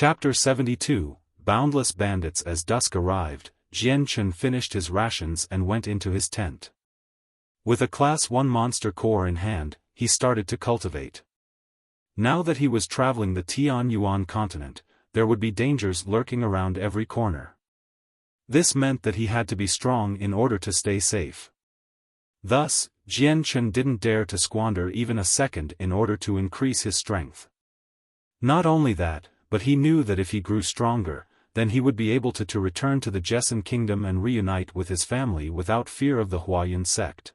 Chapter 72, Boundless Bandits. As dusk arrived, Jian Chen finished his rations and went into his tent. With a Class 1 monster core in hand, he started to cultivate. Now that he was traveling the Tianyuan continent, there would be dangers lurking around every corner. This meant that he had to be strong in order to stay safe. Thus, Jian Chen didn't dare to squander even a second in order to increase his strength. Not only that, but he knew that if he grew stronger, then he would be able to return to the Jessan kingdom and reunite with his family without fear of the Huayan sect.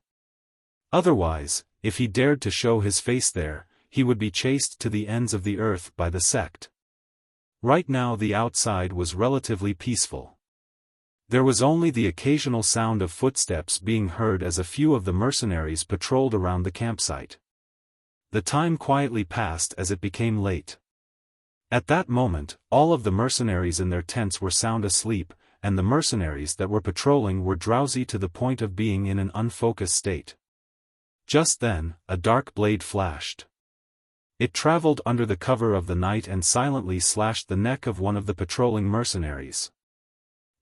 Otherwise, if he dared to show his face there, he would be chased to the ends of the earth by the sect. Right now the outside was relatively peaceful. There was only the occasional sound of footsteps being heard as a few of the mercenaries patrolled around the campsite. The time quietly passed as it became late. At that moment, all of the mercenaries in their tents were sound asleep, and the mercenaries that were patrolling were drowsy to the point of being in an unfocused state. Just then, a dark blade flashed. It traveled under the cover of the night and silently slashed the neck of one of the patrolling mercenaries.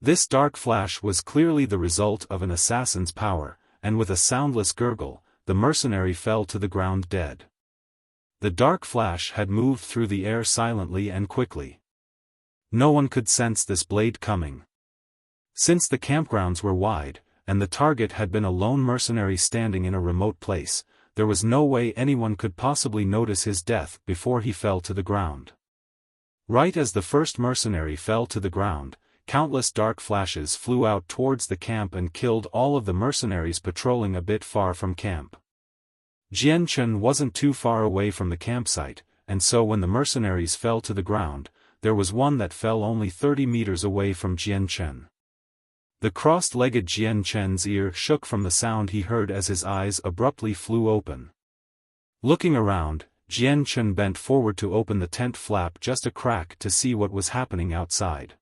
This dark flash was clearly the result of an assassin's power, and with a soundless gurgle, the mercenary fell to the ground dead. The dark flash had moved through the air silently and quickly. No one could sense this blade coming. Since the campgrounds were wide, and the target had been a lone mercenary standing in a remote place, there was no way anyone could possibly notice his death before he fell to the ground. Right as the first mercenary fell to the ground, countless dark flashes flew out towards the camp and killed all of the mercenaries patrolling a bit far from camp. Jian Chen wasn't too far away from the campsite, and so when the mercenaries fell to the ground, there was one that fell only 30 meters away from Jian Chen. The crossed-legged Jian Chen's ear shook from the sound he heard as his eyes abruptly flew open. Looking around, Jian Chen bent forward to open the tent flap just a crack to see what was happening outside.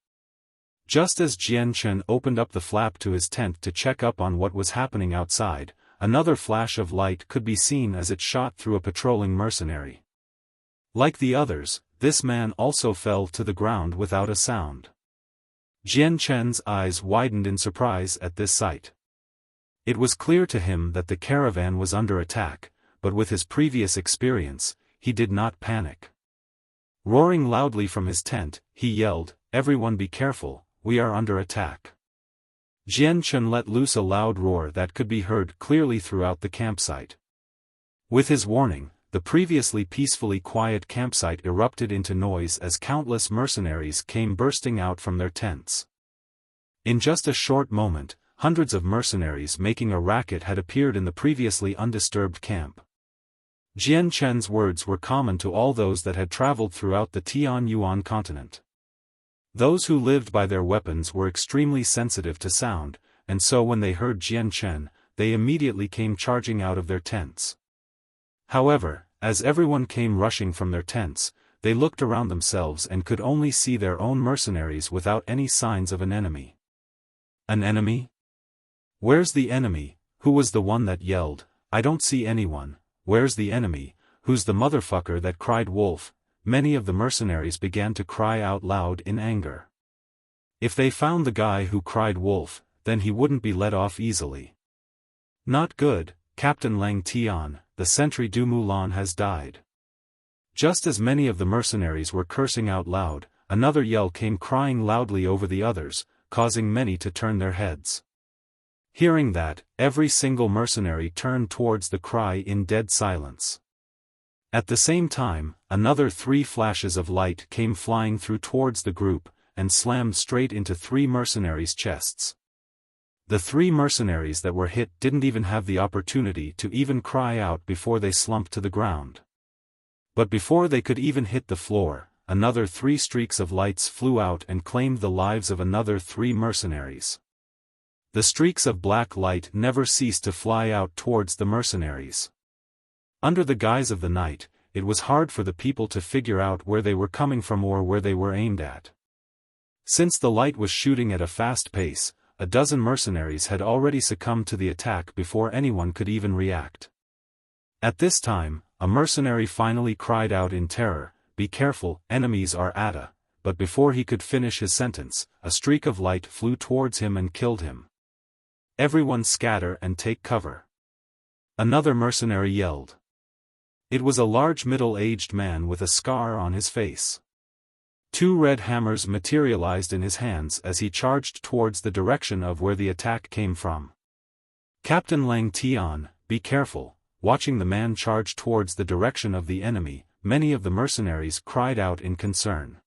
Just as Jian Chen opened up the flap to his tent to check up on what was happening outside, another flash of light could be seen as it shot through a patrolling mercenary. Like the others, this man also fell to the ground without a sound. Jian Chen's eyes widened in surprise at this sight. It was clear to him that the caravan was under attack, but with his previous experience, he did not panic. Roaring loudly from his tent, he yelled, "Everyone be careful, we are under attack." Jian Chen let loose a loud roar that could be heard clearly throughout the campsite. With his warning, the previously peacefully quiet campsite erupted into noise as countless mercenaries came bursting out from their tents. In just a short moment, hundreds of mercenaries making a racket had appeared in the previously undisturbed camp. Jian Chen's words were common to all those that had traveled throughout the Tianyuan continent. Those who lived by their weapons were extremely sensitive to sound, and so when they heard Jian Chen, they immediately came charging out of their tents. However, as everyone came rushing from their tents, they looked around themselves and could only see their own mercenaries without any signs of an enemy. An enemy? Where's the enemy? Who was the one that yelled, "I don't see anyone"? Where's the enemy? Who's the motherfucker that cried wolf? Many of the mercenaries began to cry out loud in anger. If they found the guy who cried wolf, then he wouldn't be let off easily. Not good, Captain Lang Tian, the sentry du Mulan has died. Just as many of the mercenaries were cursing out loud, another yell came crying loudly over the others, causing many to turn their heads. Hearing that, every single mercenary turned towards the cry in dead silence. At the same time, another 3 flashes of light came flying through towards the group, and slammed straight into 3 mercenaries' chests. The 3 mercenaries that were hit didn't even have the opportunity to even cry out before they slumped to the ground. But before they could even hit the floor, another 3 streaks of lights flew out and claimed the lives of another 3 mercenaries. The streaks of black light never ceased to fly out towards the mercenaries. Under the guise of the night, it was hard for the people to figure out where they were coming from or where they were aimed at. Since the light was shooting at a fast pace, a dozen mercenaries had already succumbed to the attack before anyone could even react. At this time, a mercenary finally cried out in terror, "Be careful, enemies are at a but before he could finish his sentence, a streak of light flew towards him and killed him. "Everyone scatter and take cover!" another mercenary yelled. It was a large middle-aged man with a scar on his face. 2 red hammers materialized in his hands as he charged towards the direction of where the attack came from. "Captain Lang Tian, be careful!" Watching the man charge towards the direction of the enemy, many of the mercenaries cried out in concern.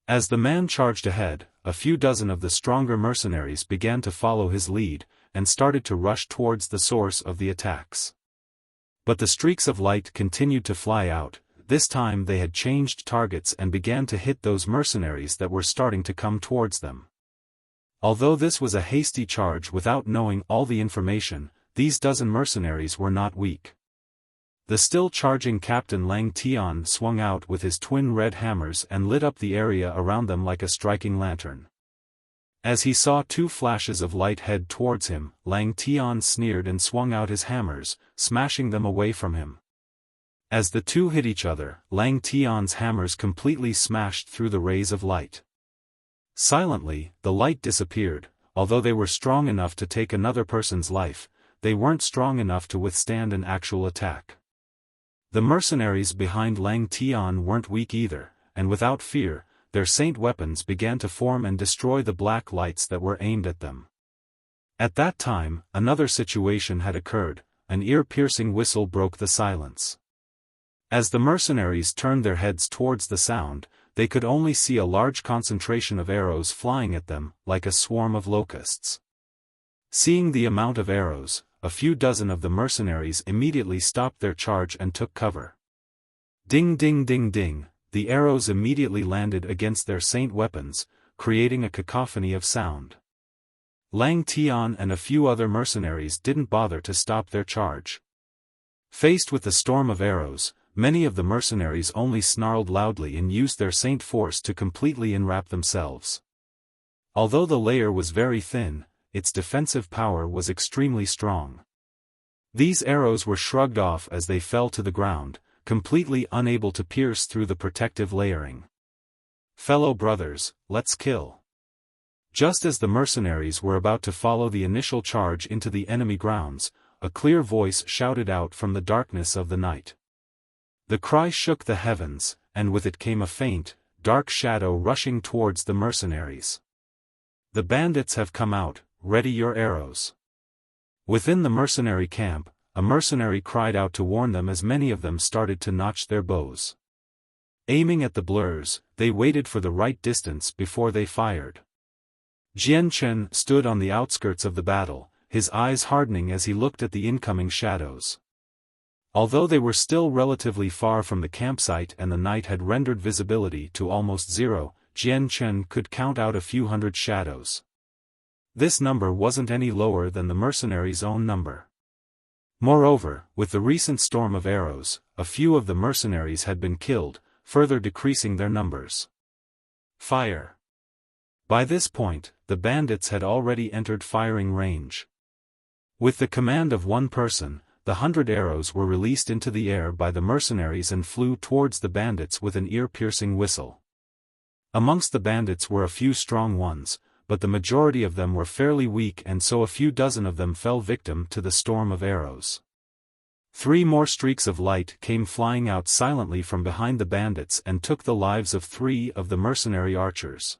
As the man charged ahead, a few dozen of the stronger mercenaries began to follow his lead, and started to rush towards the source of the attacks. But the streaks of light continued to fly out. This time they had changed targets and began to hit those mercenaries that were starting to come towards them. Although this was a hasty charge without knowing all the information, these dozen mercenaries were not weak. The still charging Captain Lang Tian swung out with his twin red hammers and lit up the area around them like a striking lantern. As he saw 2 flashes of light head towards him, Lang Tian sneered and swung out his hammers, smashing them away from him. As the 2 hit each other, Lang Tian's hammers completely smashed through the rays of light. Silently, the light disappeared. Although they were strong enough to take another person's life, they weren't strong enough to withstand an actual attack. The mercenaries behind Lang Tian weren't weak either, and without fear, their saint weapons began to form and destroy the black lights that were aimed at them. At that time, another situation had occurred. An ear-piercing whistle broke the silence. As the mercenaries turned their heads towards the sound, they could only see a large concentration of arrows flying at them, like a swarm of locusts. Seeing the amount of arrows, a few dozen of the mercenaries immediately stopped their charge and took cover. Ding ding ding ding, the arrows immediately landed against their saint weapons, creating a cacophony of sound. Lang Tian and a few other mercenaries didn't bother to stop their charge. Faced with the storm of arrows, many of the mercenaries only snarled loudly and used their saint force to completely enwrap themselves. Although the layer was very thin, its defensive power was extremely strong. These arrows were shrugged off as they fell to the ground, completely unable to pierce through the protective layering. "Fellow brothers, let's kill!" Just as the mercenaries were about to follow the initial charge into the enemy grounds, a clear voice shouted out from the darkness of the night. The cry shook the heavens, and with it came a faint, dark shadow rushing towards the mercenaries. "The bandits have come out, ready your arrows." Within the mercenary camp, a mercenary cried out to warn them as many of them started to notch their bows. Aiming at the blurs, they waited for the right distance before they fired. Jian Chen stood on the outskirts of the battle, his eyes hardening as he looked at the incoming shadows. Although they were still relatively far from the campsite and the night had rendered visibility to almost zero, Jian Chen could count out a few hundred shadows. This number wasn't any lower than the mercenaries' own number. Moreover, with the recent storm of arrows, a few of the mercenaries had been killed, further decreasing their numbers. Fire! By this point, the bandits had already entered firing range. With the command of one person, the 100 arrows were released into the air by the mercenaries and flew towards the bandits with an ear-piercing whistle. Amongst the bandits were a few strong ones, but the majority of them were fairly weak, and so a few dozen of them fell victim to the storm of arrows. 3 more streaks of light came flying out silently from behind the bandits and took the lives of 3 of the mercenary archers.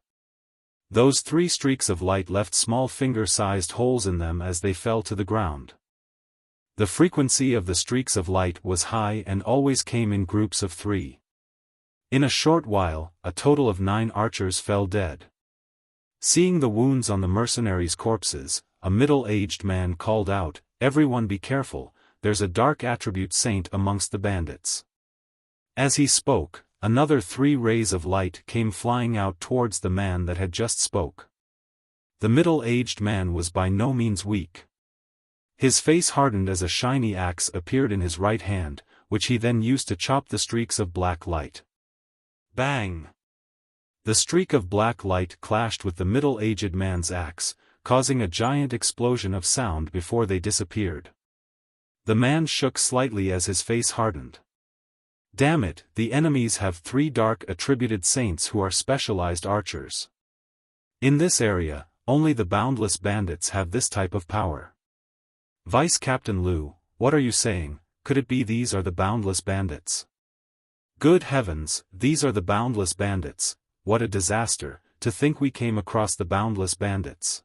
Those 3 streaks of light left small finger-sized holes in them as they fell to the ground. The frequency of the streaks of light was high and always came in groups of 3. In a short while, a total of 9 archers fell dead. Seeing the wounds on the mercenaries' corpses, a middle-aged man called out, "Everyone be careful, there's a dark attribute saint amongst the bandits." As he spoke, another 3 rays of light came flying out towards the man that had just spoke. The middle-aged man was by no means weak. His face hardened as a shiny axe appeared in his right hand, which he then used to chop the streaks of black light. Bang! The streak of black light clashed with the middle-aged man's axe, causing a giant explosion of sound before they disappeared. The man shook slightly as his face hardened. Damn it, the enemies have 3 dark attributed saints who are specialized archers. In this area, only the boundless bandits have this type of power. Vice Captain Liu, what are you saying? Could it be these are the boundless bandits? Good heavens, these are the boundless bandits. What a disaster, to think we came across the boundless bandits.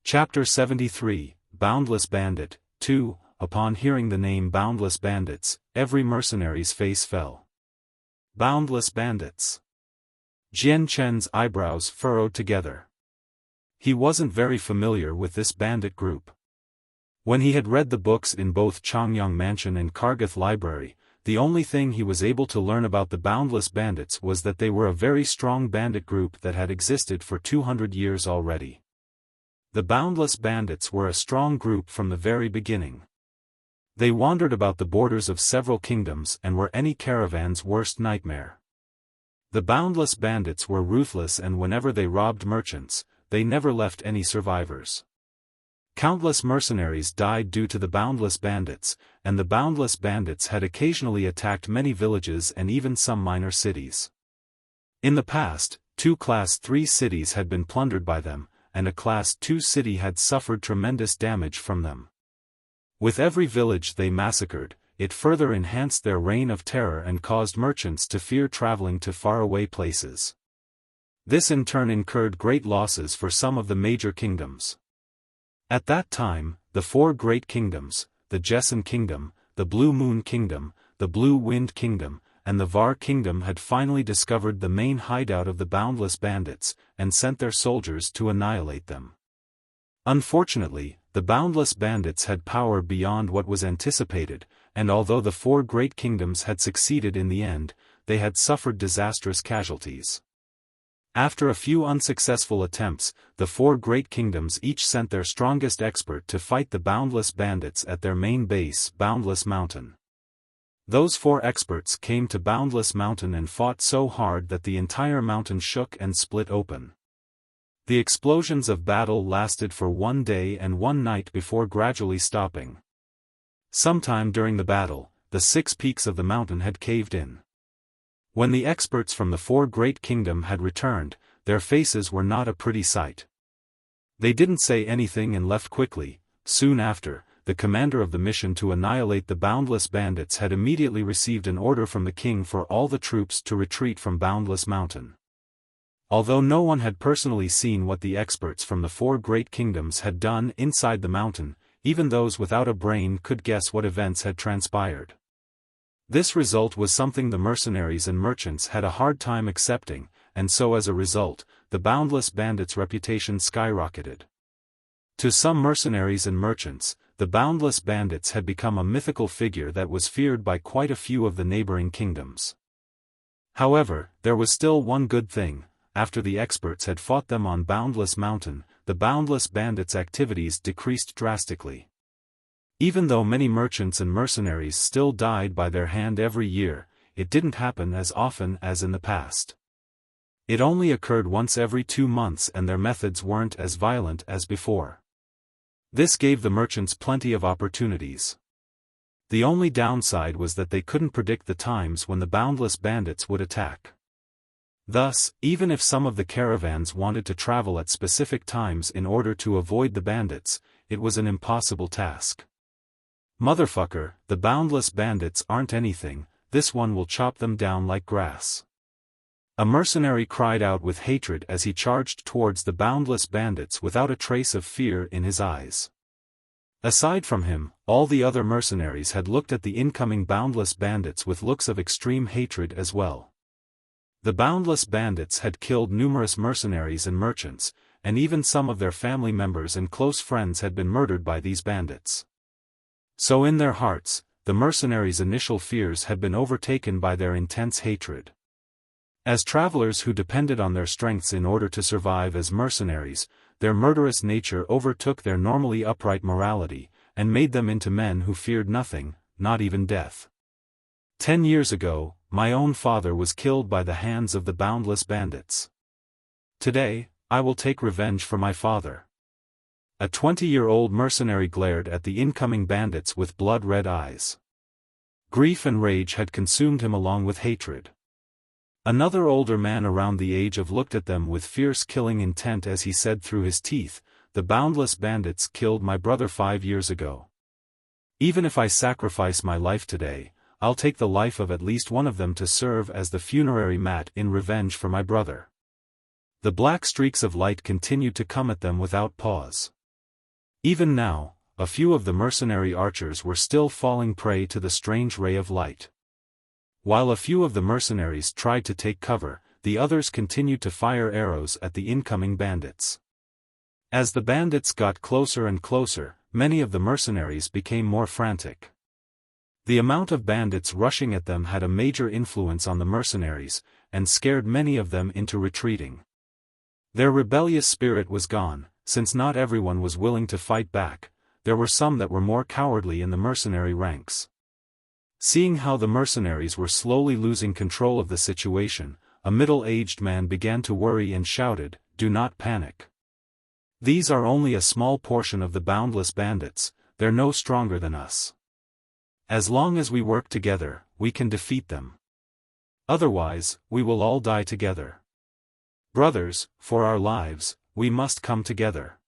Chapter 73, Boundless Bandit, 2. Upon hearing the name Boundless Bandits, every mercenary's face fell. Boundless Bandits. Jian Chen's eyebrows furrowed together. He wasn't very familiar with this bandit group. When he had read the books in both Changyang Mansion and Kargath Library, the only thing he was able to learn about the Boundless Bandits was that they were a very strong bandit group that had existed for 200 years already. The Boundless Bandits were a strong group from the very beginning. They wandered about the borders of several kingdoms and were any caravan's worst nightmare. The Boundless Bandits were ruthless, and whenever they robbed merchants, they never left any survivors. Countless mercenaries died due to the Boundless Bandits, and the Boundless Bandits had occasionally attacked many villages and even some minor cities. In the past, 2 Class 3 cities had been plundered by them, and a Class 2 city had suffered tremendous damage from them. With every village they massacred, it further enhanced their reign of terror and caused merchants to fear traveling to faraway places. This in turn incurred great losses for some of the major kingdoms. At that time, the 4 great kingdoms, the Jessen Kingdom, the Blue Moon Kingdom, the Blue Wind Kingdom, and the Var Kingdom had finally discovered the main hideout of the Boundless Bandits, and sent their soldiers to annihilate them. Unfortunately, the Boundless Bandits had power beyond what was anticipated, and although the 4 great kingdoms had succeeded in the end, they had suffered disastrous casualties. After a few unsuccessful attempts, the 4 great kingdoms each sent their strongest expert to fight the Boundless Bandits at their main base, Boundless Mountain. Those 4 experts came to Boundless Mountain and fought so hard that the entire mountain shook and split open. The explosions of battle lasted for 1 day and 1 night before gradually stopping. Sometime during the battle, the 6 peaks of the mountain had caved in. When the experts from the 4 great kingdoms had returned, their faces were not a pretty sight. They didn't say anything and left quickly. Soon after, the commander of the mission to annihilate the Boundless Bandits had immediately received an order from the king for all the troops to retreat from Boundless Mountain. Although no one had personally seen what the experts from the 4 great kingdoms had done inside the mountain, even those without a brain could guess what events had transpired. This result was something the mercenaries and merchants had a hard time accepting, and so as a result, the Boundless Bandits' reputation skyrocketed. To some mercenaries and merchants, the Boundless Bandits had become a mythical figure that was feared by quite a few of the neighboring kingdoms. However, there was still one good thing: after the experts had fought them on Boundless Mountain, the Boundless Bandits' activities decreased drastically. Even though many merchants and mercenaries still died by their hand every year, it didn't happen as often as in the past. It only occurred once every 2 months, and their methods weren't as violent as before. This gave the merchants plenty of opportunities. The only downside was that they couldn't predict the times when the Boundless Bandits would attack. Thus, even if some of the caravans wanted to travel at specific times in order to avoid the bandits, it was an impossible task. Motherfucker, the Boundless Bandits aren't anything, this one will chop them down like grass. A mercenary cried out with hatred as he charged towards the Boundless Bandits without a trace of fear in his eyes. Aside from him, all the other mercenaries had looked at the incoming Boundless Bandits with looks of extreme hatred as well. The Boundless Bandits had killed numerous mercenaries and merchants, and even some of their family members and close friends had been murdered by these bandits. So in their hearts, the mercenaries' initial fears had been overtaken by their intense hatred. As travelers who depended on their strengths in order to survive as mercenaries, their murderous nature overtook their normally upright morality, and made them into men who feared nothing, not even death. 10 years ago, my own father was killed by the hands of the Boundless Bandits. Today, I will take revenge for my father. A 20-year-old mercenary glared at the incoming bandits with blood-red eyes. Grief and rage had consumed him along with hatred. Another older man around the age of looked at them with fierce killing intent as he said through his teeth, "The boundless bandits killed my brother 5 years ago. Even if I sacrifice my life today, I'll take the life of at least one of them to serve as the funerary mat in revenge for my brother." The black streaks of light continued to come at them without pause. Even now, a few of the mercenary archers were still falling prey to the strange ray of light. While a few of the mercenaries tried to take cover, the others continued to fire arrows at the incoming bandits. As the bandits got closer and closer, many of the mercenaries became more frantic. The amount of bandits rushing at them had a major influence on the mercenaries, and scared many of them into retreating. Their rebellious spirit was gone, since not everyone was willing to fight back. There were some that were more cowardly in the mercenary ranks. Seeing how the mercenaries were slowly losing control of the situation, a middle-aged man began to worry and shouted, "Do not panic. These are only a small portion of the boundless bandits, they're no stronger than us. As long as we work together, we can defeat them. Otherwise, we will all die together. Brothers, for our lives, we must come together."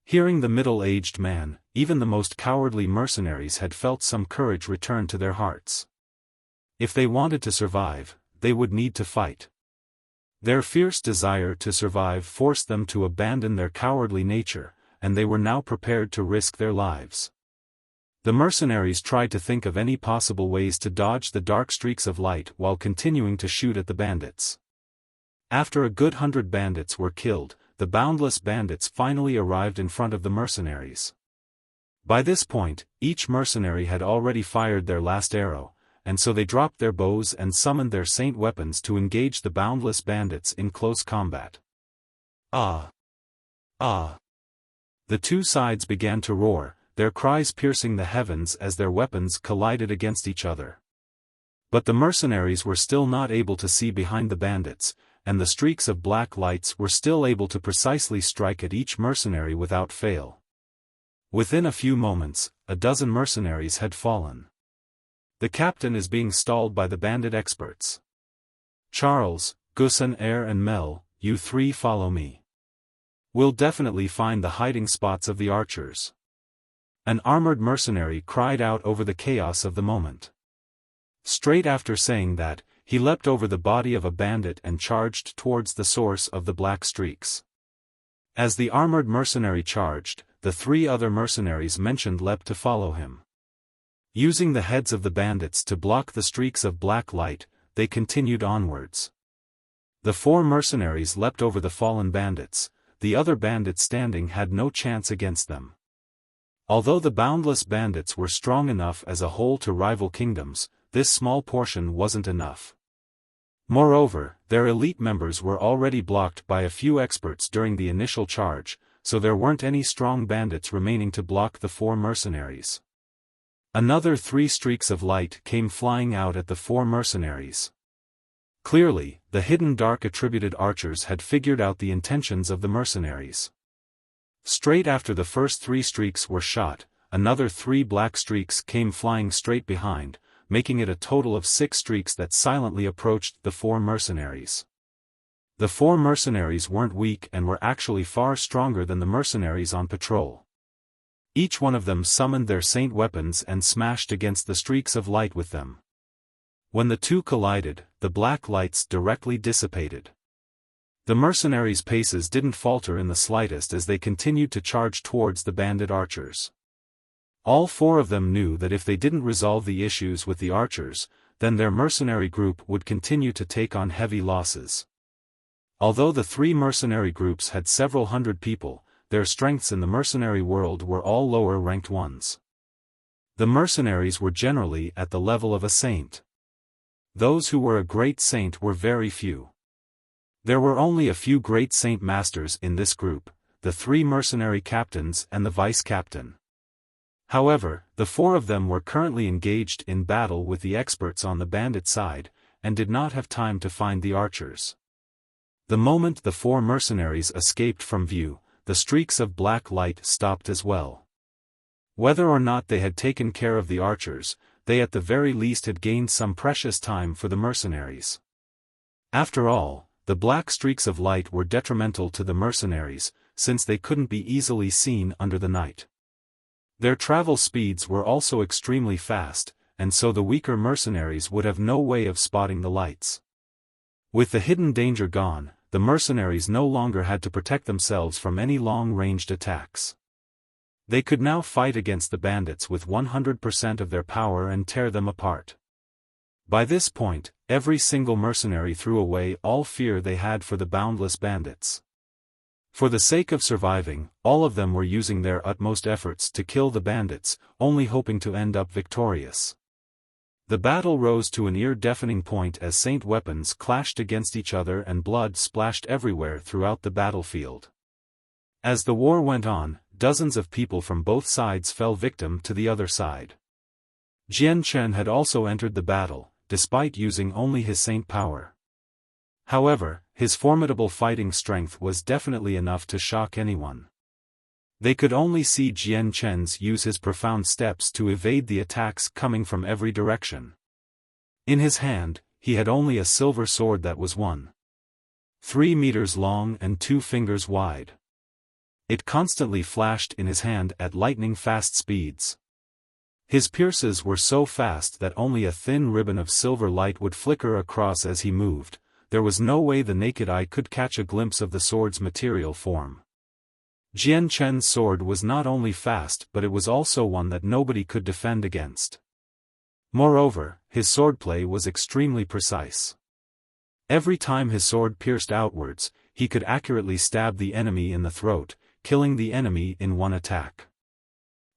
Hearing the middle-aged man, even the most cowardly mercenaries had felt some courage return to their hearts. If they wanted to survive, they would need to fight. Their fierce desire to survive forced them to abandon their cowardly nature, and they were now prepared to risk their lives. The mercenaries tried to think of any possible ways to dodge the dark streaks of light while continuing to shoot at the bandits. After a good 100 bandits were killed, the boundless bandits finally arrived in front of the mercenaries. By this point, each mercenary had already fired their last arrow, and so they dropped their bows and summoned their saint weapons to engage the boundless bandits in close combat. Ah! Ah! The two sides began to roar, their cries piercing the heavens as their weapons collided against each other. But the mercenaries were still not able to see behind the bandits, and the streaks of black lights were still able to precisely strike at each mercenary without fail. Within a few moments, a dozen mercenaries had fallen. The captain is being stalled by the bandit experts. "Charles, Gusson, Air and Mel, you three follow me. We'll definitely find the hiding spots of the archers." An armored mercenary cried out over the chaos of the moment. Straight after saying that, he leapt over the body of a bandit and charged towards the source of the black streaks. As the armored mercenary charged, the 3 other mercenaries mentioned leapt to follow him. Using the heads of the bandits to block the streaks of black light, they continued onwards. The 4 mercenaries leapt over the fallen bandits, the other bandits standing had no chance against them. Although the boundless bandits were strong enough as a whole to rival kingdoms, this small portion wasn't enough. Moreover, their elite members were already blocked by a few experts during the initial charge, so there weren't any strong bandits remaining to block the 4 mercenaries. Another 3 streaks of light came flying out at the 4 mercenaries. Clearly, the hidden dark attributed archers had figured out the intentions of the mercenaries. Straight after the first 3 streaks were shot, another 3 black streaks came flying straight behind, making it a total of 6 streaks that silently approached the 4 mercenaries. The 4 mercenaries weren't weak and were actually far stronger than the mercenaries on patrol. Each one of them summoned their saint weapons and smashed against the streaks of light with them. When the 2 collided, the black lights directly dissipated. The mercenaries' paces didn't falter in the slightest as they continued to charge towards the bandit archers. All 4 of them knew that if they didn't resolve the issues with the archers, then their mercenary group would continue to take on heavy losses. Although the 3 mercenary groups had several hundred people, their strengths in the mercenary world were all lower-ranked ones. The mercenaries were generally at the level of a saint. Those who were a great saint were very few. There were only a few great saint masters in this group, the 3 mercenary captains and the vice-captain. However, the 4 of them were currently engaged in battle with the experts on the bandit side, and did not have time to find the archers. The moment the 4 mercenaries escaped from view, the streaks of black light stopped as well. Whether or not they had taken care of the archers, they at the very least had gained some precious time for the mercenaries. After all, the black streaks of light were detrimental to the mercenaries, since they couldn't be easily seen under the night. Their travel speeds were also extremely fast, and so the weaker mercenaries would have no way of spotting the lights. With the hidden danger gone, the mercenaries no longer had to protect themselves from any long-ranged attacks. They could now fight against the bandits with 100% of their power and tear them apart. By this point, every single mercenary threw away all fear they had for the boundless bandits. For the sake of surviving, all of them were using their utmost efforts to kill the bandits, only hoping to end up victorious. The battle rose to an ear-deafening point as saint weapons clashed against each other and blood splashed everywhere throughout the battlefield. As the war went on, dozens of people from both sides fell victim to the other side. Jian Chen had also entered the battle, despite using only his saint power. However, his formidable fighting strength was definitely enough to shock anyone. They could only see Jian Chen's use his profound steps to evade the attacks coming from every direction. In his hand, he had only a silver sword that was 1.3 meters long and 2 fingers wide. It constantly flashed in his hand at lightning-fast speeds. His pierces were so fast that only a thin ribbon of silver light would flicker across as he moved. There was no way the naked eye could catch a glimpse of the sword's material form. Jian Chen's sword was not only fast but it was also one that nobody could defend against. Moreover, his swordplay was extremely precise. Every time his sword pierced outwards, he could accurately stab the enemy in the throat, killing the enemy in one attack.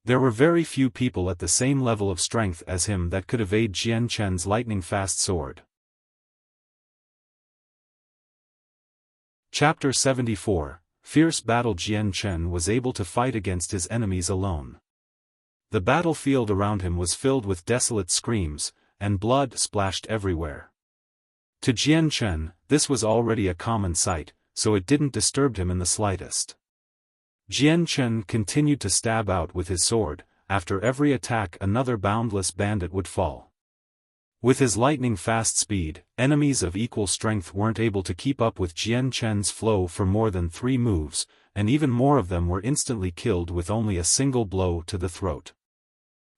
There were very few people at the same level of strength as him that could evade Jian Chen's lightning-fast sword. Chapter 74 Fierce Battle. Jian Chen was able to fight against his enemies alone. The battlefield around him was filled with desolate screams, and blood splashed everywhere. To Jian Chen, this was already a common sight, so it didn't disturb him in the slightest. Jian Chen continued to stab out with his sword. After every attack another boundless bandit would fall. With his lightning-fast speed, enemies of equal strength weren't able to keep up with Jian Chen's flow for more than 3 moves, and even more of them were instantly killed with only a single blow to the throat.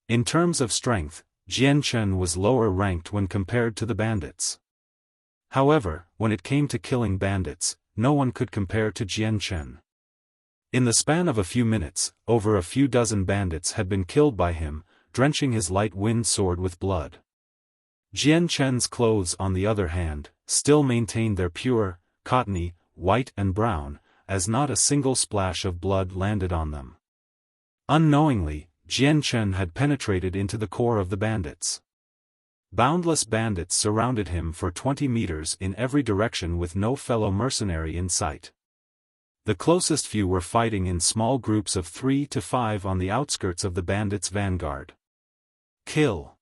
In terms of strength, Jian Chen was lower ranked when compared to the bandits. However, when it came to killing bandits, no one could compare to Jian Chen. In the span of a few minutes, over a few dozen bandits had been killed by him, drenching his light-wind sword with blood. Jian Chen's clothes, on the other hand, still maintained their pure, cottony, white and brown, as not a single splash of blood landed on them. Unknowingly, Jian Chen had penetrated into the core of the bandits. Boundless bandits surrounded him for 20 meters in every direction with no fellow mercenary in sight. The closest few were fighting in small groups of 3 to 5 on the outskirts of the bandits' vanguard. Kill!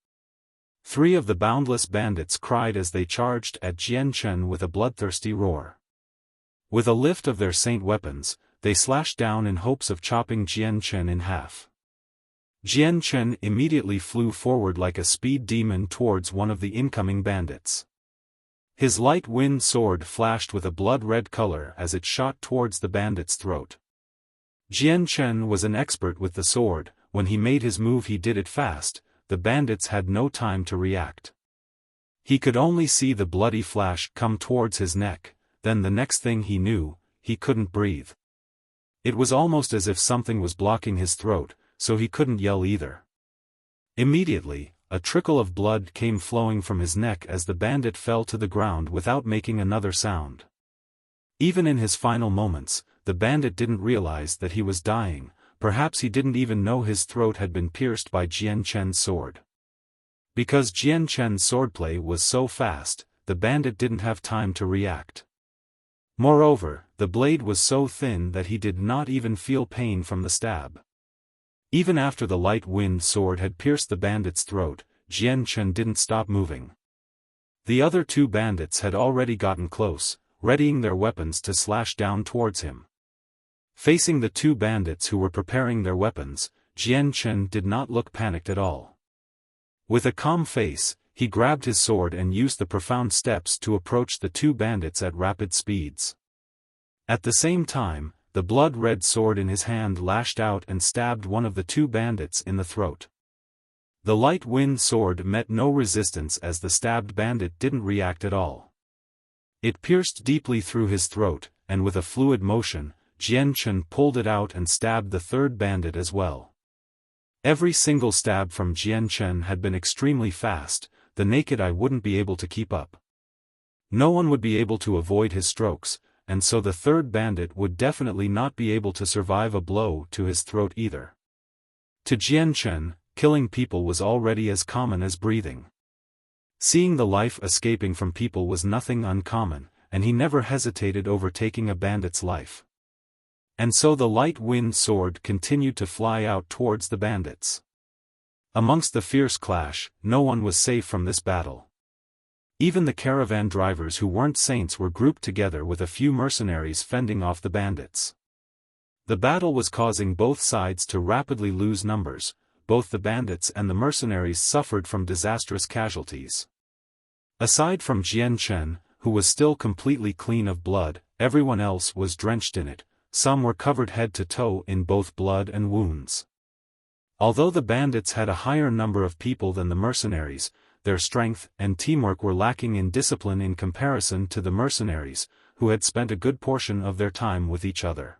3 of the boundless bandits cried as they charged at Jian Chen with a bloodthirsty roar. With a lift of their saint weapons, they slashed down in hopes of chopping Jian Chen in half. Jian Chen immediately flew forward like a speed demon towards one of the incoming bandits. His light-wind sword flashed with a blood-red color as it shot towards the bandit's throat. Jian Chen was an expert with the sword. When he made his move he did it fast. The bandits had no time to react. He could only see the bloody flash come towards his neck, then the next thing he knew, he couldn't breathe. It was almost as if something was blocking his throat, so he couldn't yell either. Immediately, a trickle of blood came flowing from his neck as the bandit fell to the ground without making another sound. Even in his final moments, the bandit didn't realize that he was dying. Perhaps he didn't even know his throat had been pierced by Jian Chen's sword. Because Jian Chen's swordplay was so fast, the bandit didn't have time to react. Moreover, the blade was so thin that he did not even feel pain from the stab. Even after the light-wind sword had pierced the bandit's throat, Jian Chen didn't stop moving. The other 2 bandits had already gotten close, readying their weapons to slash down towards him. Facing the two bandits who were preparing their weapons, Jian Chen did not look panicked at all. With a calm face, he grabbed his sword and used the profound steps to approach the two bandits at rapid speeds. At the same time, the blood-red sword in his hand lashed out and stabbed one of the two bandits in the throat. The light wind sword met no resistance as the stabbed bandit didn't react at all. It pierced deeply through his throat, and with a fluid motion, Jian Chen pulled it out and stabbed the third bandit as well. Every single stab from Jian Chen had been extremely fast, the naked eye wouldn't be able to keep up. No one would be able to avoid his strokes, and so the third bandit would definitely not be able to survive a blow to his throat either. To Jian Chen, killing people was already as common as breathing. Seeing the life escaping from people was nothing uncommon, and he never hesitated over taking a bandit's life. And so the light wind sword continued to fly out towards the bandits. Amongst the fierce clash, no one was safe from this battle. Even the caravan drivers who weren't saints were grouped together with a few mercenaries fending off the bandits. The battle was causing both sides to rapidly lose numbers. Both the bandits and the mercenaries suffered from disastrous casualties. Aside from Jian Chen, who was still completely clean of blood, everyone else was drenched in it. Some were covered head to toe in both blood and wounds. Although the bandits had a higher number of people than the mercenaries, their strength and teamwork were lacking in discipline in comparison to the mercenaries, who had spent a good portion of their time with each other.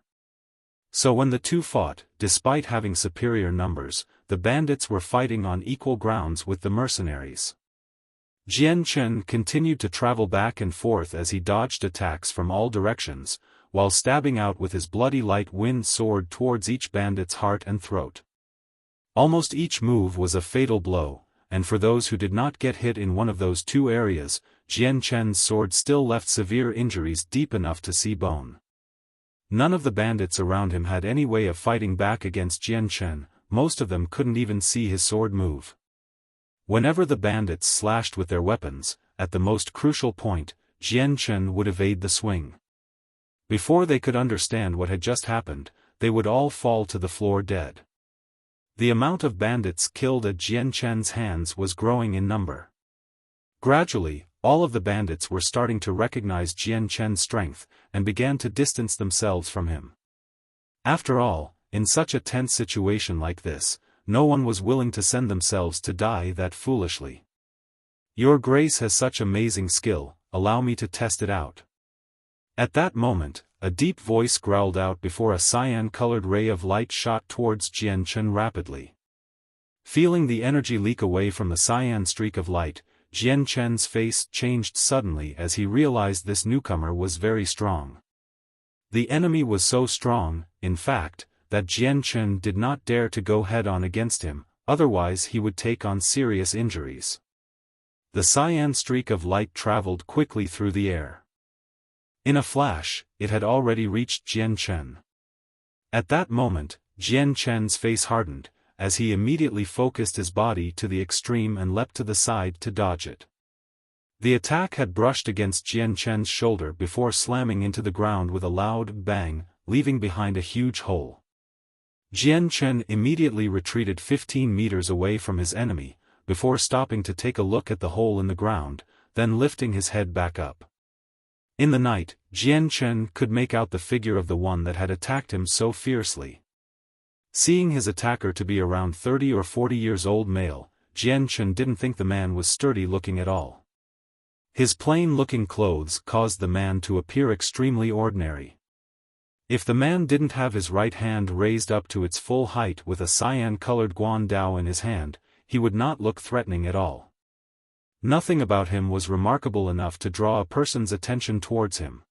So when the two fought, despite having superior numbers, the bandits were fighting on equal grounds with the mercenaries. Jian Chen continued to travel back and forth as he dodged attacks from all directions, while stabbing out with his bloody light wind sword towards each bandit's heart and throat. Almost each move was a fatal blow, and for those who did not get hit in one of those two areas, Jian Chen's sword still left severe injuries deep enough to see bone. None of the bandits around him had any way of fighting back against Jian Chen, most of them couldn't even see his sword move. Whenever the bandits slashed with their weapons, at the most crucial point, Jian Chen would evade the swing. Before they could understand what had just happened, they would all fall to the floor dead. The amount of bandits killed at Jian Chen's hands was growing in number. Gradually, all of the bandits were starting to recognize Jian Chen's strength, and began to distance themselves from him. After all, in such a tense situation like this, no one was willing to send themselves to die that foolishly. "Your Grace has such amazing skill, allow me to test it out." At that moment, a deep voice growled out before a cyan-colored ray of light shot towards Jian Chen rapidly. Feeling the energy leak away from the cyan streak of light, Jian Chen's face changed suddenly as he realized this newcomer was very strong. The enemy was so strong, in fact, that Jian Chen did not dare to go head-on against him, otherwise he would take on serious injuries. The cyan streak of light traveled quickly through the air. In a flash, it had already reached Jian Chen. At that moment, Jian Chen's face hardened, as he immediately focused his body to the extreme and leapt to the side to dodge it. The attack had brushed against Jian Chen's shoulder before slamming into the ground with a loud bang, leaving behind a huge hole. Jian Chen immediately retreated 15 meters away from his enemy, before stopping to take a look at the hole in the ground, then lifting his head back up. In the night, Jian Chen could make out the figure of the one that had attacked him so fiercely. Seeing his attacker to be around 30 or 40 years old male, Jian Chen didn't think the man was sturdy looking at all. His plain-looking clothes caused the man to appear extremely ordinary. If the man didn't have his right hand raised up to its full height with a cyan-colored guandao in his hand, he would not look threatening at all. Nothing about him was remarkable enough to draw a person's attention towards him.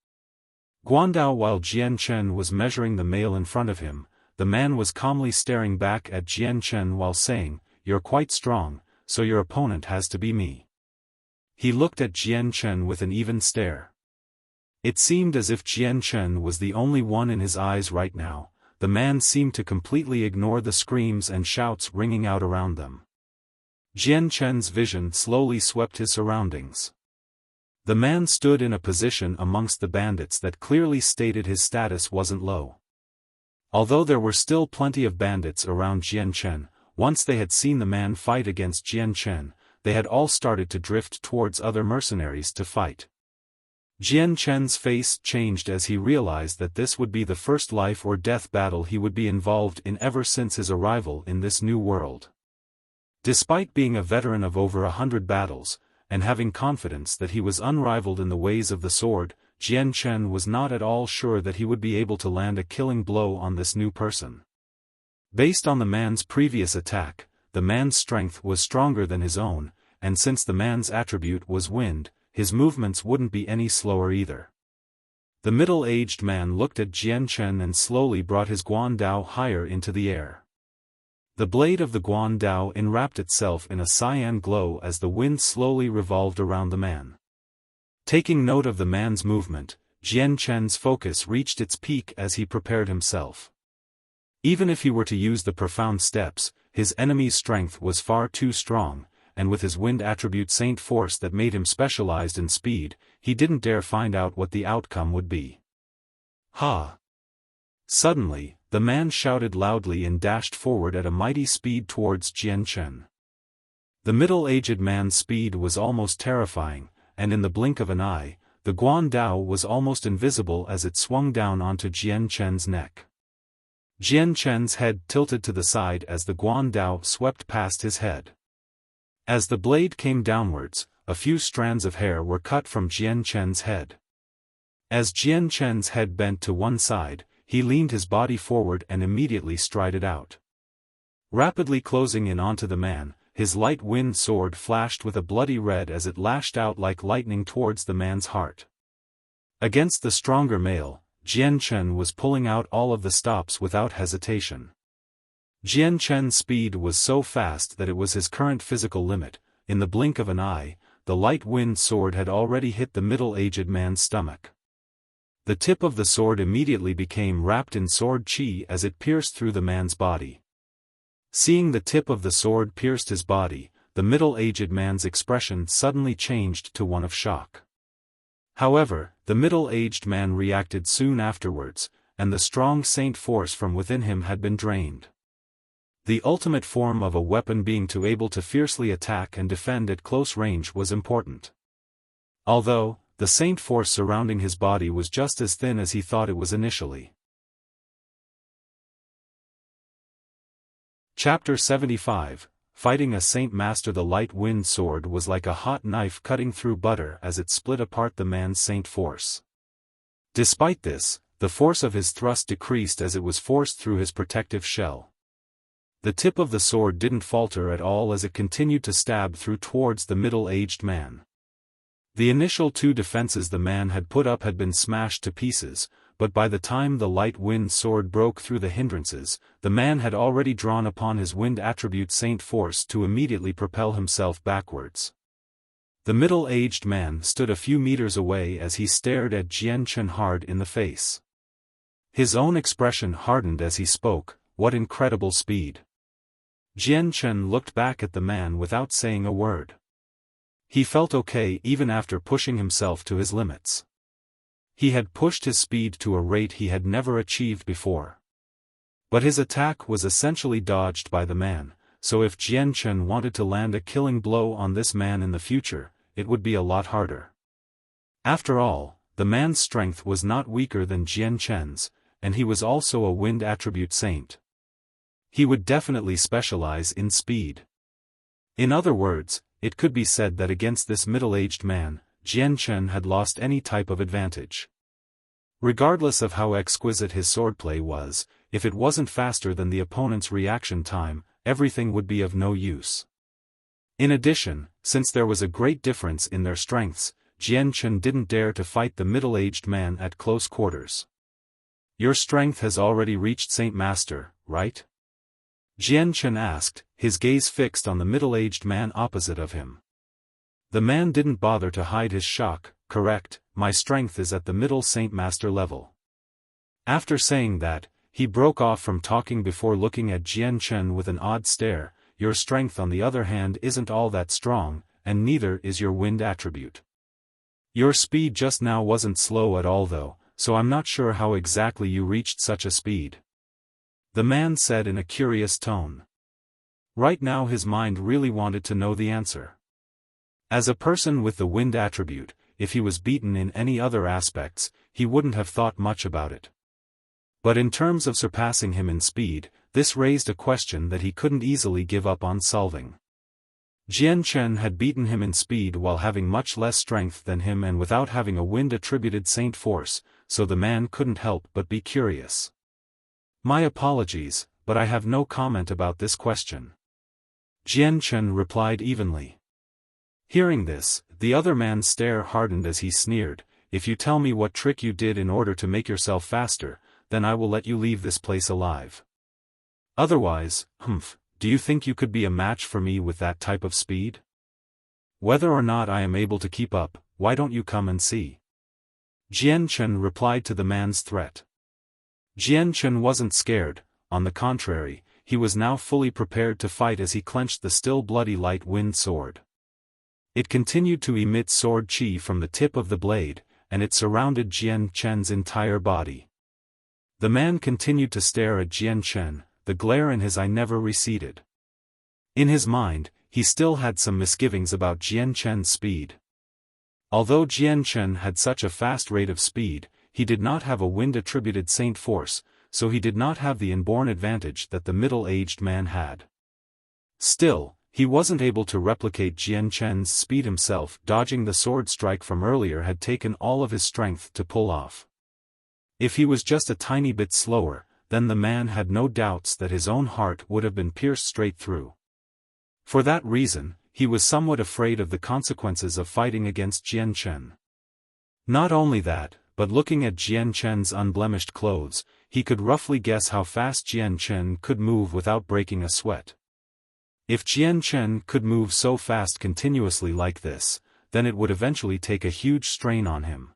Guandao. While Jian Chen was measuring the male in front of him, the man was calmly staring back at Jian Chen while saying, "You're quite strong, so your opponent has to be me." He looked at Jian Chen with an even stare. It seemed as if Jian Chen was the only one in his eyes right now. The man seemed to completely ignore the screams and shouts ringing out around them. Jian Chen's vision slowly swept his surroundings. The man stood in a position amongst the bandits that clearly stated his status wasn't low. Although there were still plenty of bandits around Jian Chen, once they had seen the man fight against Jian Chen, they had all started to drift towards other mercenaries to fight. Jian Chen's face changed as he realized that this would be the first life-or-death battle he would be involved in ever since his arrival in this new world. Despite being a veteran of over 100 battles, and having confidence that he was unrivaled in the ways of the sword, Jian Chen was not at all sure that he would be able to land a killing blow on this new person. Based on the man's previous attack, the man's strength was stronger than his own, and since the man's attribute was wind, his movements wouldn't be any slower either. The middle-aged man looked at Jian Chen and slowly brought his guandao higher into the air. The blade of the guandao enwrapped itself in a cyan glow as the wind slowly revolved around the man. Taking note of the man's movement, Jian Chen's focus reached its peak as he prepared himself. Even if he were to use the profound steps, his enemy's strength was far too strong, and with his wind attribute Saint Force that made him specialized in speed, he didn't dare find out what the outcome would be. Ha! Suddenly, the man shouted loudly and dashed forward at a mighty speed towards Jian Chen. The middle-aged man's speed was almost terrifying, and in the blink of an eye, the guandao was almost invisible as it swung down onto Jian Chen's neck. Jian Chen's head tilted to the side as the guandao swept past his head. As the blade came downwards, a few strands of hair were cut from Jian Chen's head. As Jian Chen's head bent to one side, he leaned his body forward and immediately strided out. Rapidly closing in onto the man, his light wind sword flashed with a bloody red as it lashed out like lightning towards the man's heart. Against the stronger male, Jian Chen was pulling out all of the stops without hesitation. Jian Chen's speed was so fast that it was his current physical limit. In the blink of an eye, the light wind sword had already hit the middle-aged man's stomach. The tip of the sword immediately became wrapped in sword qi as it pierced through the man's body. Seeing the tip of the sword pierced his body, the middle-aged man's expression suddenly changed to one of shock. However, the middle-aged man reacted soon afterwards, and the strong Saint Force from within him had been drained. The ultimate form of a weapon being to able to fiercely attack and defend at close range was important. Although, the Saint Force surrounding his body was just as thin as he thought it was initially. Chapter 75, Fighting a Saint Master. The light wind sword was like a hot knife cutting through butter as it split apart the man's Saint Force. Despite this, the force of his thrust decreased as it was forced through his protective shell. The tip of the sword didn't falter at all as it continued to stab through towards the middle-aged man. The initial two defenses the man had put up had been smashed to pieces, but by the time the light wind sword broke through the hindrances, the man had already drawn upon his wind attribute Saint Force to immediately propel himself backwards. The middle-aged man stood a few meters away as he stared at Jian Chen hard in the face. His own expression hardened as he spoke. What incredible speed! Jian Chen looked back at the man without saying a word. He felt okay even after pushing himself to his limits. He had pushed his speed to a rate he had never achieved before. But his attack was essentially dodged by the man, so if Jian Chen wanted to land a killing blow on this man in the future, it would be a lot harder. After all, the man's strength was not weaker than Jian Chen's, and he was also a wind attribute saint. He would definitely specialize in speed. In other words, it could be said that against this middle-aged man, Jian Chen had lost any type of advantage. Regardless of how exquisite his swordplay was, if it wasn't faster than the opponent's reaction time, everything would be of no use. In addition, since there was a great difference in their strengths, Jian Chen didn't dare to fight the middle-aged man at close quarters. Your strength has already reached Saint Master, right? Jian Chen asked, his gaze fixed on the middle-aged man opposite of him. The man didn't bother to hide his shock. Correct, my strength is at the middle Saint Master level. After saying that, he broke off from talking before looking at Jian Chen with an odd stare. Your strength on the other hand isn't all that strong, and neither is your wind attribute. Your speed just now wasn't slow at all though, so I'm not sure how exactly you reached such a speed. the man said in a curious tone. Right now his mind really wanted to know the answer. As a person with the wind attribute, if he was beaten in any other aspects, he wouldn't have thought much about it. But in terms of surpassing him in speed, this raised a question that he couldn't easily give up on solving. Jian Chen had beaten him in speed while having much less strength than him and without having a wind-attributed saint force, so the man couldn't help but be curious. My apologies, but I have no comment about this question. Jian Chen replied evenly. Hearing this, the other man's stare hardened as he sneered, "If you tell me what trick you did in order to make yourself faster, then I will let you leave this place alive. Otherwise, do you think you could be a match for me with that type of speed? Whether or not I am able to keep up, why don't you come and see?" Jian Chen replied to the man's threat. Jian Chen wasn't scared, on the contrary, he was now fully prepared to fight as he clenched the still bloody light wind sword. It continued to emit sword qi from the tip of the blade, and it surrounded Jian Chen's entire body. The man continued to stare at Jian Chen, the glare in his eye never receded. In his mind, he still had some misgivings about Jian Chen's speed. Although Jian Chen had such a fast rate of speed, he did not have a wind-attributed saint force, so he did not have the inborn advantage that the middle-aged man had. Still, he wasn't able to replicate Jian Chen's speed himself. Dodging the sword strike from earlier had taken all of his strength to pull off. If he was just a tiny bit slower, then the man had no doubts that his own heart would have been pierced straight through. For that reason, he was somewhat afraid of the consequences of fighting against Jian Chen. Not only that, but looking at Jian Chen's unblemished clothes, he could roughly guess how fast Jian Chen could move without breaking a sweat. If Jian Chen could move so fast continuously like this, then it would eventually take a huge strain on him.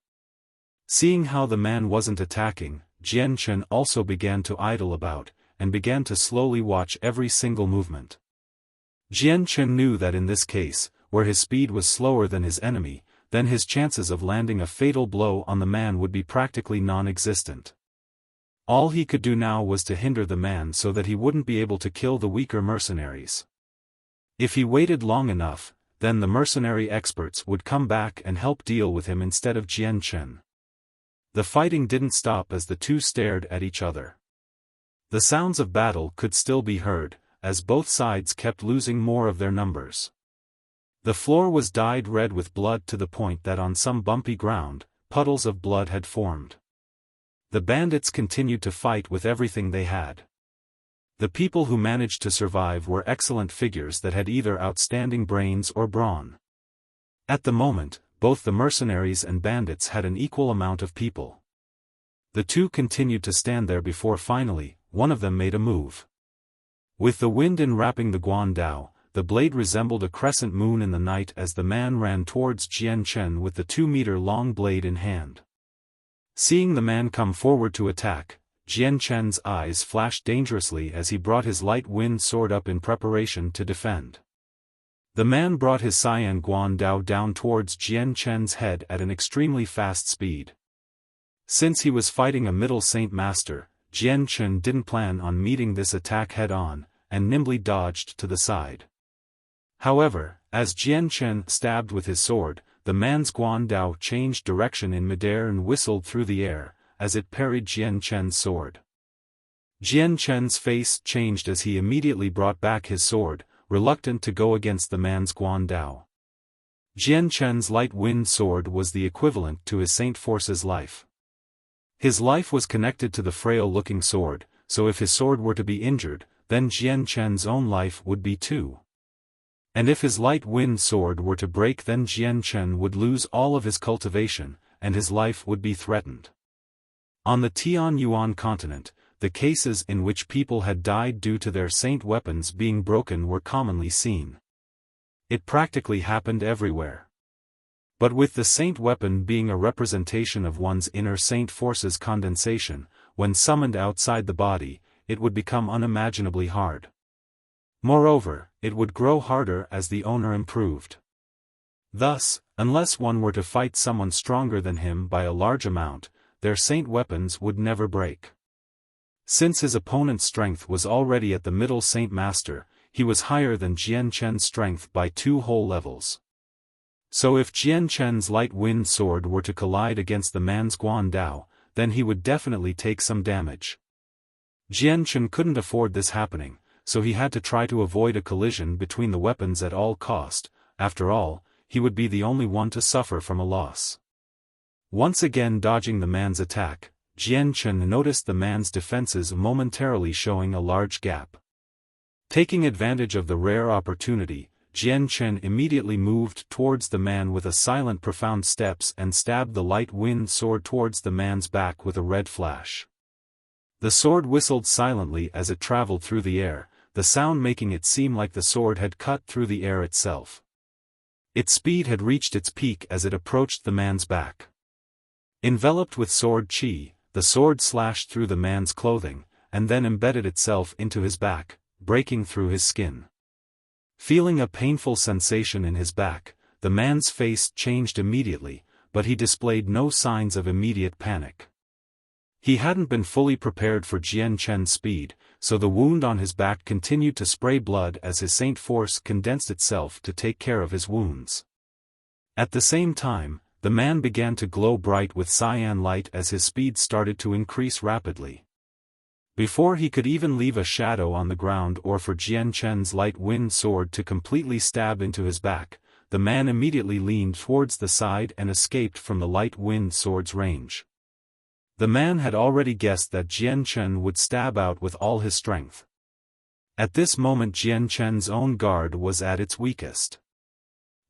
Seeing how the man wasn't attacking, Jian Chen also began to idle about, and began to slowly watch every single movement. Jian Chen knew that in this case, where his speed was slower than his enemy, then his chances of landing a fatal blow on the man would be practically non-existent. All he could do now was to hinder the man so that he wouldn't be able to kill the weaker mercenaries. If he waited long enough, then the mercenary experts would come back and help deal with him instead of Jian Chen. The fighting didn't stop as the two stared at each other. The sounds of battle could still be heard, as both sides kept losing more of their numbers. The floor was dyed red with blood to the point that on some bumpy ground, puddles of blood had formed. The bandits continued to fight with everything they had. The people who managed to survive were excellent figures that had either outstanding brains or brawn. At the moment, both the mercenaries and bandits had an equal amount of people. The two continued to stand there before finally, one of them made a move. With the wind enwrapping the Guandao, the blade resembled a crescent moon in the night as the man ran towards Jian Chen with the 2-meter-long blade in hand. Seeing the man come forward to attack, Jian Chen's eyes flashed dangerously as he brought his light wind sword up in preparation to defend. The man brought his Cyan Guandao down towards Jian Chen's head at an extremely fast speed. Since he was fighting a middle saint master, Jian Chen didn't plan on meeting this attack head-on, and nimbly dodged to the side. However, as Jian Chen stabbed with his sword, the man's Guandao changed direction in midair and whistled through the air, as it parried Jian Chen's sword. Jian Chen's face changed as he immediately brought back his sword, reluctant to go against the man's Guandao. Jian Chen's light wind sword was the equivalent to his saint force's life. His life was connected to the frail-looking sword, so if his sword were to be injured, then Jian Chen's own life would be too. And if his light wind sword were to break, then Jian Chen would lose all of his cultivation, and his life would be threatened. On the Tianyuan continent, the cases in which people had died due to their saint weapons being broken were commonly seen. It practically happened everywhere. But with the saint weapon being a representation of one's inner saint force's condensation, when summoned outside the body, it would become unimaginably hard. Moreover, it would grow harder as the owner improved. Thus, unless one were to fight someone stronger than him by a large amount, their saint weapons would never break. Since his opponent's strength was already at the middle Saint Master, he was higher than Jian Chen's strength by 2 whole levels. So if Jian Chen's light wind sword were to collide against the man's Guan Dao, then he would definitely take some damage. Jian Chen couldn't afford this happening, so he had to try to avoid a collision between the weapons at all cost. After all, he would be the only one to suffer from a loss. Once again dodging the man's attack, Jian Chen noticed the man's defenses momentarily showing a large gap. Taking advantage of the rare opportunity, Jian Chen immediately moved towards the man with a silent profound steps and stabbed the light wind sword towards the man's back with a red flash. The sword whistled silently as it traveled through the air, the sound making it seem like the sword had cut through the air itself. Its speed had reached its peak as it approached the man's back. Enveloped with sword chi, the sword slashed through the man's clothing, and then embedded itself into his back, breaking through his skin. Feeling a painful sensation in his back, the man's face changed immediately, but he displayed no signs of immediate panic. He hadn't been fully prepared for Jian Chen's speed, so the wound on his back continued to spray blood as his Saint Force condensed itself to take care of his wounds. At the same time, the man began to glow bright with cyan light as his speed started to increase rapidly. Before he could even leave a shadow on the ground or for Jian Chen's light wind sword to completely stab into his back, the man immediately leaned towards the side and escaped from the light wind sword's range. The man had already guessed that Jian Chen would stab out with all his strength. At this moment Jian Chen's own guard was at its weakest.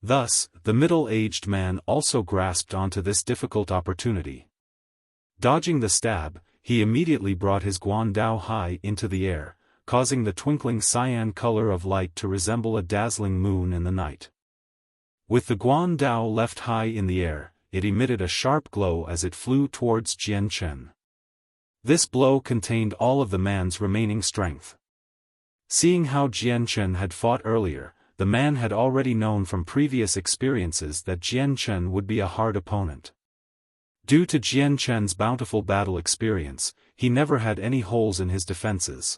Thus, the middle-aged man also grasped onto this difficult opportunity. Dodging the stab, he immediately brought his Guan Dao high into the air, causing the twinkling cyan color of light to resemble a dazzling moon in the night. With the Guan Dao left high in the air, it emitted a sharp glow as it flew towards Jian Chen. This blow contained all of the man's remaining strength. Seeing how Jian Chen had fought earlier, the man had already known from previous experiences that Jian Chen would be a hard opponent. Due to Jian Chen's bountiful battle experience, he never had any holes in his defenses.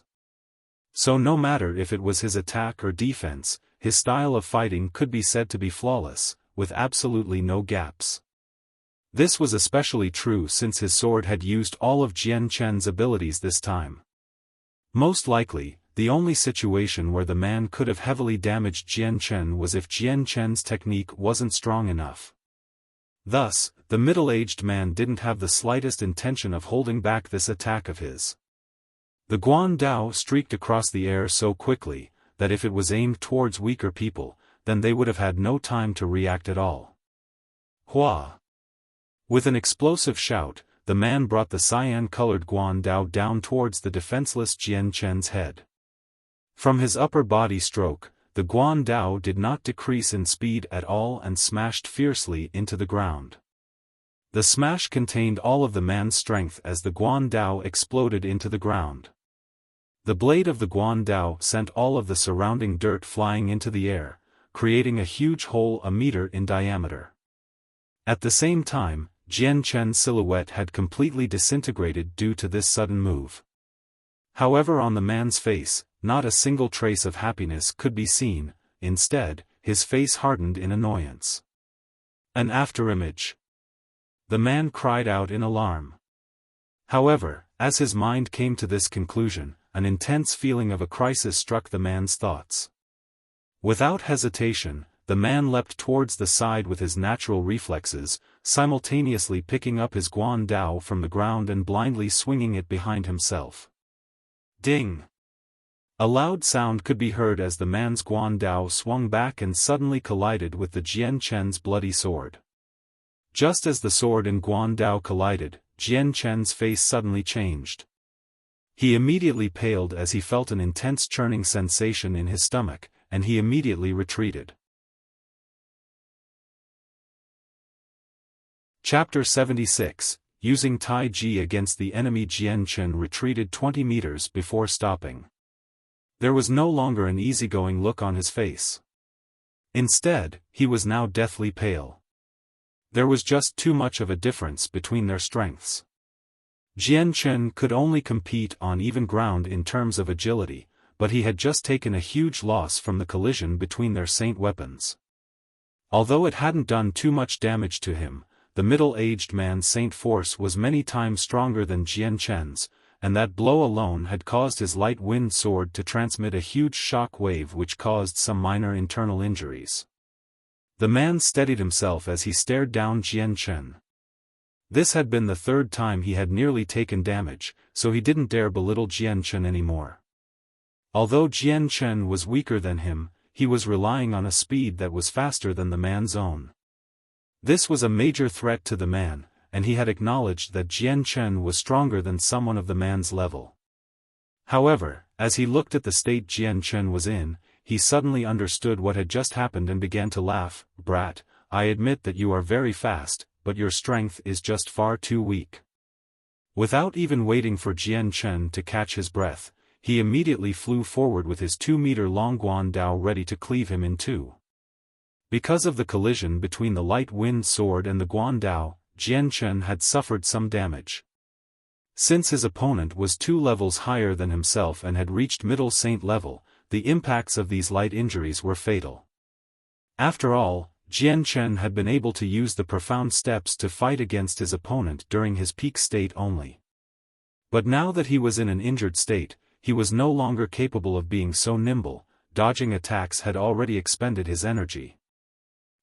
So no matter if it was his attack or defense, his style of fighting could be said to be flawless, with absolutely no gaps. This was especially true since his sword had used all of Jian Chen's abilities this time. Most likely, the only situation where the man could have heavily damaged Jian Chen was if Jian Chen's technique wasn't strong enough. Thus, the middle-aged man didn't have the slightest intention of holding back this attack of his. The Guan Dao streaked across the air so quickly, that if it was aimed towards weaker people, then they would have had no time to react at all. Hua! With an explosive shout, the man brought the cyan-colored Guan Dao down towards the defenseless Jian Chen's head. From his upper body stroke, the Guan Dao did not decrease in speed at all and smashed fiercely into the ground. The smash contained all of the man's strength as the Guan Dao exploded into the ground. The blade of the Guan Dao sent all of the surrounding dirt flying into the air, creating a huge hole a meter in diameter. At the same time, Jian Chen's silhouette had completely disintegrated due to this sudden move. However, on the man's face, not a single trace of happiness could be seen. Instead, his face hardened in annoyance. An afterimage. The man cried out in alarm. However, as his mind came to this conclusion, an intense feeling of a crisis struck the man's thoughts. Without hesitation, the man leapt towards the side with his natural reflexes, simultaneously picking up his Guan Dao from the ground and blindly swinging it behind himself. Ding! A loud sound could be heard as the man's Guan Dao swung back and suddenly collided with the Jian Chen's bloody sword. Just as the sword and Guan Dao collided, Jian Chen's face suddenly changed. He immediately paled as he felt an intense churning sensation in his stomach, and he immediately retreated. Chapter 76, Using Tai Ji against the enemy. Jian Chen retreated 20 meters before stopping. There was no longer an easygoing look on his face. Instead, he was now deathly pale. There was just too much of a difference between their strengths. Jian Chen could only compete on even ground in terms of agility, but he had just taken a huge loss from the collision between their saint weapons. Although it hadn't done too much damage to him, the middle-aged man's saint force was many times stronger than Jian Chen's, and that blow alone had caused his light wind sword to transmit a huge shock wave which caused some minor internal injuries. The man steadied himself as he stared down Jian Chen. This had been the third time he had nearly taken damage, so he didn't dare belittle Jian Chen anymore. Although Jian Chen was weaker than him, he was relying on a speed that was faster than the man's own. This was a major threat to the man, and he had acknowledged that Jian Chen was stronger than someone of the man's level. However, as he looked at the state Jian Chen was in, he suddenly understood what had just happened and began to laugh. "Brat, I admit that you are very fast, but your strength is just far too weak." Without even waiting for Jian Chen to catch his breath, he immediately flew forward with his 2-meter-long Guan Dao ready to cleave him in two. Because of the collision between the light wind sword and the Guan Dao, Jian Chen had suffered some damage. Since his opponent was 2 levels higher than himself and had reached middle saint level, the impacts of these light injuries were fatal. After all, Jian Chen had been able to use the profound steps to fight against his opponent during his peak state only. But now that he was in an injured state, he was no longer capable of being so nimble. Dodging attacks had already expended his energy.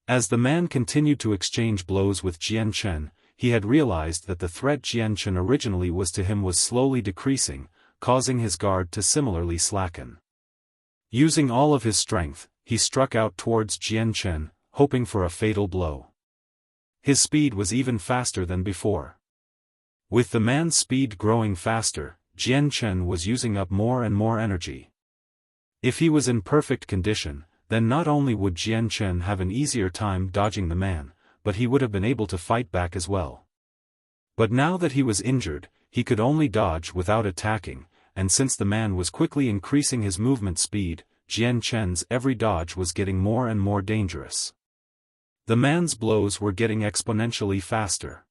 As the man continued to exchange blows with Jian Chen, he had realized that the threat Jian Chen originally was to him was slowly decreasing, causing his guard to similarly slacken. Using all of his strength, he struck out towards Jian Chen, hoping for a fatal blow. His speed was even faster than before. With the man's speed growing faster, Jian Chen was using up more and more energy. If he was in perfect condition, then not only would Jian Chen have an easier time dodging the man, but he would have been able to fight back as well. But now that he was injured, he could only dodge without attacking, and since the man was quickly increasing his movement speed, Jian Chen's every dodge was getting more and more dangerous. The man's blows were getting exponentially faster.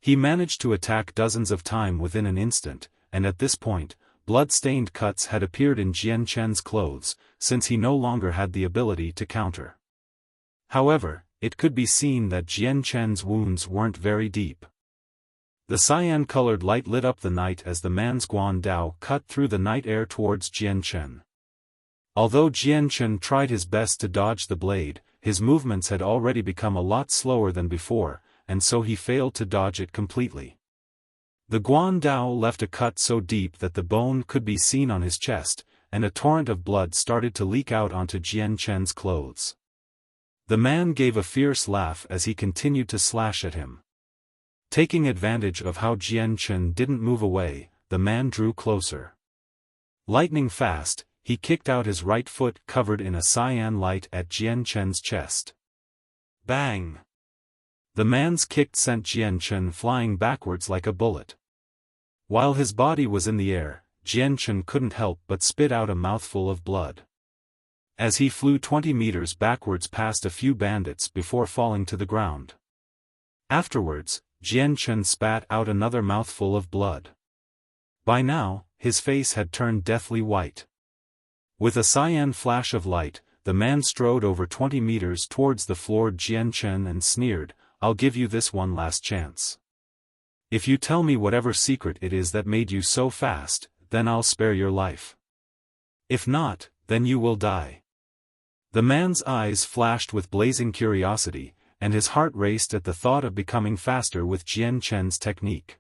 He managed to attack dozens of times within an instant, and at this point, blood-stained cuts had appeared in Jian Chen's clothes, since he no longer had the ability to counter. However, it could be seen that Jian Chen's wounds weren't very deep. The cyan-colored light lit up the night as the man's Guan Dao cut through the night air towards Jian Chen. Although Jian Chen tried his best to dodge the blade, his movements had already become a lot slower than before, and so he failed to dodge it completely. The Guan Dao left a cut so deep that the bone could be seen on his chest, and a torrent of blood started to leak out onto Jian Chen's clothes. The man gave a fierce laugh as he continued to slash at him. Taking advantage of how Jian Chen didn't move away, the man drew closer. Lightning fast, he kicked out his right foot covered in a cyan light at Jian Chen's chest. Bang! The man's kick sent Jian Chen flying backwards like a bullet. While his body was in the air, Jian Chen couldn't help but spit out a mouthful of blood. As he flew 20 meters backwards past a few bandits before falling to the ground. Afterwards, Jian Chen spat out another mouthful of blood. By now, his face had turned deathly white. With a cyan flash of light, the man strode over 20 meters towards the floored Jian Chen and sneered, "I'll give you this one last chance. If you tell me whatever secret it is that made you so fast, then I'll spare your life. If not, then you will die." The man's eyes flashed with blazing curiosity, and his heart raced at the thought of becoming faster with Jian Chen's technique.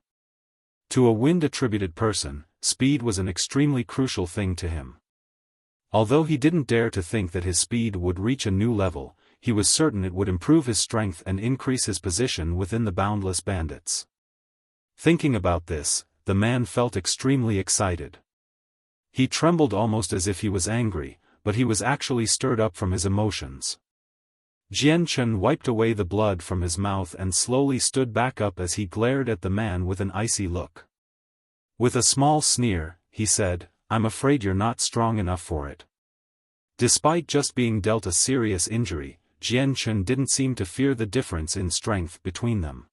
To a wind-attributed person, speed was an extremely crucial thing to him. Although he didn't dare to think that his speed would reach a new level, he was certain it would improve his strength and increase his position within the boundless bandits. Thinking about this, the man felt extremely excited. He trembled almost as if he was angry, but he was actually stirred up from his emotions. Jian Chen wiped away the blood from his mouth and slowly stood back up as he glared at the man with an icy look. With a small sneer, he said, "I'm afraid you're not strong enough for it." Despite just being dealt a serious injury, Jian Chen didn't seem to fear the difference in strength between them.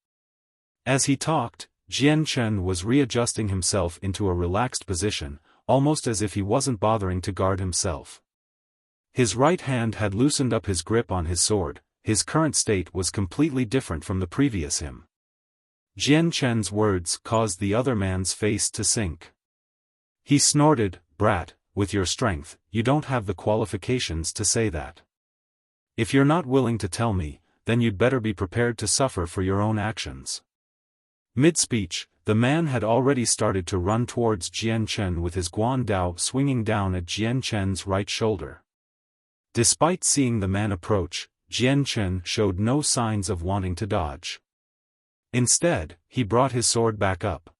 As he talked, Jian Chen was readjusting himself into a relaxed position, almost as if he wasn't bothering to guard himself. His right hand had loosened up his grip on his sword. His current state was completely different from the previous him. Jian Chen's words caused the other man's face to sink. He snorted, "Brat, with your strength, you don't have the qualifications to say that. If you're not willing to tell me, then you'd better be prepared to suffer for your own actions." Mid-speech, the man had already started to run towards Jian Chen with his guan dao swinging down at Jian Chen's right shoulder. Despite seeing the man approach, Jian Chen showed no signs of wanting to dodge. Instead, he brought his sword back up.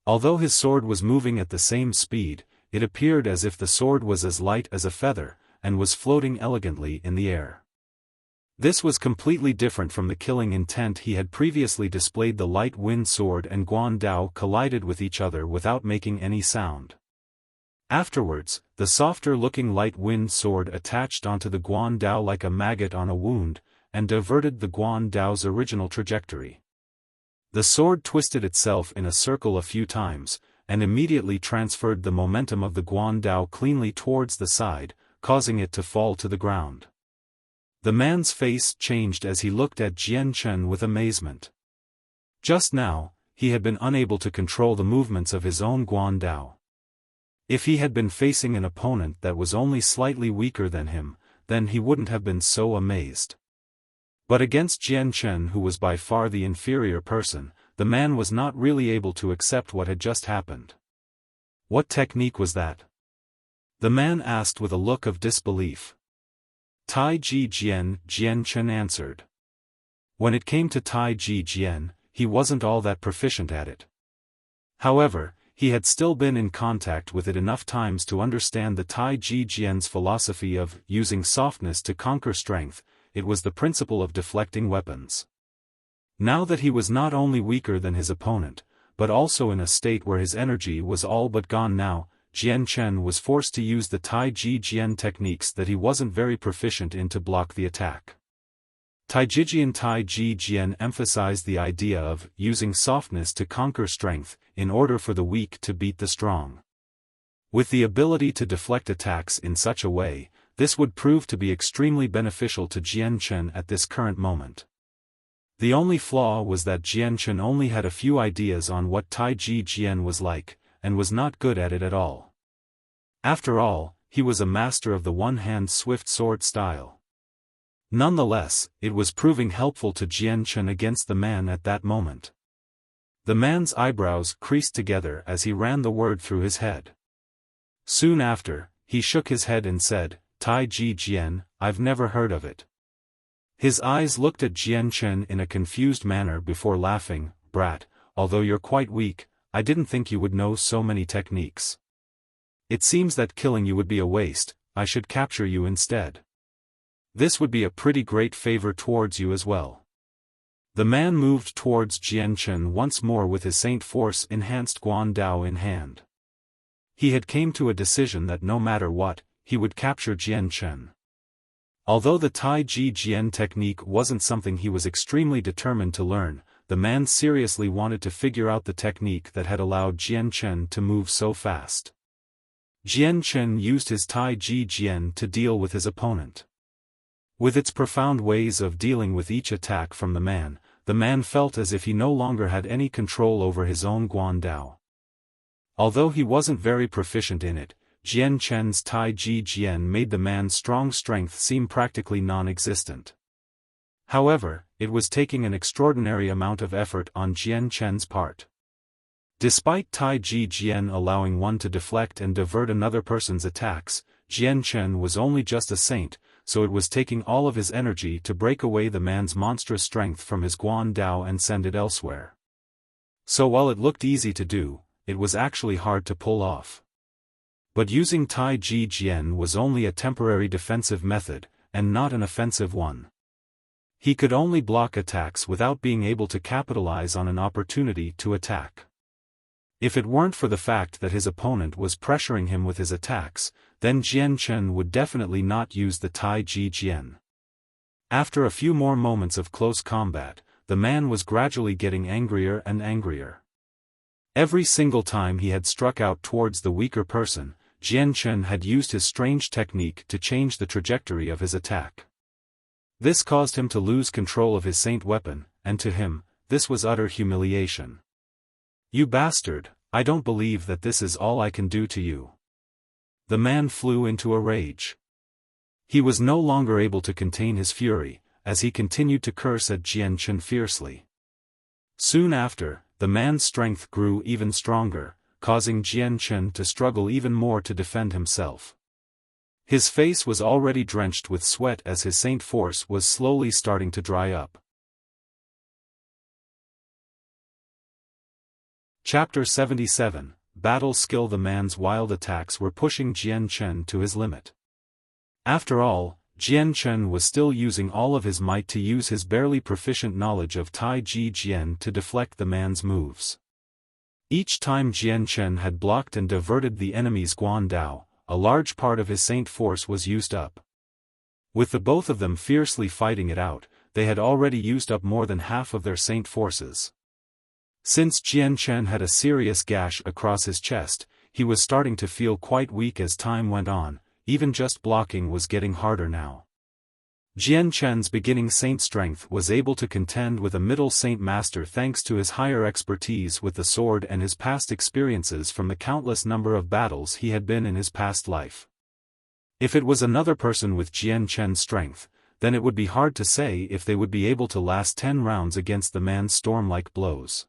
Although his sword was moving at the same speed, it appeared as if the sword was as light as a feather, and was floating elegantly in the air. This was completely different from the killing intent he had previously displayed. The light wind sword and guan dao collided with each other without making any sound. Afterwards, the softer-looking light wind sword attached onto the guan dao like a maggot on a wound, and diverted the guan dao's original trajectory. The sword twisted itself in a circle a few times, and immediately transferred the momentum of the guan dao cleanly towards the side, causing it to fall to the ground. The man's face changed as he looked at Jian Chen with amazement. Just now, he had been unable to control the movements of his own guan dao. If he had been facing an opponent that was only slightly weaker than him, then he wouldn't have been so amazed. But against Jian Chen, who was by far the inferior person, the man was not really able to accept what had just happened. "What technique was that?" the man asked with a look of disbelief. "Tai Ji Jian," Jian Chen answered. When it came to Tai Ji Jian, he wasn't all that proficient at it. However, he had still been in contact with it enough times to understand the Tai Ji Jian's philosophy of using softness to conquer strength. It was the principle of deflecting weapons. Now that he was not only weaker than his opponent, but also in a state where his energy was all but gone now, Jian Chen was forced to use the Tai Ji Jian techniques that he wasn't very proficient in to block the attack. Tai Ji Jian emphasized the idea of using softness to conquer strength, in order for the weak to beat the strong. With the ability to deflect attacks in such a way, this would prove to be extremely beneficial to Jian Chen at this current moment. The only flaw was that Jian Chen only had a few ideas on what Tai Ji Jian was like, and was not good at it at all. After all, he was a master of the one-hand swift sword style. Nonetheless, it was proving helpful to Jian Chen against the man at that moment. The man's eyebrows creased together as he ran the word through his head. Soon after, he shook his head and said, "Tai Ji Jian, I've never heard of it." His eyes looked at Jian Chen in a confused manner before laughing, "Brat, although you're quite weak, I didn't think you would know so many techniques. It seems that killing you would be a waste. I should capture you instead. This would be a pretty great favor towards you as well." The man moved towards Jian Chen once more with his Saint Force-enhanced guan dao in hand. He had came to a decision that no matter what, he would capture Jian Chen. Although the Tai Ji Jian technique wasn't something he was extremely determined to learn, the man seriously wanted to figure out the technique that had allowed Jian Chen to move so fast. Jian Chen used his Tai Ji Jian to deal with his opponent. With its profound ways of dealing with each attack from the man felt as if he no longer had any control over his own guan dao. Although he wasn't very proficient in it, Jian Chen's Tai Ji Jian made the man's strong strength seem practically non-existent. However, it was taking an extraordinary amount of effort on Jian Chen's part. Despite Tai Ji Jian allowing one to deflect and divert another person's attacks, Jian Chen was only just a saint, so it was taking all of his energy to break away the man's monstrous strength from his guan dao and send it elsewhere. So while it looked easy to do, it was actually hard to pull off. But using Tai Ji Jian was only a temporary defensive method, and not an offensive one. He could only block attacks without being able to capitalize on an opportunity to attack. If it weren't for the fact that his opponent was pressuring him with his attacks, then Jian Chen would definitely not use the Tai Ji Jian. After a few more moments of close combat, the man was gradually getting angrier and angrier. Every single time he had struck out towards the weaker person, Jian Chen had used his strange technique to change the trajectory of his attack. This caused him to lose control of his saint weapon, and to him, this was utter humiliation. "You bastard, I don't believe that this is all I can do to you." The man flew into a rage. He was no longer able to contain his fury, as he continued to curse at Jian Chen fiercely. Soon after, the man's strength grew even stronger, causing Jian Chen to struggle even more to defend himself. His face was already drenched with sweat as his saint force was slowly starting to dry up. Chapter 77, Battle Skill. The man's wild attacks were pushing Jian Chen to his limit. After all, Jian Chen was still using all of his might to use his barely proficient knowledge of Tai Ji Jian to deflect the man's moves. Each time Jian Chen had blocked and diverted the enemy's Guan Dao, a large part of his saint force was used up. With the both of them fiercely fighting it out, they had already used up more than half of their saint forces. Since Jian Chen had a serious gash across his chest, he was starting to feel quite weak as time went on. Even just blocking was getting harder now. Jian Chen's beginning saint strength was able to contend with a middle saint master thanks to his higher expertise with the sword and his past experiences from the countless number of battles he had been in his past life. If it was another person with Jian Chen's strength, then it would be hard to say if they would be able to last 10 rounds against the man's storm-like blows.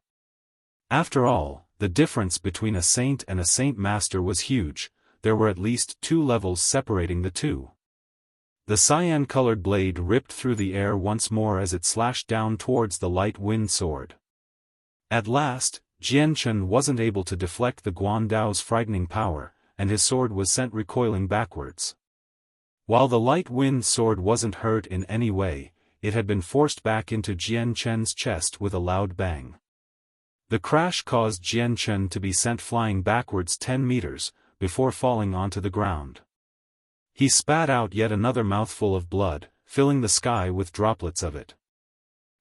After all, the difference between a saint and a saint master was huge. There were at least 2 levels separating the two. The cyan-colored blade ripped through the air once more as it slashed down towards the light wind sword. At last, Jian Chen wasn't able to deflect the Guan Dao's frightening power, and his sword was sent recoiling backwards. While the light wind sword wasn't hurt in any way, it had been forced back into Jian Chen's chest with a loud bang. The crash caused Jian Chen to be sent flying backwards 10 meters, before falling onto the ground. He spat out yet another mouthful of blood, filling the sky with droplets of it.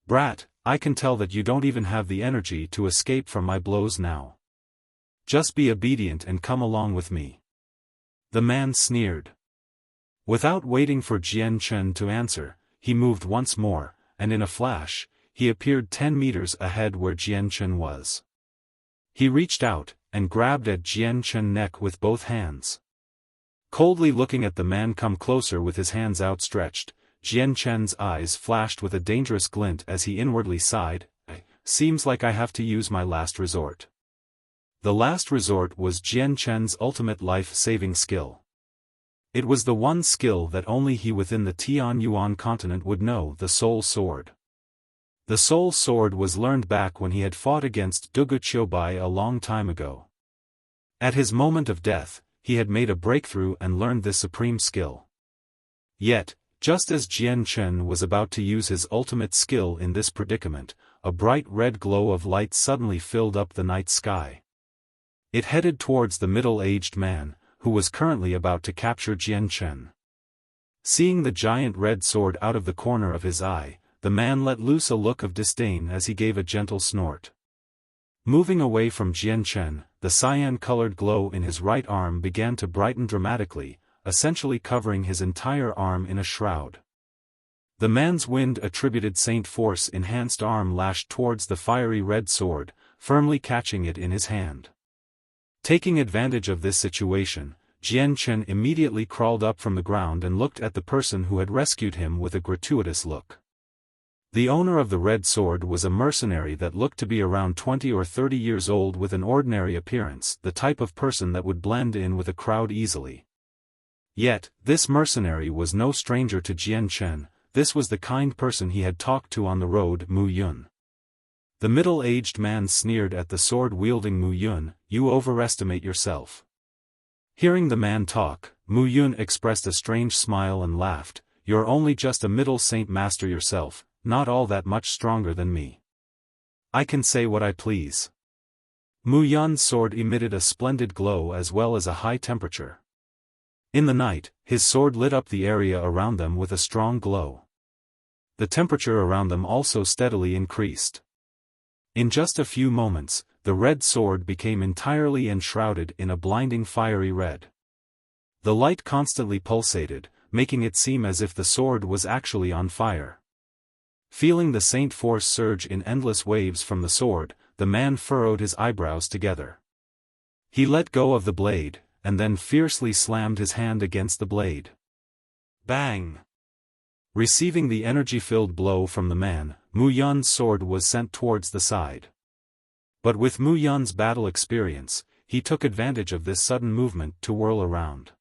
"Brat, I can tell that you don't even have the energy to escape from my blows now. Just be obedient and come along with me." The man sneered. Without waiting for Jian Chen to answer, he moved once more, and in a flash, he appeared 10 meters ahead where Jian Chen was. He reached out, and grabbed at Jian Chen's neck with both hands. Coldly looking at the man come closer with his hands outstretched, Jian Chen's eyes flashed with a dangerous glint as he inwardly sighed, "Seems like I have to use my last resort." The last resort was Jian Chen's ultimate life-saving skill. It was the one skill that only he within the Tianyuan continent would know, the Soul Sword. The Soul Sword was learned back when he had fought against Dugu Qiubai a long time ago. At his moment of death, he had made a breakthrough and learned this supreme skill. Yet, just as Jian Chen was about to use his ultimate skill in this predicament, a bright red glow of light suddenly filled up the night sky. It headed towards the middle-aged man, who was currently about to capture Jian Chen. Seeing the giant red sword out of the corner of his eye, the man let loose a look of disdain as he gave a gentle snort. Moving away from Jian Chen, the cyan-colored glow in his right arm began to brighten dramatically, essentially covering his entire arm in a shroud. The man's wind-attributed saint force-enhanced arm lashed towards the fiery red sword, firmly catching it in his hand. Taking advantage of this situation, Jian Chen immediately crawled up from the ground and looked at the person who had rescued him with a gratuitous look. The owner of the red sword was a mercenary that looked to be around 20 or 30 years old with an ordinary appearance, the type of person that would blend in with a crowd easily. Yet, this mercenary was no stranger to Jian Chen. This was the kind person he had talked to on the road, Mu Yun. The middle-aged man sneered at the sword-wielding Mu Yun, "You overestimate yourself." Hearing the man talk, Mu Yun expressed a strange smile and laughed, "You're only just a middle saint master yourself, not all that much stronger than me. I can say what I please." Mu Yun's sword emitted a splendid glow as well as a high temperature. In the night, his sword lit up the area around them with a strong glow. The temperature around them also steadily increased. In just a few moments, the red sword became entirely enshrouded in a blinding fiery red. The light constantly pulsated, making it seem as if the sword was actually on fire. Feeling the Saint force surge in endless waves from the sword, the man furrowed his eyebrows together. He let go of the blade, and then fiercely slammed his hand against the blade. Bang! Receiving the energy-filled blow from the man, Mu Yun's sword was sent towards the side. But with Mu Yun's battle experience, he took advantage of this sudden movement to whirl around.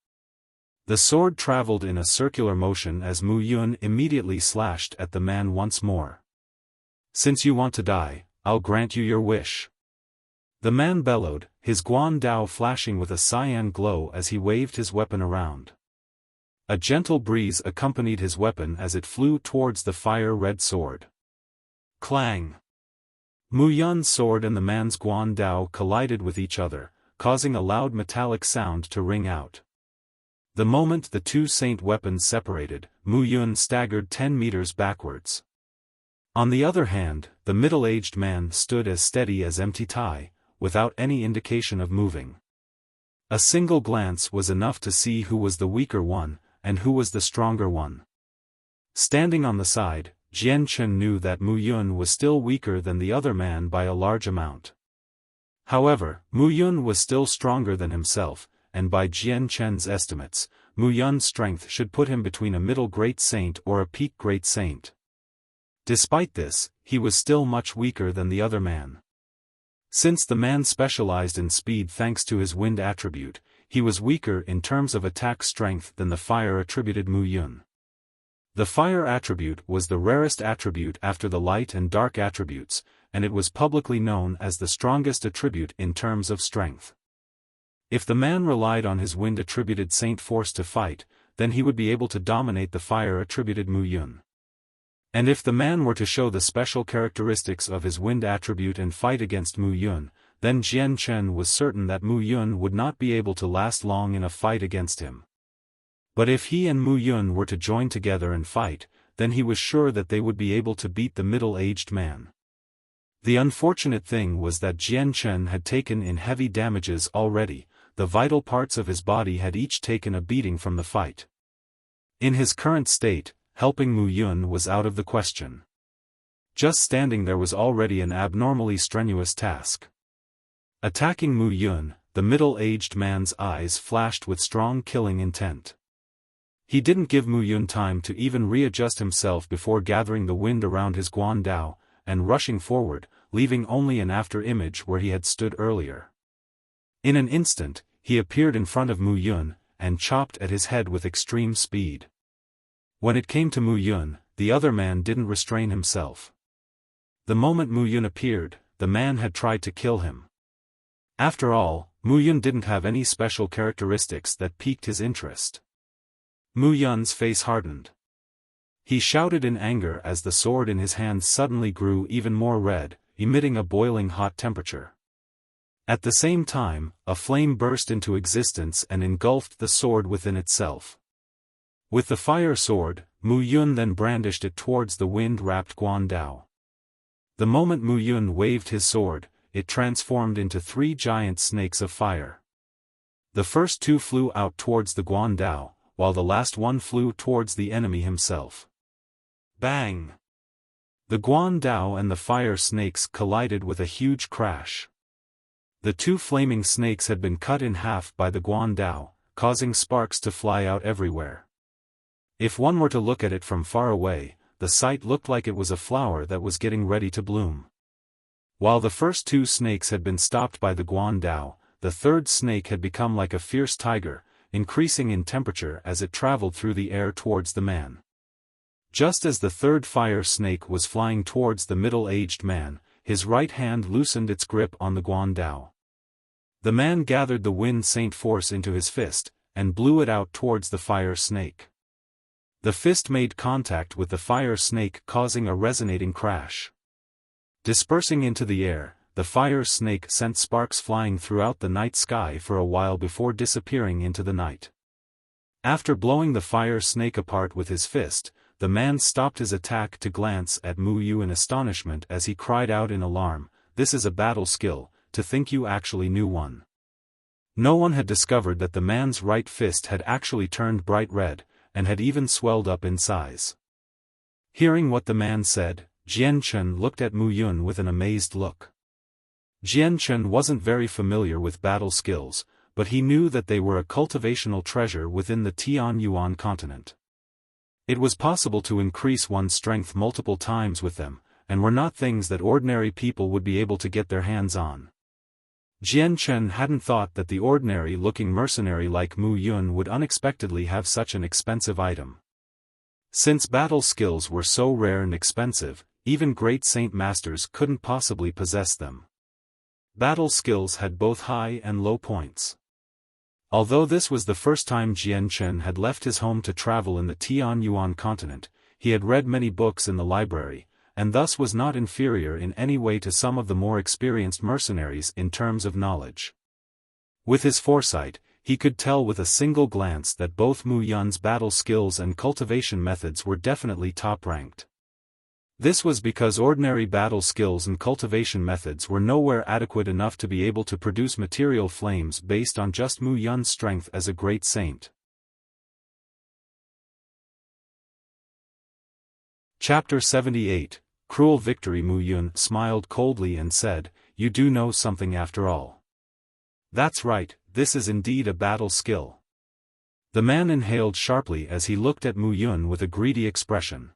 The sword traveled in a circular motion as Mu Yun immediately slashed at the man once more. "Since you want to die, I'll grant you your wish." The man bellowed, his guan dao flashing with a cyan glow as he waved his weapon around. A gentle breeze accompanied his weapon as it flew towards the fire-red sword. Clang! Mu Yun's sword and the man's guan dao collided with each other, causing a loud metallic sound to ring out. The moment the two saint weapons separated, Mu Yun staggered 10 meters backwards. On the other hand, the middle-aged man stood as steady as empty tie, without any indication of moving. A single glance was enough to see who was the weaker one, and who was the stronger one. Standing on the side, Jian Chen knew that Mu Yun was still weaker than the other man by a large amount. However, Mu Yun was still stronger than himself, and by Jian Chen's estimates, Mu Yun's strength should put him between a middle great saint or a peak great saint. Despite this, he was still much weaker than the other man. Since the man specialized in speed thanks to his wind attribute, he was weaker in terms of attack strength than the fire attributed Mu Yun. The fire attribute was the rarest attribute after the light and dark attributes, and it was publicly known as the strongest attribute in terms of strength. If the man relied on his wind-attributed saint force to fight, then he would be able to dominate the fire-attributed Mu Yun. And if the man were to show the special characteristics of his wind attribute and fight against Mu Yun, then Jian Chen was certain that Mu Yun would not be able to last long in a fight against him. But if he and Mu Yun were to join together and fight, then he was sure that they would be able to beat the middle-aged man. The unfortunate thing was that Jian Chen had taken in heavy damages already. The vital parts of his body had each taken a beating from the fight. In his current state, helping Mu Yun was out of the question. Just standing there was already an abnormally strenuous task. Attacking Mu Yun, the middle-aged man's eyes flashed with strong killing intent. He didn't give Mu Yun time to even readjust himself before gathering the wind around his guan dao, and rushing forward, leaving only an after-image where he had stood earlier. In an instant, he appeared in front of Mu Yun, and chopped at his head with extreme speed. When it came to Mu Yun, the other man didn't restrain himself. The moment Mu Yun appeared, the man had tried to kill him. After all, Mu Yun didn't have any special characteristics that piqued his interest. Mu Yun's face hardened. He shouted in anger as the sword in his hand suddenly grew even more red, emitting a boiling hot temperature. At the same time, a flame burst into existence and engulfed the sword within itself. With the fire sword, Mu Yun then brandished it towards the wind-wrapped guan dao. The moment Mu Yun waved his sword, it transformed into 3 giant snakes of fire. The first 2 flew out towards the guan dao, while the last one flew towards the enemy himself. Bang! The guan dao and the fire snakes collided with a huge crash. The 2 flaming snakes had been cut in half by the guan dao, causing sparks to fly out everywhere. If one were to look at it from far away, the sight looked like it was a flower that was getting ready to bloom. While the first 2 snakes had been stopped by the guan dao, the third snake had become like a fierce tiger, increasing in temperature as it traveled through the air towards the man. Just as the third fire snake was flying towards the middle-aged man, his right hand loosened its grip on the guan dao. The man gathered the wind saint force into his fist, and blew it out towards the fire snake. The fist made contact with the fire snake, causing a resonating crash. Dispersing into the air, the fire snake sent sparks flying throughout the night sky for a while before disappearing into the night. After blowing the fire snake apart with his fist, the man stopped his attack to glance at Mu Yu in astonishment as he cried out in alarm, "This is a battle skill, to think you actually knew one." No one had discovered that the man's right fist had actually turned bright red, and had even swelled up in size. Hearing what the man said, Jian Chen looked at Mu Yun with an amazed look. Jian Chen wasn't very familiar with battle skills, but he knew that they were a cultivational treasure within the Tianyuan continent. It was possible to increase one's strength multiple times with them, and were not things that ordinary people would be able to get their hands on. Jian Chen hadn't thought that the ordinary-looking mercenary like Mu Yun would unexpectedly have such an expensive item. Since battle skills were so rare and expensive, even great saint masters couldn't possibly possess them. Battle skills had both high and low points. Although this was the first time Jian Chen had left his home to travel in the Tianyuan continent, he had read many books in the library, and thus was not inferior in any way to some of the more experienced mercenaries in terms of knowledge. With his foresight, he could tell with a single glance that both Mu Yun's battle skills and cultivation methods were definitely top-ranked. This was because ordinary battle skills and cultivation methods were nowhere adequate enough to be able to produce material flames based on just Mu Yun's strength as a great saint. Chapter 78, Cruel Victory. Mu Yun smiled coldly and said, "You do know something after all." "That's right, this is indeed a battle skill." The man inhaled sharply as he looked at Mu Yun with a greedy expression.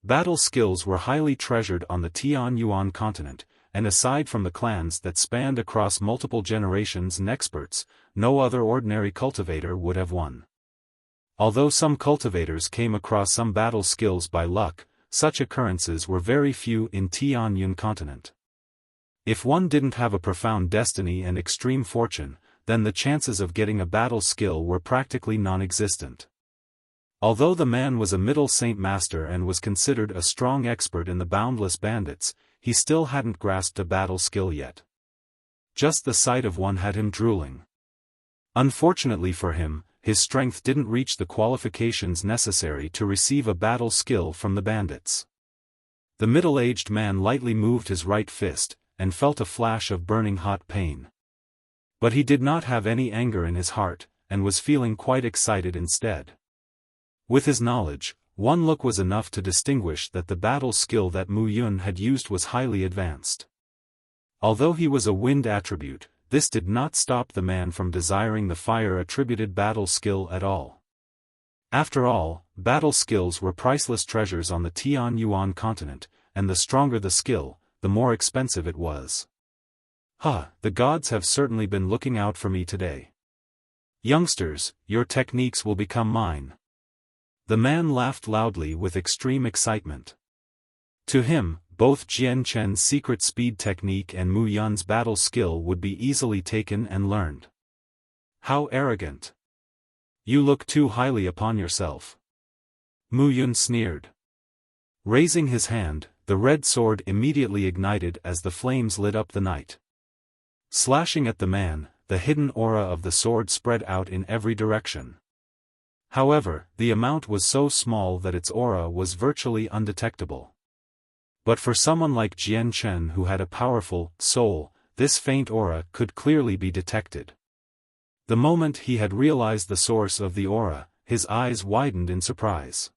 Battle skills were highly treasured on the Tianyuan continent, and aside from the clans that spanned across multiple generations and experts, no other ordinary cultivator would have won. Although some cultivators came across some battle skills by luck, such occurrences were very few in Tianyuan continent. If one didn't have a profound destiny and extreme fortune, then the chances of getting a battle skill were practically non-existent. Although the man was a middle saint master and was considered a strong expert in the boundless bandits, he still hadn't grasped a battle skill yet. Just the sight of one had him drooling. Unfortunately for him, his strength didn't reach the qualifications necessary to receive a battle skill from the bandits. The middle-aged man lightly moved his right fist, and felt a flash of burning hot pain. But he did not have any anger in his heart, and was feeling quite excited instead. With his knowledge, one look was enough to distinguish that the battle skill that Mu Yun had used was highly advanced. Although he was a wind attribute, this did not stop the man from desiring the fire-attributed battle skill at all. After all, battle skills were priceless treasures on the Tianyuan continent, and the stronger the skill, the more expensive it was. The gods have certainly been looking out for me today. Youngsters, your techniques will become mine." The man laughed loudly with extreme excitement. To him, both Jian Chen's secret speed technique and Mu Yun's battle skill would be easily taken and learned. "How arrogant! You look too highly upon yourself." Mu Yun sneered. Raising his hand, the red sword immediately ignited as the flames lit up the night. Slashing at the man, the hidden aura of the sword spread out in every direction. However, the amount was so small that its aura was virtually undetectable. But for someone like Jian Chen who had a powerful soul, this faint aura could clearly be detected. The moment he had realized the source of the aura, his eyes widened in surprise.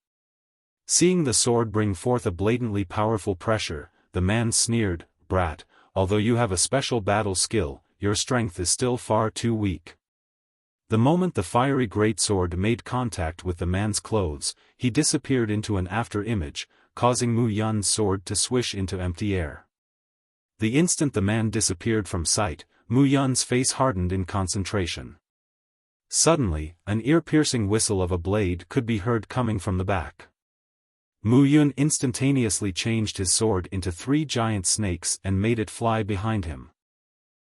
Seeing the sword bring forth a blatantly powerful pressure, the man sneered, "Brat, although you have a special battle skill, your strength is still far too weak." The moment the fiery greatsword made contact with the man's clothes, he disappeared into an after-image, causing Mu Yun's sword to swish into empty air. The instant the man disappeared from sight, Mu Yun's face hardened in concentration. Suddenly, an ear-piercing whistle of a blade could be heard coming from the back. Mu Yun instantaneously changed his sword into 3 giant snakes and made it fly behind him.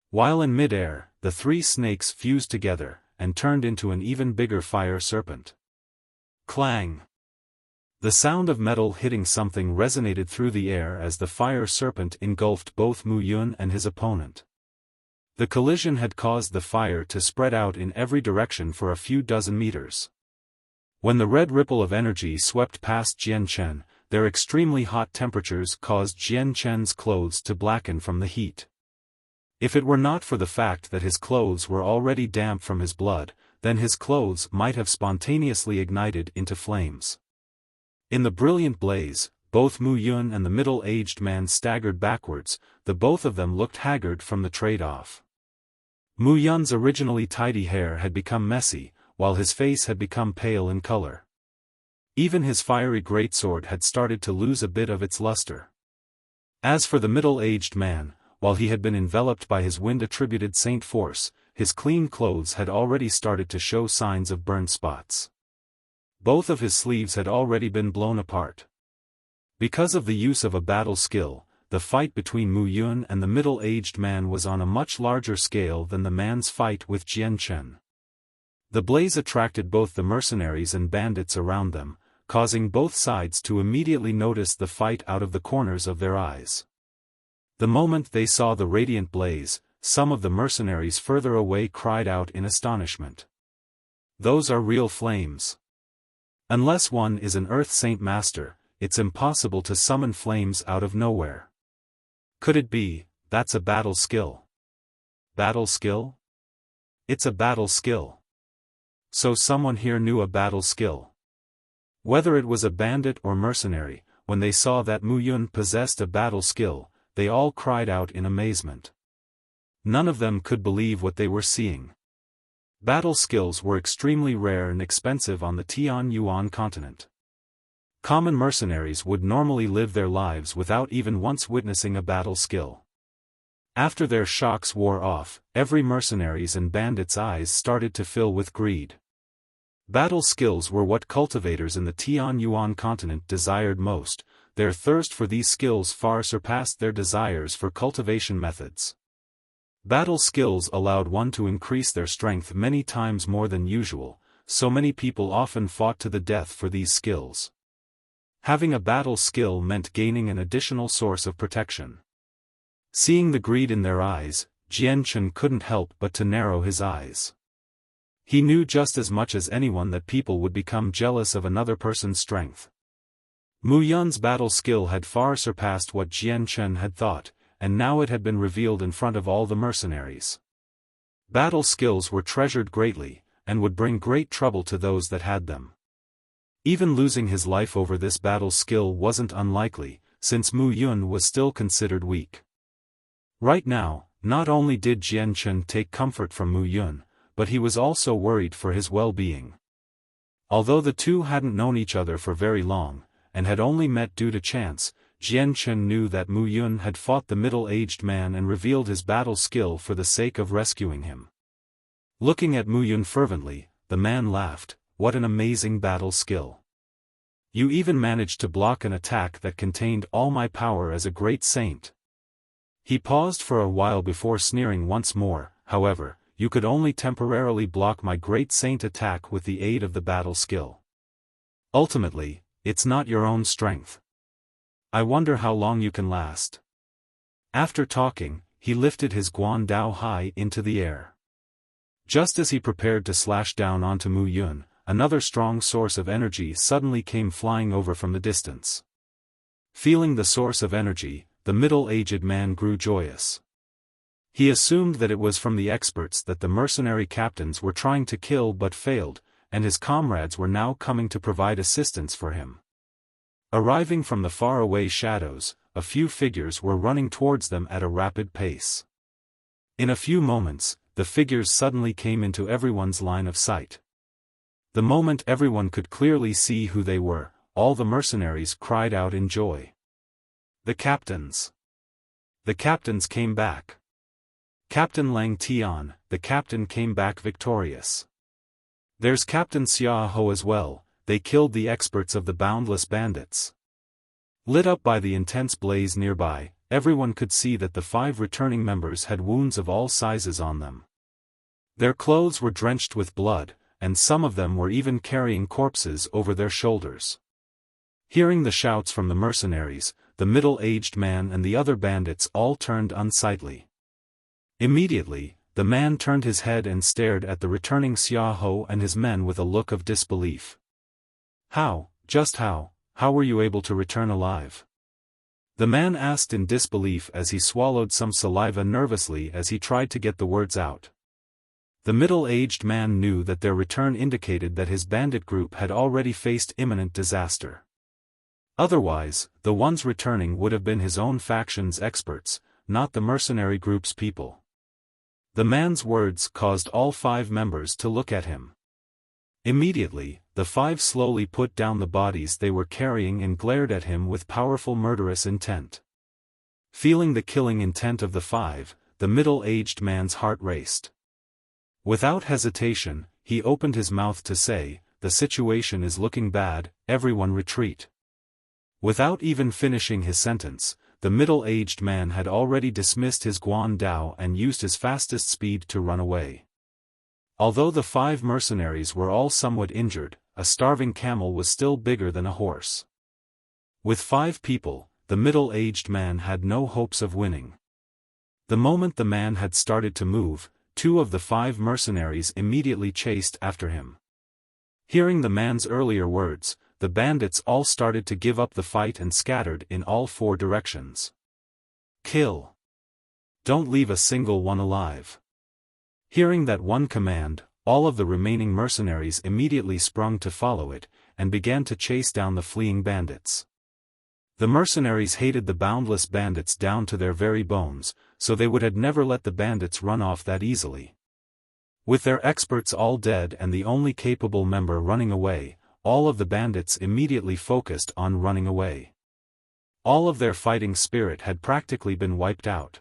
While in mid-air, the 3 snakes fused together, and turned into an even bigger fire serpent. Clang! The sound of metal hitting something resonated through the air as the fire serpent engulfed both Mu Yun and his opponent. The collision had caused the fire to spread out in every direction for a few dozen meters. When the red ripple of energy swept past Jian Chen, their extremely hot temperatures caused Jian Chen's clothes to blacken from the heat. If it were not for the fact that his clothes were already damp from his blood, then his clothes might have spontaneously ignited into flames. In the brilliant blaze, both Mu Yun and the middle-aged man staggered backwards, the both of them looked haggard from the trade-off. Mu Yun's originally tidy hair had become messy, while his face had become pale in color. Even his fiery greatsword had started to lose a bit of its luster. As for the middle-aged man, while he had been enveloped by his wind-attributed saint force, his clean clothes had already started to show signs of burn spots. Both of his sleeves had already been blown apart. Because of the use of a battle skill, the fight between Mu Yun and the middle-aged man was on a much larger scale than the man's fight with Jian Chen. The blaze attracted both the mercenaries and bandits around them, causing both sides to immediately notice the fight out of the corners of their eyes. The moment they saw the radiant blaze, some of the mercenaries further away cried out in astonishment. "Those are real flames. Unless one is an Earth Saint Master, it's impossible to summon flames out of nowhere. Could it be, that's a battle skill?" "Battle skill? It's a battle skill. So someone here knew a battle skill." Whether it was a bandit or mercenary, when they saw that Mu Yun possessed a battle skill, they all cried out in amazement. None of them could believe what they were seeing. Battle skills were extremely rare and expensive on the Tianyuan continent. Common mercenaries would normally live their lives without even once witnessing a battle skill. After their shocks wore off, every mercenary's and bandit's eyes started to fill with greed. Battle skills were what cultivators in the Tianyuan continent desired most. Their thirst for these skills far surpassed their desires for cultivation methods. Battle skills allowed one to increase their strength many times more than usual, so many people often fought to the death for these skills. Having a battle skill meant gaining an additional source of protection. Seeing the greed in their eyes, Jian Chen couldn't help but to narrow his eyes. He knew just as much as anyone that people would become jealous of another person's strength. Mu Yun's battle skill had far surpassed what Jian Chen had thought, and now it had been revealed in front of all the mercenaries. Battle skills were treasured greatly, and would bring great trouble to those that had them. Even losing his life over this battle skill wasn't unlikely, since Mu Yun was still considered weak. Right now, not only did Jian Chen take comfort from Mu Yun, but he was also worried for his well-being. Although the two hadn't known each other for very long, and had only met due to chance, Jian Chen knew that Mu Yun had fought the middle-aged man and revealed his battle skill for the sake of rescuing him. Looking at Mu Yun fervently, the man laughed, "What an amazing battle skill. You even managed to block an attack that contained all my power as a great saint." He paused for a while before sneering once more. "However, you could only temporarily block my great saint attack with the aid of the battle skill. Ultimately, it's not your own strength. I wonder how long you can last." After talking, he lifted his Guandao high into the air. Just as he prepared to slash down onto Mu Yun, another strong source of energy suddenly came flying over from the distance. Feeling the source of energy, the middle-aged man grew joyous. He assumed that it was from the experts that the mercenary captains were trying to kill but failed, and his comrades were now coming to provide assistance for him. Arriving from the faraway shadows, a few figures were running towards them at a rapid pace. In a few moments, the figures suddenly came into everyone's line of sight. The moment everyone could clearly see who they were, all the mercenaries cried out in joy. "The captains! The captains came back! Captain Lang Tian, the captain came back victorious. There's Captain Xia Ho as well, they killed the experts of the boundless bandits." Lit up by the intense blaze nearby, everyone could see that the 5 returning members had wounds of all sizes on them. Their clothes were drenched with blood, and some of them were even carrying corpses over their shoulders. Hearing the shouts from the mercenaries, the middle-aged man and the other bandits all turned unsightly. Immediately, the man turned his head and stared at the returning Xia Ho and his men with a look of disbelief. How were you able to return alive? The man asked in disbelief as he swallowed some saliva nervously as he tried to get the words out. The middle-aged man knew that their return indicated that his bandit group had already faced imminent disaster. Otherwise, the ones returning would have been his own faction's experts, not the mercenary group's people. The man's words caused all 5 members to look at him. Immediately, the 5 slowly put down the bodies they were carrying and glared at him with powerful murderous intent. Feeling the killing intent of the 5, the middle-aged man's heart raced. Without hesitation, he opened his mouth to say, "The situation is looking bad, everyone retreat." Without even finishing his sentence, the middle-aged man had already dismissed his Guan Dao and used his fastest speed to run away. Although the 5 mercenaries were all somewhat injured, a starving camel was still bigger than a horse. With 5 people, the middle-aged man had no hopes of winning. The moment the man had started to move, 2 of the 5 mercenaries immediately chased after him. Hearing the man's earlier words, the bandits all started to give up the fight and scattered in all 4 directions. Kill. Don't leave a single one alive. Hearing that one command, all of the remaining mercenaries immediately sprung to follow it, and began to chase down the fleeing bandits. The mercenaries hated the boundless bandits down to their very bones, so they would have never let the bandits run off that easily. With their experts all dead and the only capable member running away, all of the bandits immediately focused on running away. All of their fighting spirit had practically been wiped out.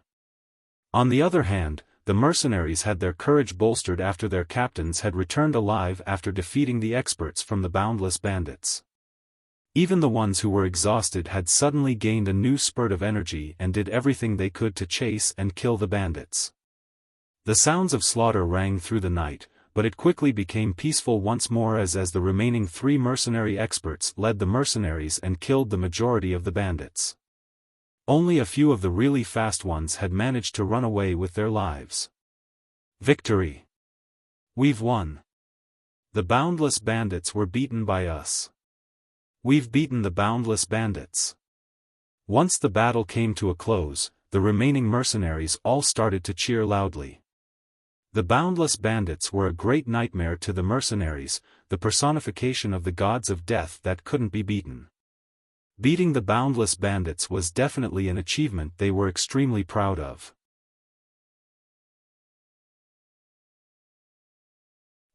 On the other hand, the mercenaries had their courage bolstered after their captains had returned alive after defeating the experts from the boundless bandits. Even the ones who were exhausted had suddenly gained a new spurt of energy and did everything they could to chase and kill the bandits. The sounds of slaughter rang through the night, but it quickly became peaceful once more as the remaining 3 mercenary experts led the mercenaries and killed the majority of the bandits. Only a few of the really fast ones had managed to run away with their lives. Victory! We've won! The boundless bandits were beaten by us. We've beaten the boundless bandits. Once the battle came to a close, the remaining mercenaries all started to cheer loudly. The boundless bandits were a great nightmare to the mercenaries, the personification of the gods of death that couldn't be beaten. Beating the boundless bandits was definitely an achievement they were extremely proud of.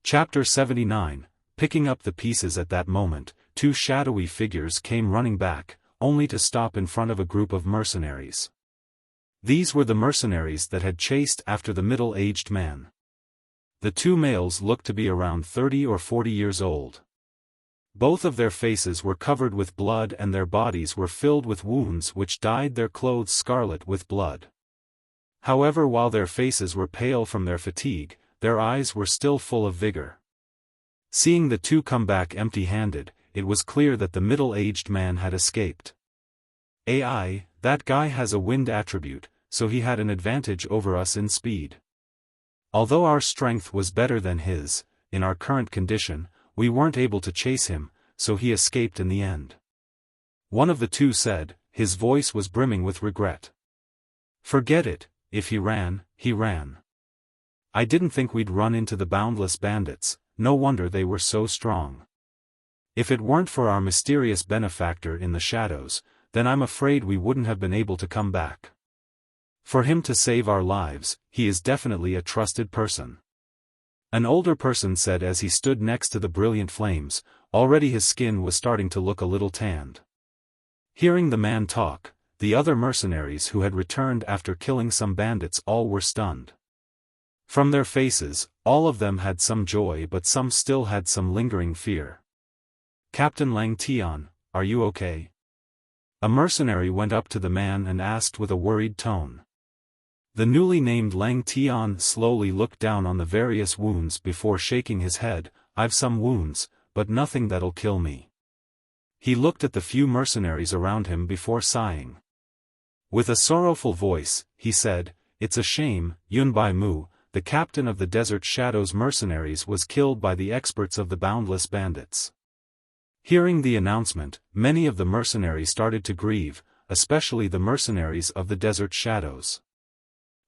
Chapter 79. Picking up the pieces. At that moment, 2 shadowy figures came running back, only to stop in front of a group of mercenaries. These were the mercenaries that had chased after the middle-aged man. The 2 males looked to be around 30 or 40 years old. Both of their faces were covered with blood and their bodies were filled with wounds which dyed their clothes scarlet with blood. However, while their faces were pale from their fatigue, their eyes were still full of vigor. Seeing the 2 come back empty-handed, it was clear that the middle-aged man had escaped. "AI, that guy has a wind attribute, so he had an advantage over us in speed. Although our strength was better than his, in our current condition, we weren't able to chase him, so he escaped in the end." One of the 2 said, his voice was brimming with regret. "Forget it, if he ran, he ran. I didn't think we'd run into the boundless bandits, no wonder they were so strong. If it weren't for our mysterious benefactor in the shadows, then I'm afraid we wouldn't have been able to come back. For him to save our lives, he is definitely a trusted person." An older person said as he stood next to the brilliant flames, already his skin was starting to look a little tanned. Hearing the man talk, the other mercenaries who had returned after killing some bandits all were stunned. From their faces, all of them had some joy but some still had some lingering fear. "Captain Lang Tian, are you okay?" A mercenary went up to the man and asked with a worried tone. The newly named Lang Tian slowly looked down on the various wounds before shaking his head. "I've some wounds, but nothing that'll kill me." He looked at the few mercenaries around him before sighing. With a sorrowful voice, he said, "It's a shame, Yun Bai Mu, the captain of the Desert Shadows mercenaries was killed by the experts of the boundless bandits. Hearing the announcement, many of the mercenaries started to grieve, especially the mercenaries of the Desert Shadows.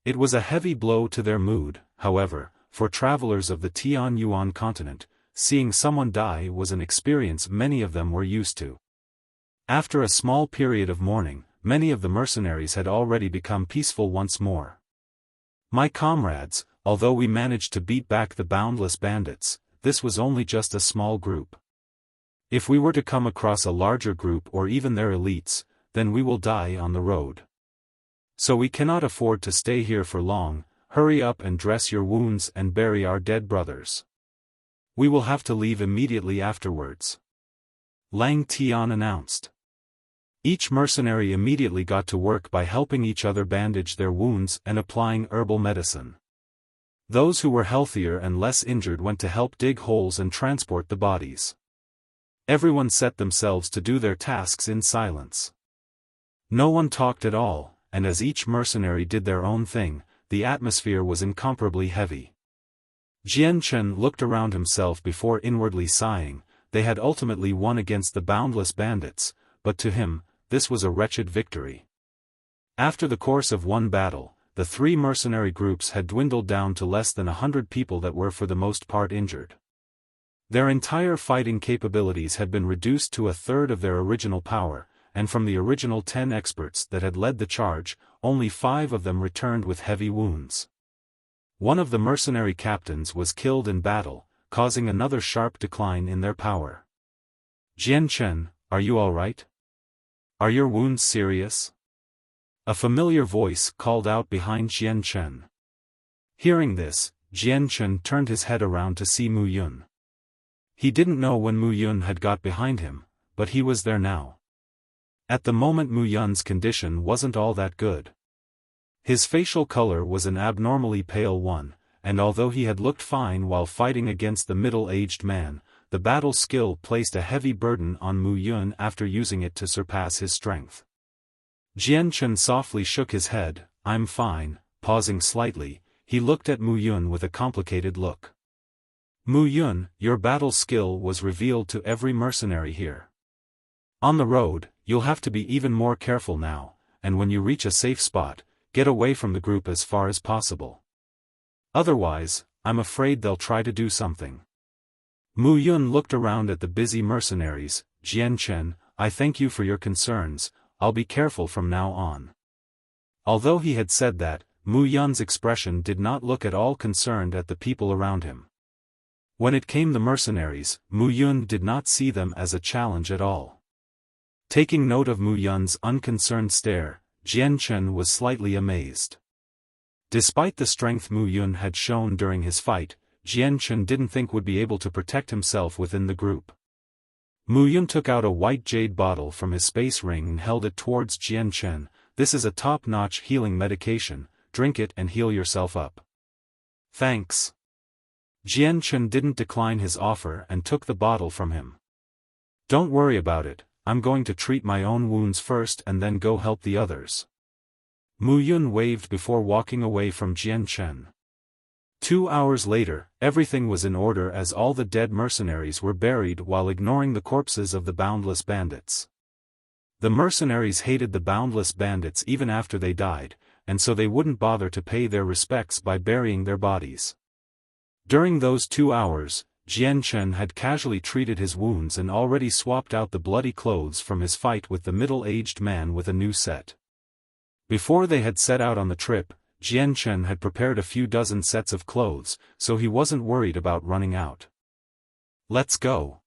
It was a heavy blow to their mood, however, for travelers of the Tianyuan continent. Seeing someone die was an experience many of them were used to. After a small period of mourning, many of the mercenaries had already become peaceful once more. My comrades, although we managed to beat back the boundless bandits, this was only just a small group. If we were to come across a larger group or even their elites, then we will die on the road. So we cannot afford to stay here for long. Hurry up and dress your wounds and bury our dead brothers. We will have to leave immediately afterwards. Lang Tian announced. Each mercenary immediately got to work by helping each other bandage their wounds and applying herbal medicine. Those who were healthier and less injured went to help dig holes and transport the bodies. Everyone set themselves to do their tasks in silence. No one talked at all, and as each mercenary did their own thing, the atmosphere was incomparably heavy. Jian Chen looked around himself before inwardly sighing. They had ultimately won against the boundless bandits, but to him, this was a wretched victory. After the course of one battle, the three mercenary groups had dwindled down to less than 100 people that were for the most part injured. Their entire fighting capabilities had been reduced to a third of their original power, and from the original 10 experts that had led the charge, only 5 of them returned with heavy wounds. One of the mercenary captains was killed in battle, causing another sharp decline in their power. Jian Chen, are you all right? Are your wounds serious? A familiar voice called out behind Jian Chen. Hearing this, Jian Chen turned his head around to see Mu Yun. He didn't know when Mu Yun had got behind him, but he was there now. At the moment Mu Yun's condition wasn't all that good. His facial color was an abnormally pale one, and although he had looked fine while fighting against the middle-aged man, the battle skill placed a heavy burden on Mu Yun after using it to surpass his strength. Jian Chen softly shook his head. I'm fine. Pausing slightly, he looked at Mu Yun with a complicated look. Mu Yun, your battle skill was revealed to every mercenary here. On the road, you'll have to be even more careful now, and when you reach a safe spot, get away from the group as far as possible. Otherwise, I'm afraid they'll try to do something. Mu Yun looked around at the busy mercenaries. Jian Chen, I thank you for your concerns. I'll be careful from now on. Although he had said that, Mu Yun's expression did not look at all concerned at the people around him. When it came the mercenaries, Mu Yun did not see them as a challenge at all. Taking note of Mu Yun's unconcerned stare, Jian Chen was slightly amazed. Despite the strength Mu Yun had shown during his fight, Jian Chen didn't think would be able to protect himself within the group. Mu Yun took out a white jade bottle from his space ring and held it towards Jian Chen. This is a top-notch healing medication, drink it and heal yourself up. Thanks. Jian Chen didn't decline his offer and took the bottle from him. Don't worry about it, I'm going to treat my own wounds first and then go help the others. Mu Yun waved before walking away from Jian Chen. 2 hours later, everything was in order as all the dead mercenaries were buried while ignoring the corpses of the boundless bandits. The mercenaries hated the boundless bandits even after they died, and so they wouldn't bother to pay their respects by burying their bodies. During those 2 hours, Jian Chen had casually treated his wounds and already swapped out the bloody clothes from his fight with the middle-aged man with a new set. Before they had set out on the trip, Jian Chen had prepared a few dozen sets of clothes, so he wasn't worried about running out. Let's go.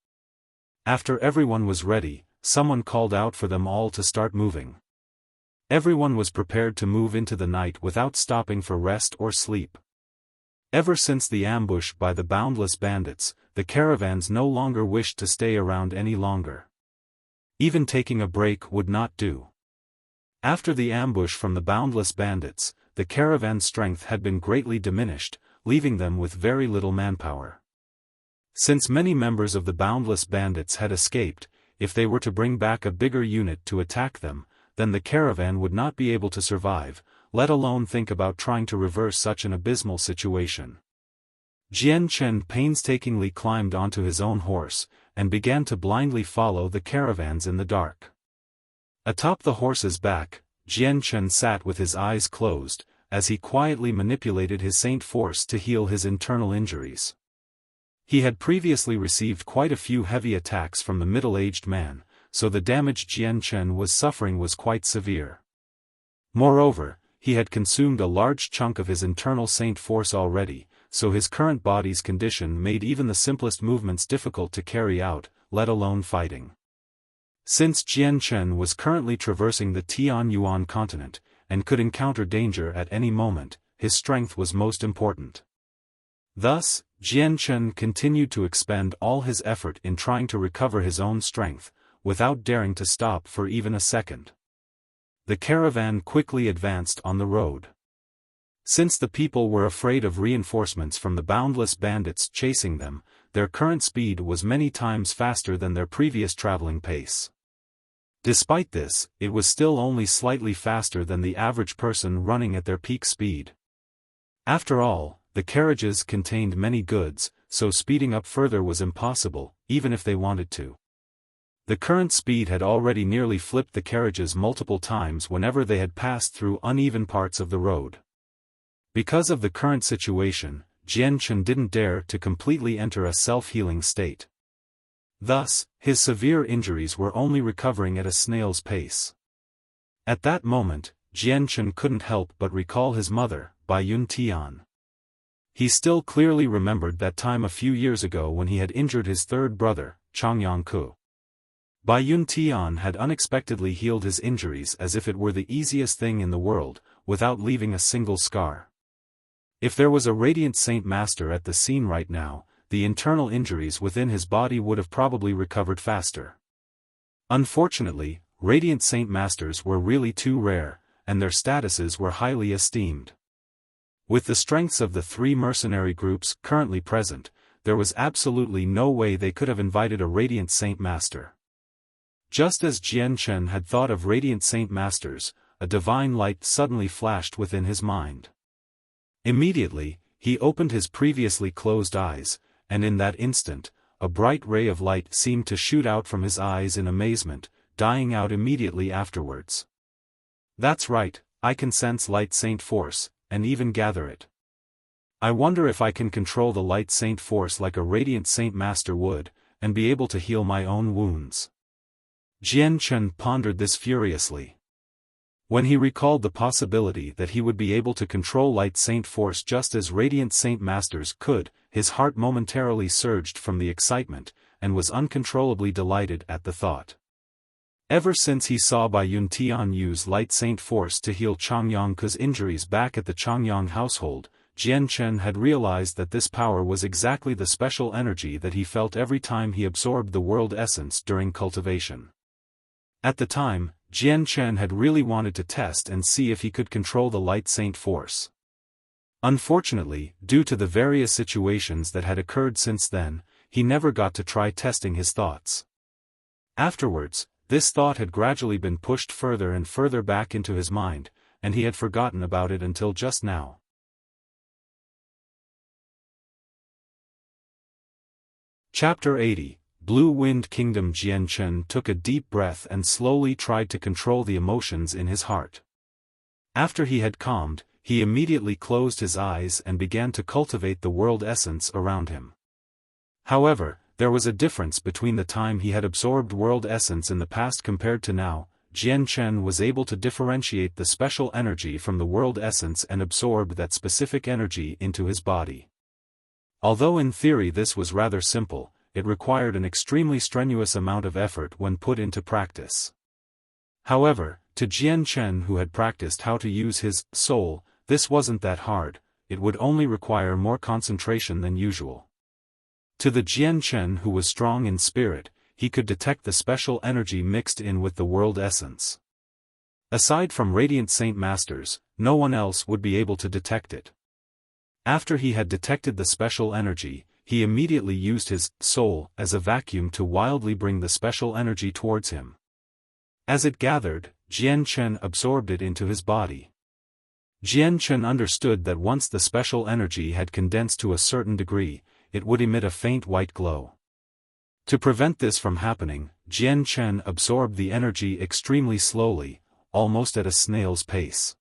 After everyone was ready, someone called out for them all to start moving. Everyone was prepared to move into the night without stopping for rest or sleep. Ever since the ambush by the boundless bandits, the caravans no longer wished to stay around any longer. Even taking a break would not do. After the ambush from the boundless bandits, the caravan's strength had been greatly diminished, leaving them with very little manpower. Since many members of the boundless bandits had escaped, if they were to bring back a bigger unit to attack them, then the caravan would not be able to survive, let alone think about trying to reverse such an abysmal situation. Jian Chen painstakingly climbed onto his own horse, and began to blindly follow the caravans in the dark. Atop the horse's back, Jian Chen sat with his eyes closed, as he quietly manipulated his saint force to heal his internal injuries. He had previously received quite a few heavy attacks from the middle-aged man, so the damage Jian Chen was suffering was quite severe. Moreover, he had consumed a large chunk of his internal saint force already, so his current body's condition made even the simplest movements difficult to carry out, let alone fighting. Since Jian Chen was currently traversing the Tianyuan continent, and could encounter danger at any moment, his strength was most important. Thus, Jian Chen continued to expend all his effort in trying to recover his own strength, without daring to stop for even a second. The caravan quickly advanced on the road. Since the people were afraid of reinforcements from the boundless bandits chasing them, their current speed was many times faster than their previous traveling pace. Despite this, it was still only slightly faster than the average person running at their peak speed. After all, the carriages contained many goods, so speeding up further was impossible, even if they wanted to. The current speed had already nearly flipped the carriages multiple times whenever they had passed through uneven parts of the road. Because of the current situation, Jian Chen didn't dare to completely enter a self-healing state. Thus, his severe injuries were only recovering at a snail's pace. At that moment, Jian Chen couldn't help but recall his mother, Bai Yun Tian. He still clearly remembered that time a few years ago when he had injured his third brother, Changyang Ku. Bai Yun Tian had unexpectedly healed his injuries as if it were the easiest thing in the world, without leaving a single scar. If there was a Radiant Saint Master at the scene right now, the internal injuries within his body would have probably recovered faster. Unfortunately, Radiant Saint Masters were really too rare, and their statuses were highly esteemed. With the strengths of the three mercenary groups currently present, there was absolutely no way they could have invited a Radiant Saint Master. Just as Jian Chen had thought of Radiant Saint Masters, a divine light suddenly flashed within his mind. Immediately, he opened his previously closed eyes, and in that instant, a bright ray of light seemed to shoot out from his eyes in amazement, dying out immediately afterwards. That's right, I can sense Light Saint Force, and even gather it. I wonder if I can control the Light Saint Force like a Radiant Saint Master would, and be able to heal my own wounds. Jian Chen pondered this furiously. When he recalled the possibility that he would be able to control Light Saint Force just as Radiant Saint Masters could, his heart momentarily surged from the excitement, and was uncontrollably delighted at the thought. Ever since he saw Bai Yun Tian use Light Saint Force to heal Changyang Ku's injuries back at the Changyang household, Jian Chen had realized that this power was exactly the special energy that he felt every time he absorbed the world essence during cultivation. At the time, Jian Chen had really wanted to test and see if he could control the Light Saint Force. Unfortunately, due to the various situations that had occurred since then, he never got to try testing his thoughts. Afterwards, this thought had gradually been pushed further and further back into his mind, and he had forgotten about it until just now. Chapter 80, Blue Wind Kingdom. Jian Chen took a deep breath and slowly tried to control the emotions in his heart. After he had calmed, he immediately closed his eyes and began to cultivate the world essence around him. However, there was a difference between the time he had absorbed world essence in the past compared to now. Jian Chen was able to differentiate the special energy from the world essence and absorb that specific energy into his body. Although in theory this was rather simple, it required an extremely strenuous amount of effort when put into practice. However, to Jian Chen, who had practiced how to use his soul, this wasn't that hard, it would only require more concentration than usual. To the Jian Chen who was strong in spirit, he could detect the special energy mixed in with the world essence. Aside from Radiant Saint Masters, no one else would be able to detect it. After he had detected the special energy, he immediately used his soul as a vacuum to wildly bring the special energy towards him. As it gathered, Jian Chen absorbed it into his body. Jian Chen understood that once the special energy had condensed to a certain degree, it would emit a faint white glow. To prevent this from happening, Jian Chen absorbed the energy extremely slowly, almost at a snail's pace.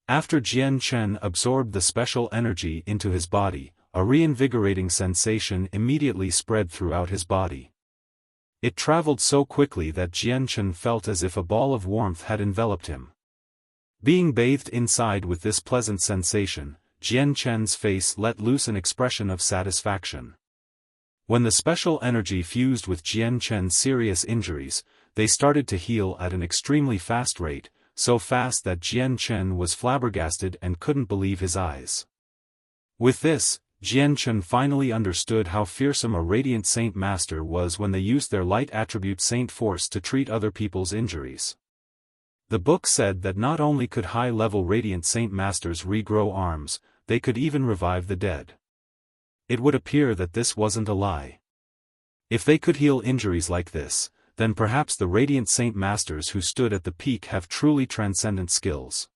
After Jian Chen absorbed the special energy into his body, a reinvigorating sensation immediately spread throughout his body. It traveled so quickly that Jian Chen felt as if a ball of warmth had enveloped him. Being bathed inside with this pleasant sensation, Jian Chen's face let loose an expression of satisfaction. When the special energy fused with Jian Chen's serious injuries, they started to heal at an extremely fast rate, so fast that Jian Chen was flabbergasted and couldn't believe his eyes. With this, Jian Chen finally understood how fearsome a Radiant Saint Master was when they used their light attribute Saint Force to treat other people's injuries. The book said that not only could high-level Radiant Saint Masters regrow arms, they could even revive the dead. It would appear that this wasn't a lie. If they could heal injuries like this, then perhaps the Radiant Saint Masters who stood at the peak have truly transcendent skills.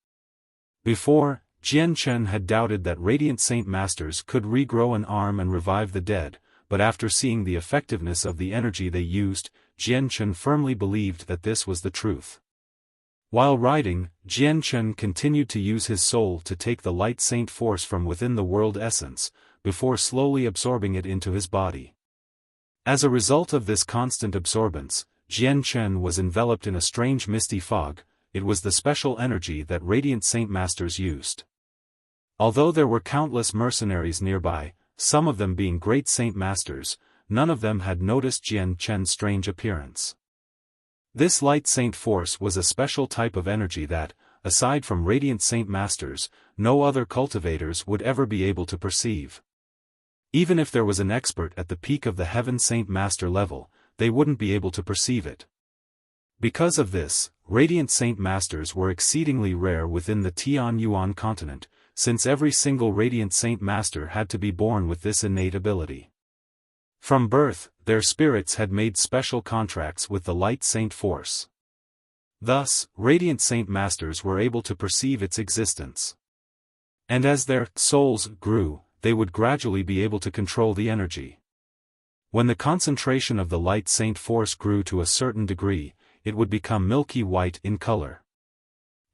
Before, Jian Chen had doubted that Radiant Saint Masters could regrow an arm and revive the dead, but after seeing the effectiveness of the energy they used, Jian Chen firmly believed that this was the truth. While riding, Jian Chen continued to use his soul to take the light saint force from within the world essence, before slowly absorbing it into his body. As a result of this constant absorbance, Jian Chen was enveloped in a strange misty fog. It was the special energy that Radiant Saint Masters used. Although there were countless mercenaries nearby, some of them being great Saint Masters, none of them had noticed Jian Chen's strange appearance. This light saint force was a special type of energy that, aside from Radiant Saint Masters, no other cultivators would ever be able to perceive. Even if there was an expert at the peak of the Heaven Saint Master level, they wouldn't be able to perceive it. Because of this, Radiant Saint Masters were exceedingly rare within the Tianyuan continent, since every single Radiant Saint Master had to be born with this innate ability. From birth, their spirits had made special contracts with the Light Saint Force. Thus, Radiant Saint Masters were able to perceive its existence. And as their souls grew, they would gradually be able to control the energy. When the concentration of the Light Saint Force grew to a certain degree, it would become milky white in color.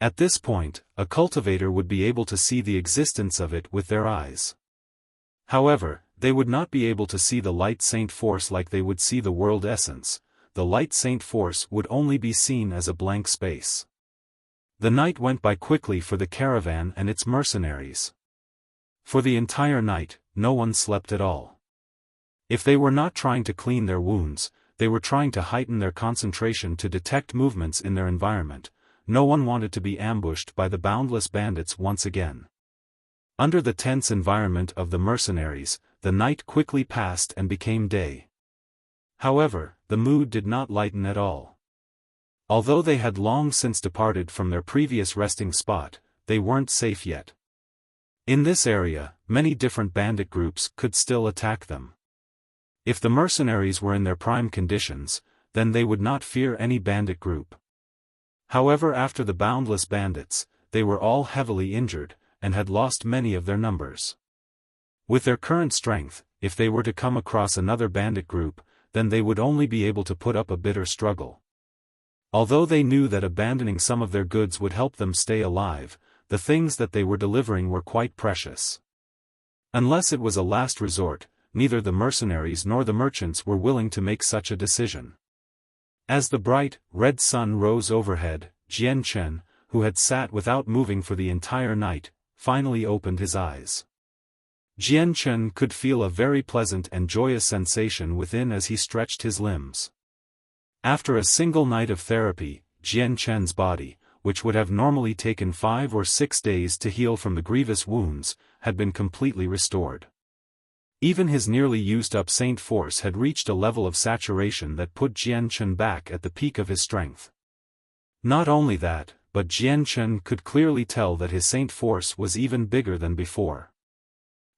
At this point, a cultivator would be able to see the existence of it with their eyes. However, they would not be able to see the Light Saint Force like they would see the world essence. The Light Saint Force would only be seen as a blank space. The night went by quickly for the caravan and its mercenaries. For the entire night, no one slept at all. If they were not trying to clean their wounds, they were trying to heighten their concentration to detect movements in their environment. No one wanted to be ambushed by the boundless bandits once again. Under the tense environment of the mercenaries, the night quickly passed and became day. However, the mood did not lighten at all. Although they had long since departed from their previous resting spot, they weren't safe yet. In this area, many different bandit groups could still attack them. If the mercenaries were in their prime conditions, then they would not fear any bandit group. However, after the boundless bandits, they were all heavily injured, and had lost many of their numbers. With their current strength, if they were to come across another bandit group, then they would only be able to put up a bitter struggle. Although they knew that abandoning some of their goods would help them stay alive, the things that they were delivering were quite precious. Unless it was a last resort, neither the mercenaries nor the merchants were willing to make such a decision. As the bright, red sun rose overhead, Jian Chen, who had sat without moving for the entire night, finally opened his eyes. Jian Chen could feel a very pleasant and joyous sensation within as he stretched his limbs. After a single night of therapy, Jian Chen's body, which would have normally taken 5 or 6 days to heal from the grievous wounds, had been completely restored. Even his nearly used-up Saint Force had reached a level of saturation that put Jian Chen back at the peak of his strength. Not only that, but Jian Chen could clearly tell that his Saint Force was even bigger than before.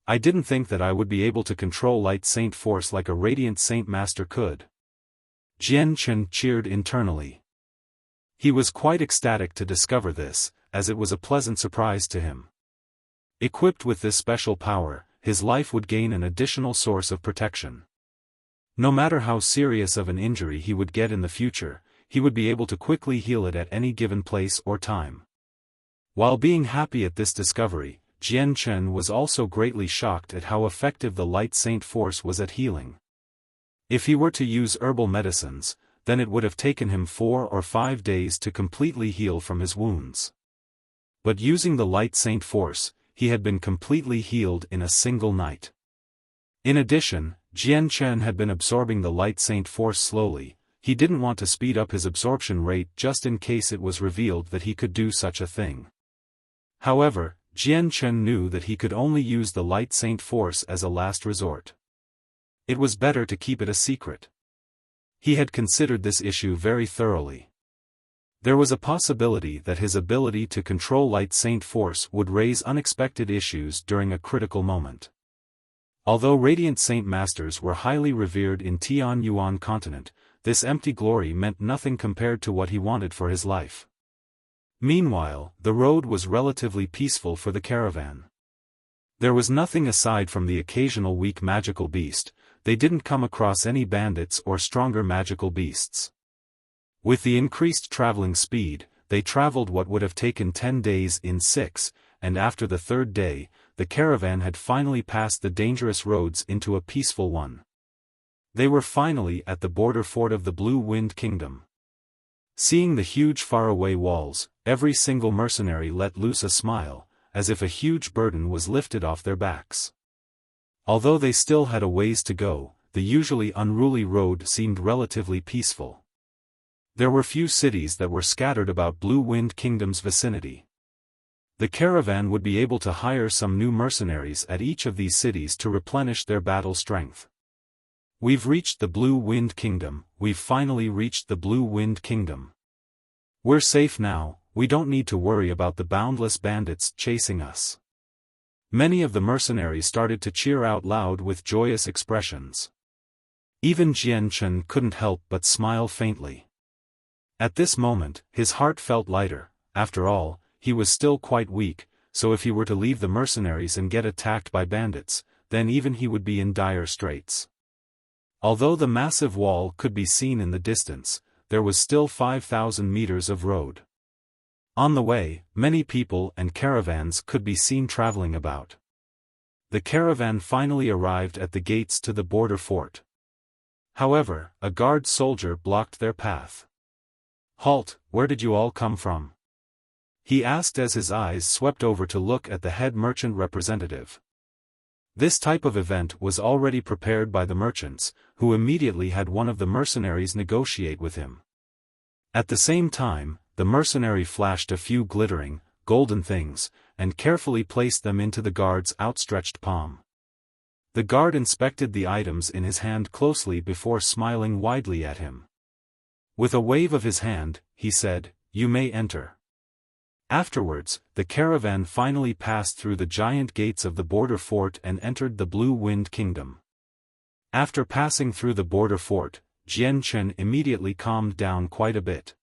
I didn't think that I would be able to control Light Saint Force like a Radiant Saint Master could. Jian Chen cheered internally. He was quite ecstatic to discover this, as it was a pleasant surprise to him. Equipped with this special power, his life would gain an additional source of protection. No matter how serious of an injury he would get in the future, he would be able to quickly heal it at any given place or time. While being happy at this discovery, Jian Chen was also greatly shocked at how effective the Light Saint Force was at healing. If he were to use herbal medicines, then it would have taken him 4 or 5 days to completely heal from his wounds. But using the Light Saint Force, he had been completely healed in a single night. In addition, Jian Chen had been absorbing the Light Saint Force slowly. He didn't want to speed up his absorption rate just in case it was revealed that he could do such a thing. However, Jian Chen knew that he could only use the Light Saint Force as a last resort. It was better to keep it a secret. He had considered this issue very thoroughly. There was a possibility that his ability to control Light Saint Force would raise unexpected issues during a critical moment. Although Radiant Saint Masters were highly revered in Tianyuan continent, this empty glory meant nothing compared to what he wanted for his life. Meanwhile, the road was relatively peaceful for the caravan. There was nothing aside from the occasional weak magical beast. They didn't come across any bandits or stronger magical beasts. With the increased traveling speed, they traveled what would have taken 10 days in 6, and after the 3rd day, the caravan had finally passed the dangerous roads into a peaceful one. They were finally at the border fort of the Blue Wind Kingdom. Seeing the huge faraway walls, every single mercenary let loose a smile, as if a huge burden was lifted off their backs. Although they still had a ways to go, the usually unruly road seemed relatively peaceful. There were few cities that were scattered about Blue Wind Kingdom's vicinity. The caravan would be able to hire some new mercenaries at each of these cities to replenish their battle strength. We've reached the Blue Wind Kingdom, we've finally reached the Blue Wind Kingdom. We're safe now, we don't need to worry about the boundless bandits chasing us. Many of the mercenaries started to cheer out loud with joyous expressions. Even Jian Chen couldn't help but smile faintly. At this moment, his heart felt lighter. After all, he was still quite weak, so if he were to leave the mercenaries and get attacked by bandits, then even he would be in dire straits. Although the massive wall could be seen in the distance, there was still 5,000 meters of road. On the way, many people and caravans could be seen traveling about. The caravan finally arrived at the gates to the border fort. However, a guard soldier blocked their path. "Halt, where did you all come from?" he asked as his eyes swept over to look at the head merchant representative. This type of event was already prepared by the merchants, who immediately had one of the mercenaries negotiate with him. At the same time, the mercenary flashed a few glittering, golden things, and carefully placed them into the guard's outstretched palm. The guard inspected the items in his hand closely before smiling widely at him. With a wave of his hand, he said, "You may enter." Afterwards, the caravan finally passed through the giant gates of the border fort and entered the Blue Wind Kingdom. After passing through the border fort, Jian Chen immediately calmed down quite a bit.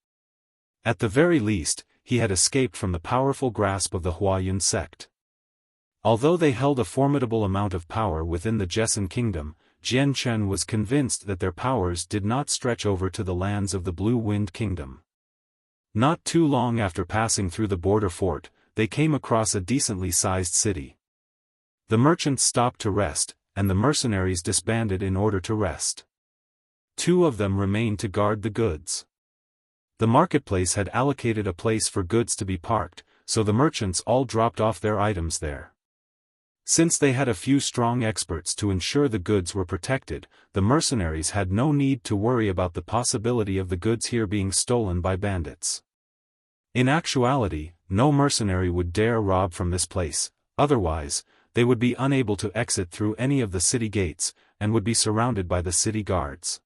At the very least, he had escaped from the powerful grasp of the Huayun sect. Although they held a formidable amount of power within the Jessen Kingdom, Jian Chen was convinced that their powers did not stretch over to the lands of the Blue Wind Kingdom. Not too long after passing through the border fort, they came across a decently sized city. The merchants stopped to rest, and the mercenaries disbanded in order to rest. 2 of them remained to guard the goods. The marketplace had allocated a place for goods to be parked, so the merchants all dropped off their items there. Since they had a few strong experts to ensure the goods were protected, the mercenaries had no need to worry about the possibility of the goods here being stolen by bandits. In actuality, no mercenary would dare rob from this place, otherwise, they would be unable to exit through any of the city gates, and would be surrounded by the city guards.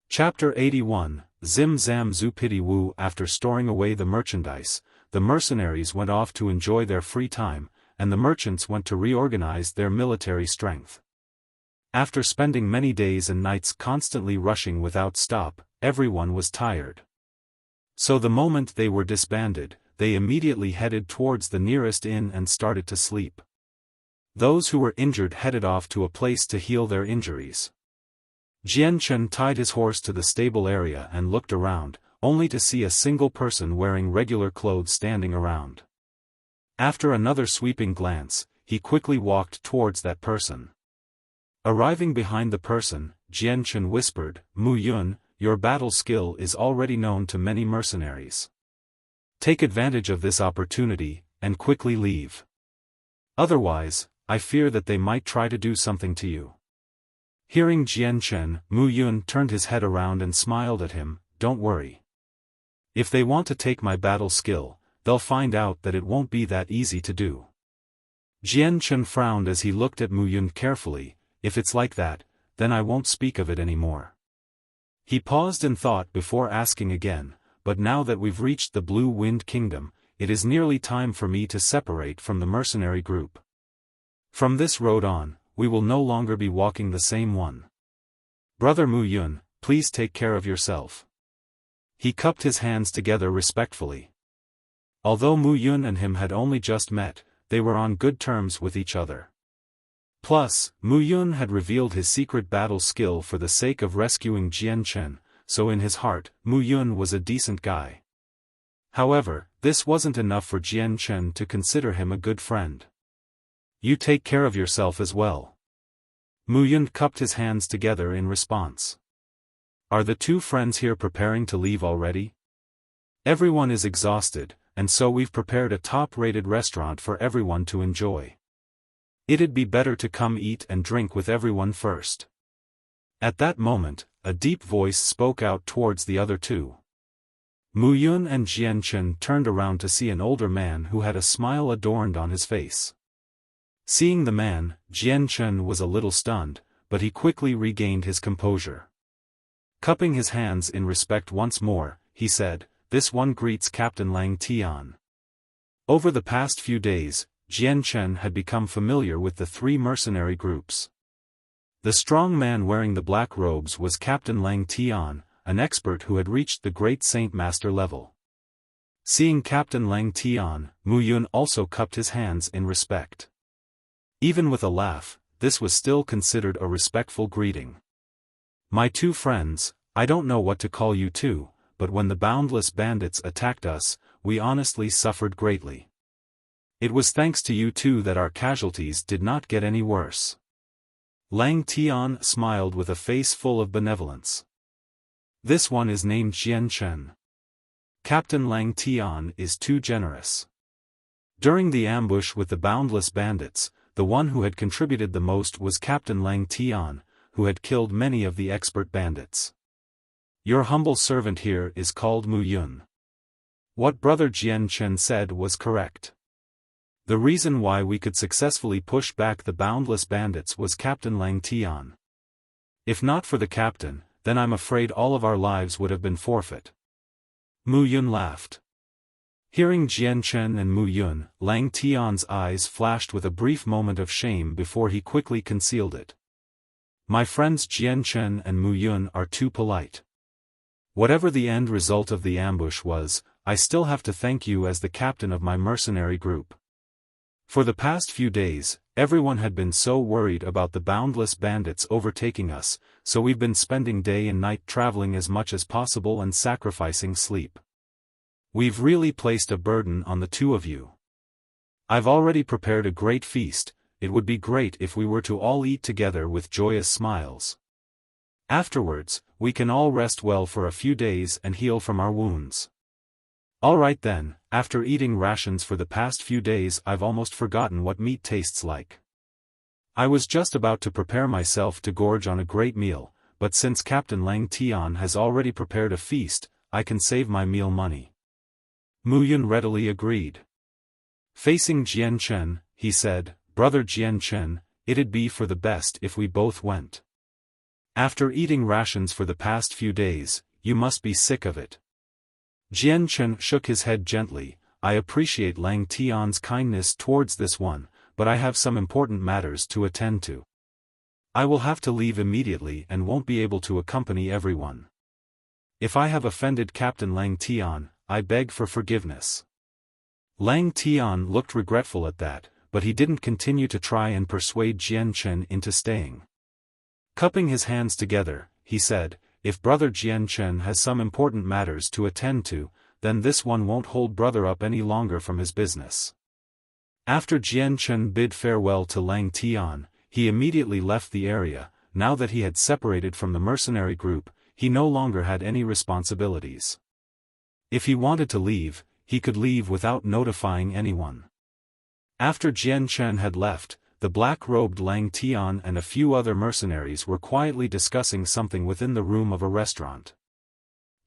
Chapter 81, Zim Zam Zupidi Wu. After storing away the merchandise, the mercenaries went off to enjoy their free time, and the merchants went to reorganize their military strength. After spending many days and nights constantly rushing without stop, everyone was tired. So the moment they were disbanded, they immediately headed towards the nearest inn and started to sleep. Those who were injured headed off to a place to heal their injuries. Jian Chen tied his horse to the stable area and looked around, only to see a single person wearing regular clothes standing around. After another sweeping glance, he quickly walked towards that person. Arriving behind the person, Jian Chen whispered, "Mu Yun, your battle skill is already known to many mercenaries. Take advantage of this opportunity, and quickly leave. Otherwise, I fear that they might try to do something to you." Hearing Jian Chen, Mu Yun turned his head around and smiled at him, "Don't worry. If they want to take my battle skill, they'll find out that it won't be that easy to do." Jian Chen frowned as he looked at Mu Yun carefully. "If it's like that, then I won't speak of it anymore." He paused in thought before asking again, "But now that we've reached the Blue Wind Kingdom, it is nearly time for me to separate from the mercenary group. From this road on, we will no longer be walking the same one. Brother Mu Yun, please take care of yourself." He cupped his hands together respectfully. Although Mu Yun and him had only just met, they were on good terms with each other. Plus, Mu Yun had revealed his secret battle skill for the sake of rescuing Jian Chen, so in his heart, Mu Yun was a decent guy. However, this wasn't enough for Jian Chen to consider him a good friend. "You take care of yourself as well." Mu Yun cupped his hands together in response. "Are the two friends here preparing to leave already?" "Everyone is exhausted, and so we've prepared a top-rated restaurant for everyone to enjoy. It'd be better to come eat and drink with everyone first." At that moment, a deep voice spoke out towards the other two. Mu Yun and Jian Chen turned around to see an older man who had a smile adorned on his face. Seeing the man, Jian Chen was a little stunned, but he quickly regained his composure. Cupping his hands in respect once more, he said, "This one greets Captain Lang Tian." Over the past few days, Jian Chen had become familiar with the three mercenary groups. The strong man wearing the black robes was Captain Lang Tian, an expert who had reached the Great Saint Master level. Seeing Captain Lang Tian, Mu Yun also cupped his hands in respect. Even with a laugh, this was still considered a respectful greeting. "My two friends, I don't know what to call you two, but when the boundless bandits attacked us, we honestly suffered greatly. It was thanks to you two that our casualties did not get any worse." Lang Tian smiled with a face full of benevolence. "This one is named Jian Chen. Captain Lang Tian is too generous." During the ambush with the boundless bandits, the one who had contributed the most was Captain Lang Tian, who had killed many of the expert bandits. "Your humble servant here is called Mu Yun." What Brother Jian Chen said was correct. The reason why we could successfully push back the boundless bandits was Captain Lang Tian. If not for the captain, then I'm afraid all of our lives would have been forfeit. Mu Yun laughed. Hearing Jian Chen and Mu Yun, Lang Tian's eyes flashed with a brief moment of shame before he quickly concealed it. "My friends Jian Chen and Mu Yun are too polite. Whatever the end result of the ambush was, I still have to thank you as the captain of my mercenary group. For the past few days, everyone had been so worried about the boundless bandits overtaking us, so we've been spending day and night traveling as much as possible and sacrificing sleep. We've really placed a burden on the two of you. I've already prepared a great feast. It would be great if we were to all eat together with joyous smiles. Afterwards, we can all rest well for a few days and heal from our wounds." "Alright then, after eating rations for the past few days I've almost forgotten what meat tastes like. I was just about to prepare myself to gorge on a great meal, but since Captain Lang Tian has already prepared a feast, I can save my meal money." Mu Yun readily agreed. Facing Jian Chen, he said, "Brother Jian Chen, it'd be for the best if we both went. After eating rations for the past few days, you must be sick of it." Jian Chen shook his head gently. "I appreciate Lang Tian's kindness towards this one, but I have some important matters to attend to. I will have to leave immediately and won't be able to accompany everyone. If I have offended Captain Lang Tian, I beg for forgiveness." Lang Tian looked regretful at that, but he didn't continue to try and persuade Jian Chen into staying. Cupping his hands together, he said, "If Brother Jian Chen has some important matters to attend to, then this one won't hold brother up any longer from his business." After Jian Chen bid farewell to Lang Tian, he immediately left the area. Now that he had separated from the mercenary group, he no longer had any responsibilities. If he wanted to leave, he could leave without notifying anyone. After Jian Chen had left, the black-robed Lang Tian and a few other mercenaries were quietly discussing something within the room of a restaurant.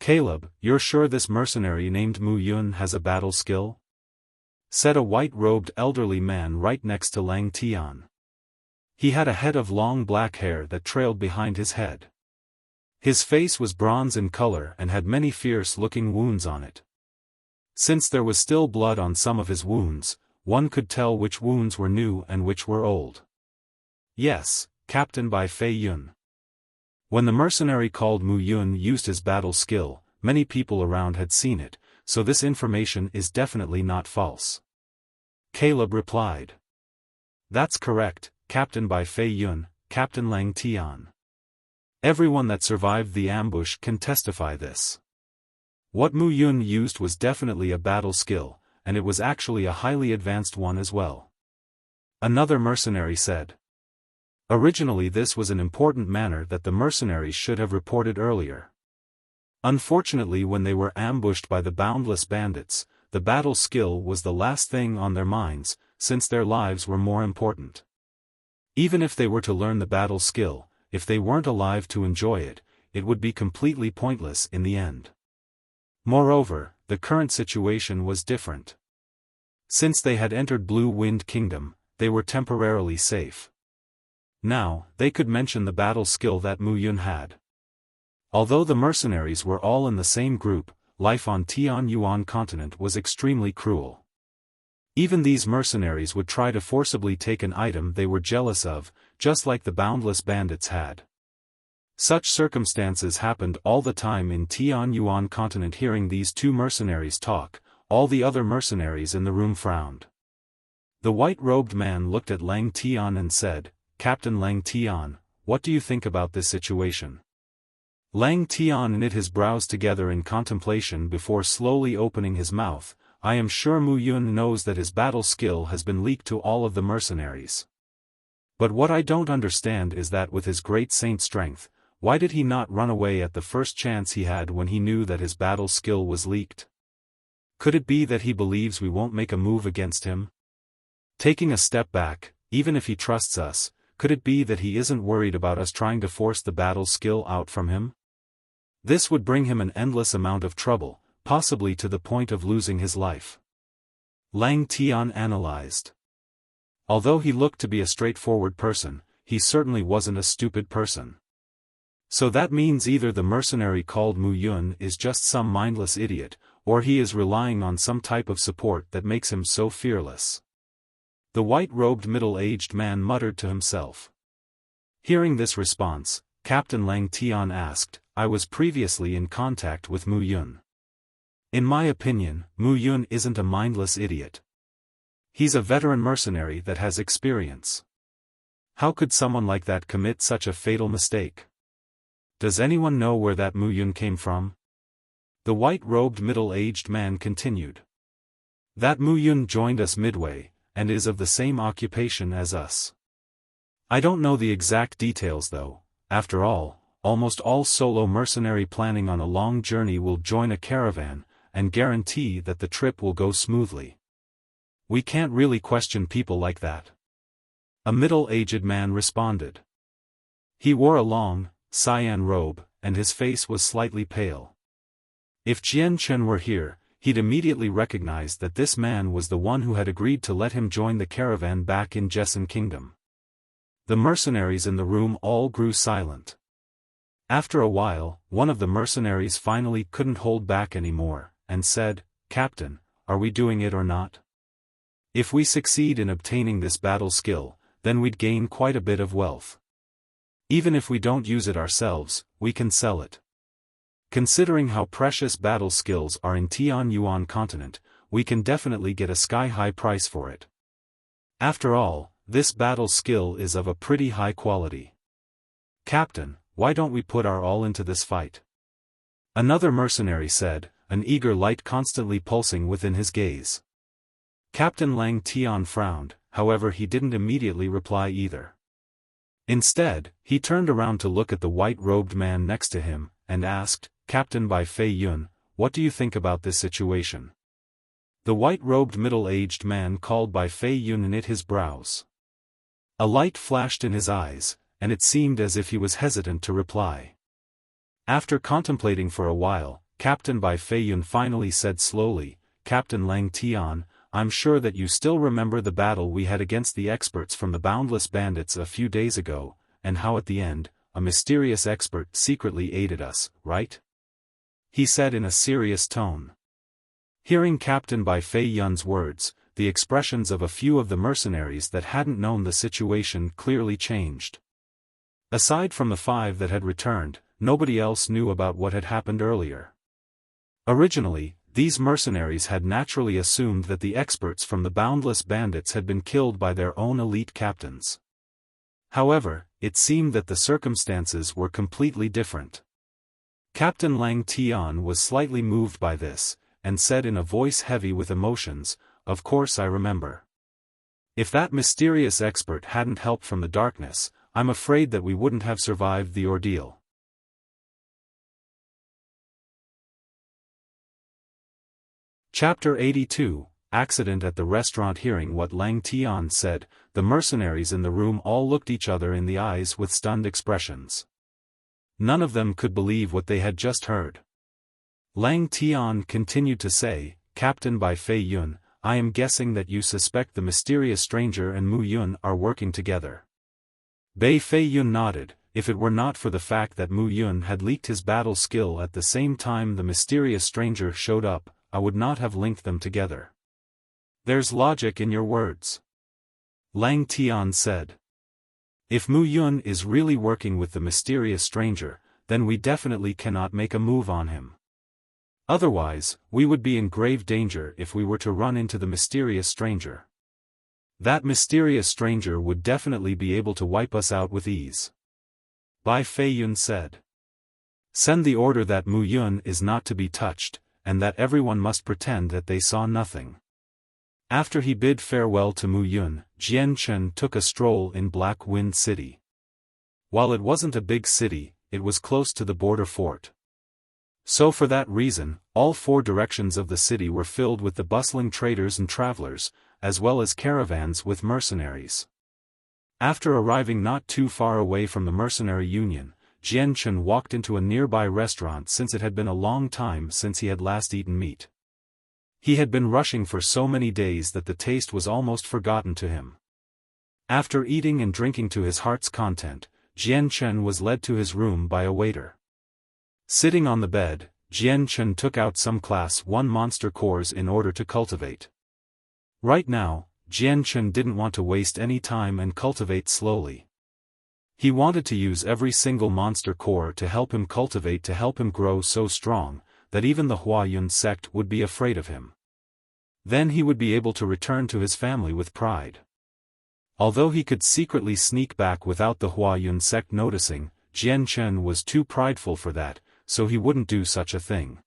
"Caleb, you're sure this mercenary named Mu Yun has a battle skill?" said a white-robed elderly man right next to Lang Tian. He had a head of long black hair that trailed behind his head. His face was bronze in color and had many fierce-looking wounds on it. Since there was still blood on some of his wounds, one could tell which wounds were new and which were old. "Yes, Captain by Fei Yun." When the mercenary called Mu Yun used his battle skill, many people around had seen it, so this information is definitely not false. Caleb replied. "That's correct, Captain by Fei Yun, Captain Lang Tian. Everyone that survived the ambush can testify this. What Mu Yun used was definitely a battle skill, and it was actually a highly advanced one as well." Another mercenary said. Originally this was an important matter that the mercenaries should have reported earlier. Unfortunately, when they were ambushed by the boundless bandits, the battle skill was the last thing on their minds, since their lives were more important. Even if they were to learn the battle skill, if they weren't alive to enjoy it, it would be completely pointless in the end. Moreover, the current situation was different. Since they had entered Blue Wind Kingdom, they were temporarily safe. Now, they could mention the battle skill that Mu Yun had. Although the mercenaries were all in the same group, life on Tianyuan continent was extremely cruel. Even these mercenaries would try to forcibly take an item they were jealous of, just like the boundless bandits had. Such circumstances happened all the time in Tianyuan continent. Hearing these two mercenaries talk, all the other mercenaries in the room frowned. The white-robed man looked at Lang Tian and said, "Captain Lang Tian, what do you think about this situation?" Lang Tian knit his brows together in contemplation before slowly opening his mouth. "I am sure Mu Yun knows that his battle skill has been leaked to all of the mercenaries. But what I don't understand is that with his great saint strength, why did he not run away at the first chance he had when he knew that his battle skill was leaked? Could it be that he believes we won't make a move against him? Taking a step back, even if he trusts us, could it be that he isn't worried about us trying to force the battle skill out from him? This would bring him an endless amount of trouble, possibly to the point of losing his life." Lang Tian analyzed. Although he looked to be a straightforward person, he certainly wasn't a stupid person. So that means either the mercenary called Mu Yun is just some mindless idiot, or he is relying on some type of support that makes him so fearless. The white-robed middle-aged man muttered to himself. Hearing this response, Captain Lang Tian asked, "I was previously in contact with Mu Yun. In my opinion, Mu Yun isn't a mindless idiot. He's a veteran mercenary that has experience. How could someone like that commit such a fatal mistake? Does anyone know where that Mu Yun came from?" The white-robed middle-aged man continued. "That Mu Yun joined us midway, and is of the same occupation as us. I don't know the exact details though. After all, almost all solo mercenary planning on a long journey will join a caravan, and guarantee that the trip will go smoothly. We can't really question people like that." A middle-aged man responded. He wore a long, cyan robe, and his face was slightly pale. If Jian Chen were here, he'd immediately recognize that this man was the one who had agreed to let him join the caravan back in Jessen Kingdom. The mercenaries in the room all grew silent. After a while, one of the mercenaries finally couldn't hold back anymore, and said, "Captain, are we doing it or not? If we succeed in obtaining this battle skill, then we'd gain quite a bit of wealth. Even if we don't use it ourselves, we can sell it. Considering how precious battle skills are in Tianyuan continent, we can definitely get a sky-high price for it." After all, this battle skill is of a pretty high quality. Captain, why don't we put our all into this fight? Another mercenary said, an eager light constantly pulsing within his gaze. Captain Lang Tian frowned, however he didn't immediately reply either. Instead, he turned around to look at the white-robed man next to him, and asked, Captain Bai Fei Yun, what do you think about this situation? The white-robed middle-aged man called Bai Fei Yun knit his brows. A light flashed in his eyes, and it seemed as if he was hesitant to reply. After contemplating for a while, Captain Bai Fei Yun finally said slowly, Captain Lang Tian, I'm sure that you still remember the battle we had against the experts from the Boundless Bandits a few days ago, and how at the end, a mysterious expert secretly aided us, right? He said in a serious tone. Hearing Captain Bai Fei Yun's words, the expressions of a few of the mercenaries that hadn't known the situation clearly changed. Aside from the 5 that had returned, nobody else knew about what had happened earlier. Originally, these mercenaries had naturally assumed that the experts from the Boundless Bandits had been killed by their own elite captains. However, it seemed that the circumstances were completely different. Captain Lang Tian was slightly moved by this, and said in a voice heavy with emotions, Of course I remember. If that mysterious expert hadn't helped from the darkness, I'm afraid that we wouldn't have survived the ordeal. Chapter 82, Accident at the Restaurant. Hearing what Lang Tian said, the mercenaries in the room all looked each other in the eyes with stunned expressions. None of them could believe what they had just heard. Lang Tian continued to say, Captain Bai Fei Yun, I am guessing that you suspect the mysterious stranger and Mu Yun are working together. Bai Fei Yun nodded. If it were not for the fact that Mu Yun had leaked his battle skill at the same time the mysterious stranger showed up, I would not have linked them together. There's logic in your words. Lang Tian said. If Mu Yun is really working with the mysterious stranger, then we definitely cannot make a move on him. Otherwise, we would be in grave danger if we were to run into the mysterious stranger. That mysterious stranger would definitely be able to wipe us out with ease. Bai Fei Yun said. Send the order that Mu Yun is not to be touched, and that everyone must pretend that they saw nothing. After he bid farewell to Mu Yun, Jian Chen took a stroll in Black Wind City. While it wasn't a big city, it was close to the border fort. So for that reason, all 4 directions of the city were filled with the bustling traders and travelers, as well as caravans with mercenaries. After arriving not too far away from the mercenary union, Jian Chen walked into a nearby restaurant since it had been a long time since he had last eaten meat. He had been rushing for so many days that the taste was almost forgotten to him. After eating and drinking to his heart's content, Jian Chen was led to his room by a waiter. Sitting on the bed, Jian Chen took out some Class 1 monster cores in order to cultivate. Right now, Jian Chen didn't want to waste any time and cultivate slowly. He wanted to use every single monster core to help him cultivate, to help him grow so strong, that even the Huayun sect would be afraid of him. Then he would be able to return to his family with pride. Although he could secretly sneak back without the Huayun sect noticing, Jian Chen was too prideful for that, so he wouldn't do such a thing.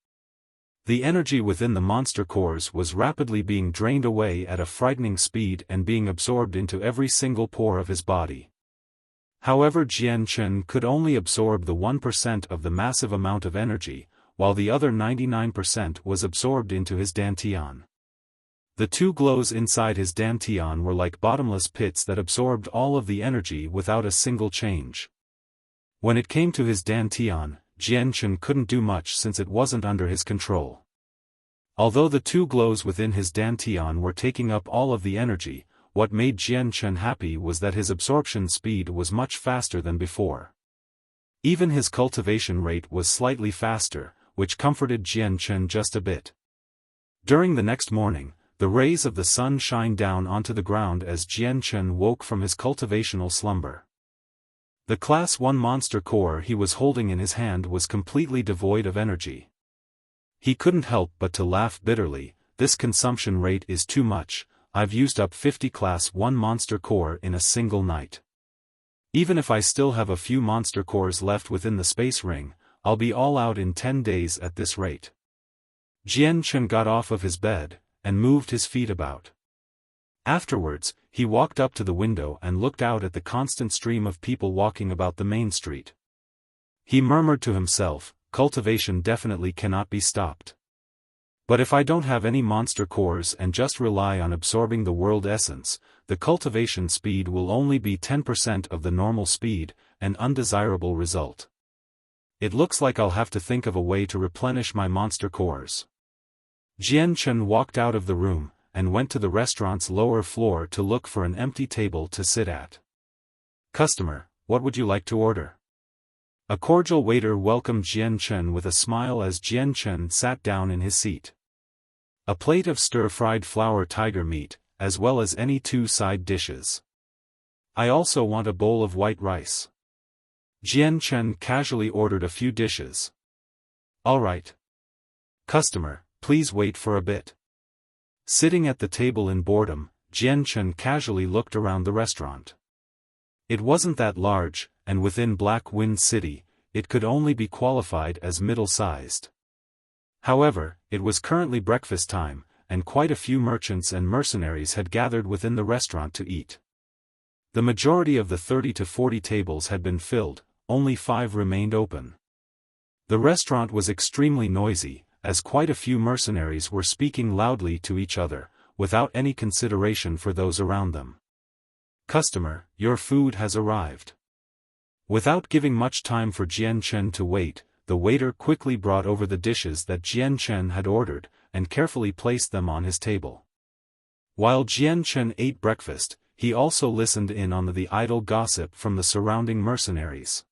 The energy within the monster cores was rapidly being drained away at a frightening speed and being absorbed into every single pore of his body. However, Jian Chen could only absorb the 1% of the massive amount of energy, while the other 99% was absorbed into his dantian. The 2 glows inside his dantian were like bottomless pits that absorbed all of the energy without a single change. When it came to his dantian, Jian Chen couldn't do much since it wasn't under his control. Although the 2 glows within his dantian were taking up all of the energy, what made Jian Chen happy was that his absorption speed was much faster than before. Even his cultivation rate was slightly faster, which comforted Jian Chen just a bit. During the next morning, the rays of the sun shined down onto the ground as Jian Chen woke from his cultivational slumber. The Class 1 monster core he was holding in his hand was completely devoid of energy. He couldn't help but to laugh bitterly. This consumption rate is too much. I've used up 50 Class 1 monster core in a single night. Even if I still have a few monster cores left within the space ring, I'll be all out in 10 days at this rate. Jian Chen got off of his bed, and moved his feet about. Afterwards, he walked up to the window and looked out at the constant stream of people walking about the main street. He murmured to himself, cultivation definitely cannot be stopped. But if I don't have any monster cores and just rely on absorbing the world essence, the cultivation speed will only be 10% of the normal speed, an undesirable result. It looks like I'll have to think of a way to replenish my monster cores. Jian Chen walked out of the room, and went to the restaurant's lower floor to look for an empty table to sit at. "Customer, what would you like to order?" A cordial waiter welcomed Jian Chen with a smile as Jian Chen sat down in his seat. "A plate of stir-fried flour tiger meat, as well as any 2 side dishes. I also want a bowl of white rice." Jian Chen casually ordered a few dishes. "All right. Customer, please wait for a bit." Sitting at the table in boredom, Jian Chen casually looked around the restaurant. It wasn't that large, and within Black Wind City, it could only be qualified as middle-sized. However, it was currently breakfast time, and quite a few merchants and mercenaries had gathered within the restaurant to eat. The majority of the 30 to 40 tables had been filled, only 5 remained open. The restaurant was extremely noisy, as quite a few mercenaries were speaking loudly to each other, without any consideration for those around them. "Customer, your food has arrived." Without giving much time for Jian Chen to wait, the waiter quickly brought over the dishes that Jian Chen had ordered, and carefully placed them on his table. While Jian Chen ate breakfast, he also listened in on the idle gossip from the surrounding mercenaries.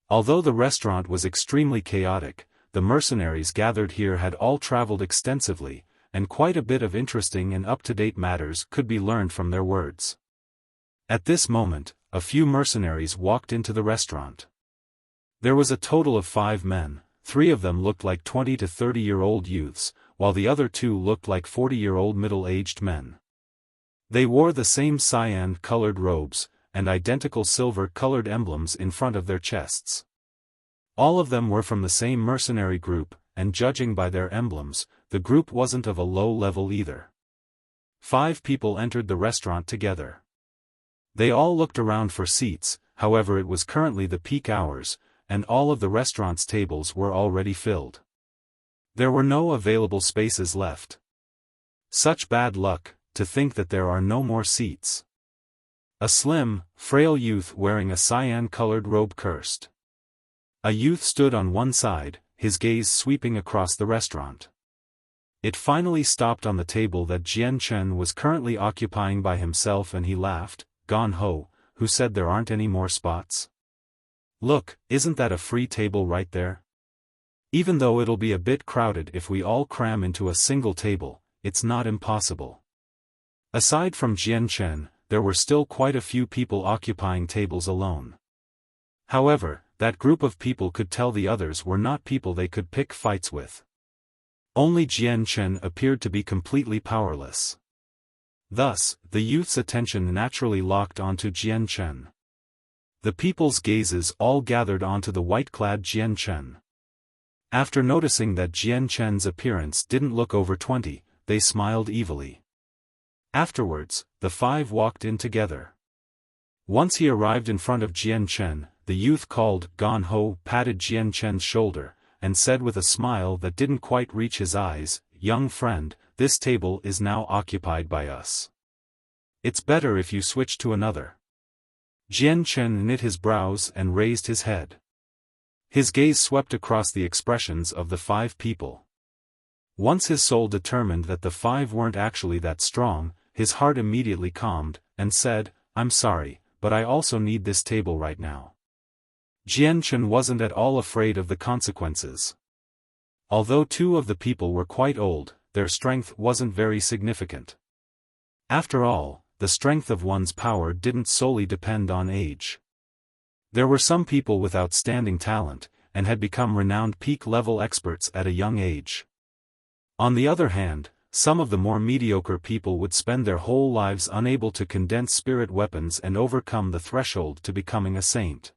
Although the restaurant was extremely chaotic, the mercenaries gathered here had all traveled extensively, and quite a bit of interesting and up-to-date matters could be learned from their words. At this moment, a few mercenaries walked into the restaurant. There was a total of 5 men, 3 of them looked like 20 to 30-year-old youths, while the other 2 looked like 40-year-old middle-aged men. They wore the same cyan-colored robes, and identical silver-colored emblems in front of their chests. All of them were from the same mercenary group, and judging by their emblems, the group wasn't of a low level either. 5 people entered the restaurant together. They all looked around for seats, however it was currently the peak hours, and all of the restaurant's tables were already filled. There were no available spaces left. Such bad luck, to think that there are no more seats. A slim, frail youth wearing a cyan-colored robe cursed. A youth stood on one side, his gaze sweeping across the restaurant. It finally stopped on the table that Jian Chen was currently occupying by himself, and he laughed. "Gone ho, who said there aren't any more spots? Look, isn't that a free table right there? Even though it'll be a bit crowded if we all cram into a single table, it's not impossible." Aside from Jian Chen, there were still quite a few people occupying tables alone. However, that group of people could tell the others were not people they could pick fights with. Only Jian Chen appeared to be completely powerless. Thus, the youth's attention naturally locked onto Jian Chen. The people's gazes all gathered onto the white-clad Jian Chen. After noticing that Jian Chen's appearance didn't look over 20, they smiled evilly. Afterwards, the 5 walked in together. Once he arrived in front of Jian Chen, the youth called "Gone ho," patted Jian Chen's shoulder, and said with a smile that didn't quite reach his eyes, "Young friend, this table is now occupied by us. It's better if you switch to another." Jian Chen knit his brows and raised his head. His gaze swept across the expressions of the 5 people. Once his soul determined that the 5 weren't actually that strong, his heart immediately calmed, and said, "I'm sorry, but I also need this table right now." Jian Chen wasn't at all afraid of the consequences. Although 2 of the people were quite old, their strength wasn't very significant. After all, the strength of one's power didn't solely depend on age. There were some people with outstanding talent, and had become renowned peak-level experts at a young age. On the other hand, some of the more mediocre people would spend their whole lives unable to condense spirit weapons and overcome the threshold to becoming a saint.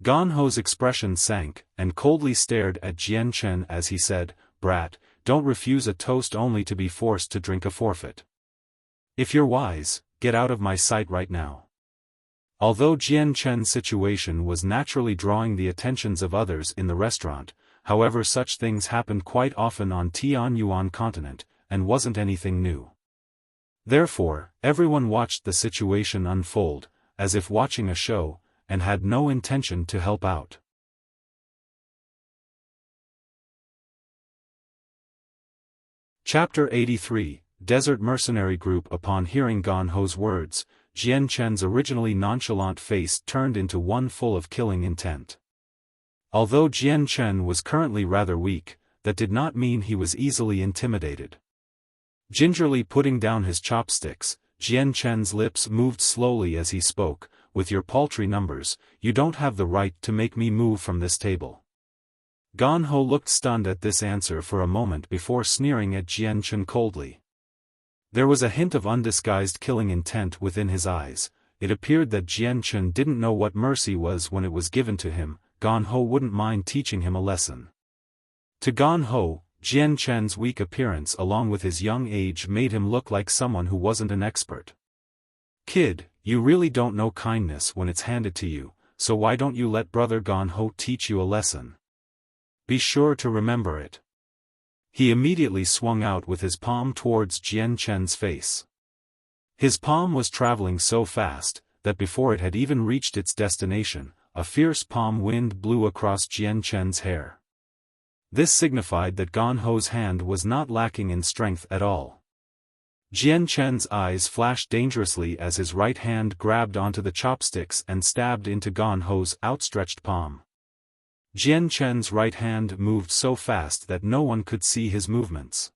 Gan Ho's expression sank, and coldly stared at Jian Chen as he said, "Brat, don't refuse a toast only to be forced to drink a forfeit. If you're wise, get out of my sight right now." Although Jian Chen's situation was naturally drawing the attentions of others in the restaurant, however, such things happened quite often on Tianyuan continent, and wasn't anything new. Therefore, everyone watched the situation unfold, as if watching a show, and had no intention to help out. Chapter 83, Desert Mercenary Group. Upon hearing Gan Ho's words, Jian Chen's originally nonchalant face turned into one full of killing intent. Although Jian Chen was currently rather weak, that did not mean he was easily intimidated. Gingerly putting down his chopsticks, Jian Chen's lips moved slowly as he spoke, "With your paltry numbers, you don't have the right to make me move from this table." Gan Ho looked stunned at this answer for a moment before sneering at Jian Chen coldly. There was a hint of undisguised killing intent within his eyes. It appeared that Jian Chen didn't know what mercy was when it was given to him. Gan Ho wouldn't mind teaching him a lesson. To Gan Ho, Jian Chen's weak appearance along with his young age made him look like someone who wasn't an expert. "Kid, you really don't know kindness when it's handed to you, so why don't you let brother Gan Ho teach you a lesson? Be sure to remember it." He immediately swung out with his palm towards Jian Chen's face. His palm was traveling so fast, that before it had even reached its destination, a fierce palm wind blew across Jian Chen's hair. This signified that Gan Ho's hand was not lacking in strength at all. Jian Chen's eyes flashed dangerously as his right hand grabbed onto the chopsticks and stabbed into Gan Ho's outstretched palm. Jian Chen's right hand moved so fast that no one could see his movements.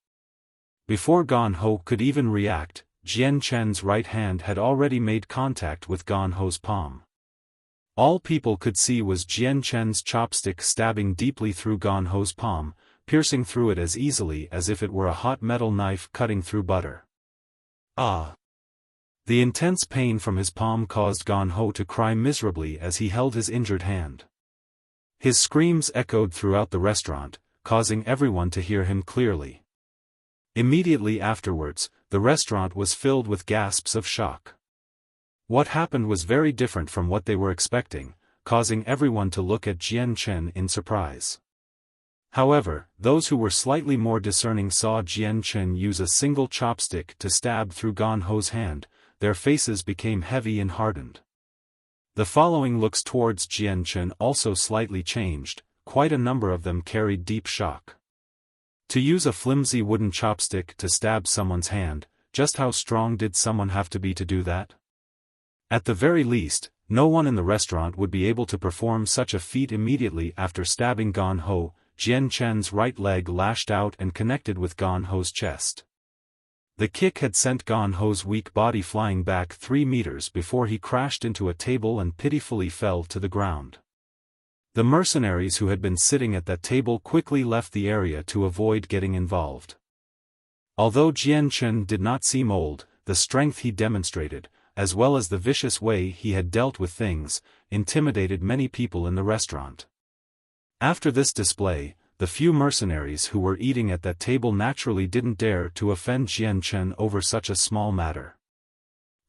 Before Gan Ho could even react, Jian Chen's right hand had already made contact with Gan Ho's palm. All people could see was Jian Chen's chopstick stabbing deeply through Gan Ho's palm, piercing through it as easily as if it were a hot metal knife cutting through butter. Ah! The intense pain from his palm caused Gan Ho to cry miserably as he held his injured hand. His screams echoed throughout the restaurant, causing everyone to hear him clearly. Immediately afterwards, the restaurant was filled with gasps of shock. What happened was very different from what they were expecting, causing everyone to look at Jian Chen in surprise. However, those who were slightly more discerning saw Jian Chen use a single chopstick to stab through Gan Ho's hand. Their faces became heavy and hardened. The following looks towards Jian Chen also slightly changed. Quite a number of them carried deep shock. To use a flimsy wooden chopstick to stab someone's hand, just how strong did someone have to be to do that? At the very least, no one in the restaurant would be able to perform such a feat immediately after stabbing Gan Ho. Jian Chen's right leg lashed out and connected with Gan Ho's chest. The kick had sent Gan Ho's weak body flying back 3 meters before he crashed into a table and pitifully fell to the ground. The mercenaries who had been sitting at that table quickly left the area to avoid getting involved. Although Jian Chen did not seem old, the strength he demonstrated, as well as the vicious way he had dealt with things, intimidated many people in the restaurant. After this display, the few mercenaries who were eating at that table naturally didn't dare to offend Jian Chen over such a small matter.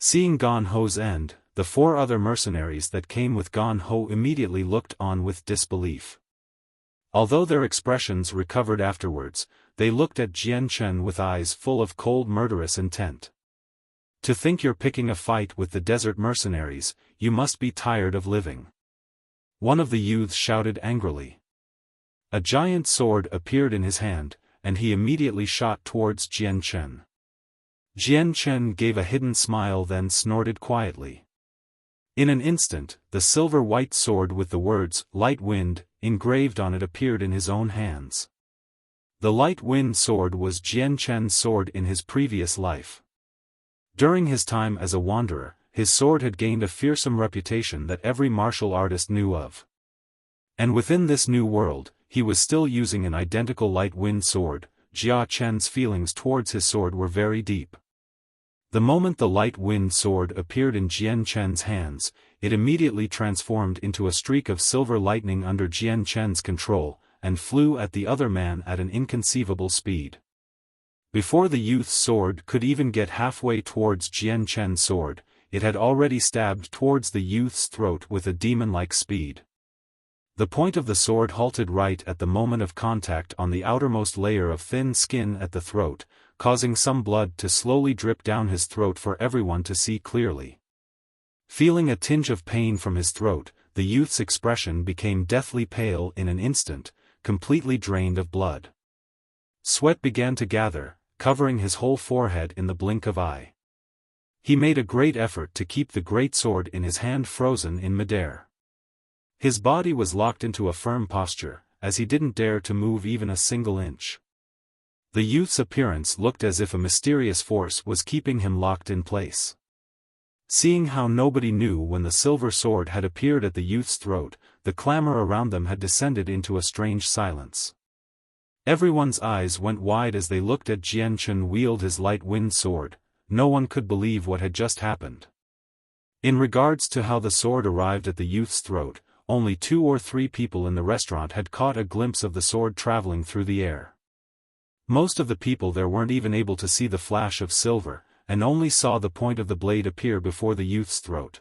Seeing Gan Ho's end, the 4 other mercenaries that came with Gan Ho immediately looked on with disbelief. Although their expressions recovered afterwards, they looked at Jian Chen with eyes full of cold murderous intent. "To think you're picking a fight with the desert mercenaries, you must be tired of living," one of the youths shouted angrily. A giant sword appeared in his hand, and he immediately shot towards Jian Chen. Jian Chen gave a hidden smile then snorted quietly. In an instant, the silver-white sword with the words, "Light Wind," engraved on it appeared in his own hands. The Light Wind sword was Jian Chen's sword in his previous life. During his time as a wanderer, his sword had gained a fearsome reputation that every martial artist knew of. And within this new world, he was still using an identical light wind sword, Jia Chen's feelings towards his sword were very deep. The moment the light wind sword appeared in Jian Chen's hands, it immediately transformed into a streak of silver lightning under Jian Chen's control, and flew at the other man at an inconceivable speed. Before the youth's sword could even get halfway towards Jian Chen's sword, it had already stabbed towards the youth's throat with a demon-like speed. The point of the sword halted right at the moment of contact on the outermost layer of thin skin at the throat, causing some blood to slowly drip down his throat for everyone to see clearly. Feeling a tinge of pain from his throat, the youth's expression became deathly pale in an instant, completely drained of blood. Sweat began to gather, covering his whole forehead in the blink of eye. He made a great effort to keep the great sword in his hand frozen in midair. His body was locked into a firm posture, as he didn't dare to move even a single inch. The youth's appearance looked as if a mysterious force was keeping him locked in place. Seeing how nobody knew when the silver sword had appeared at the youth's throat, the clamor around them had descended into a strange silence. Everyone's eyes went wide as they looked at Jian Chen wield his light wind sword. No one could believe what had just happened. In regards to how the sword arrived at the youth's throat, only 2 or 3 people in the restaurant had caught a glimpse of the sword traveling through the air. Most of the people there weren't even able to see the flash of silver, and only saw the point of the blade appear before the youth's throat.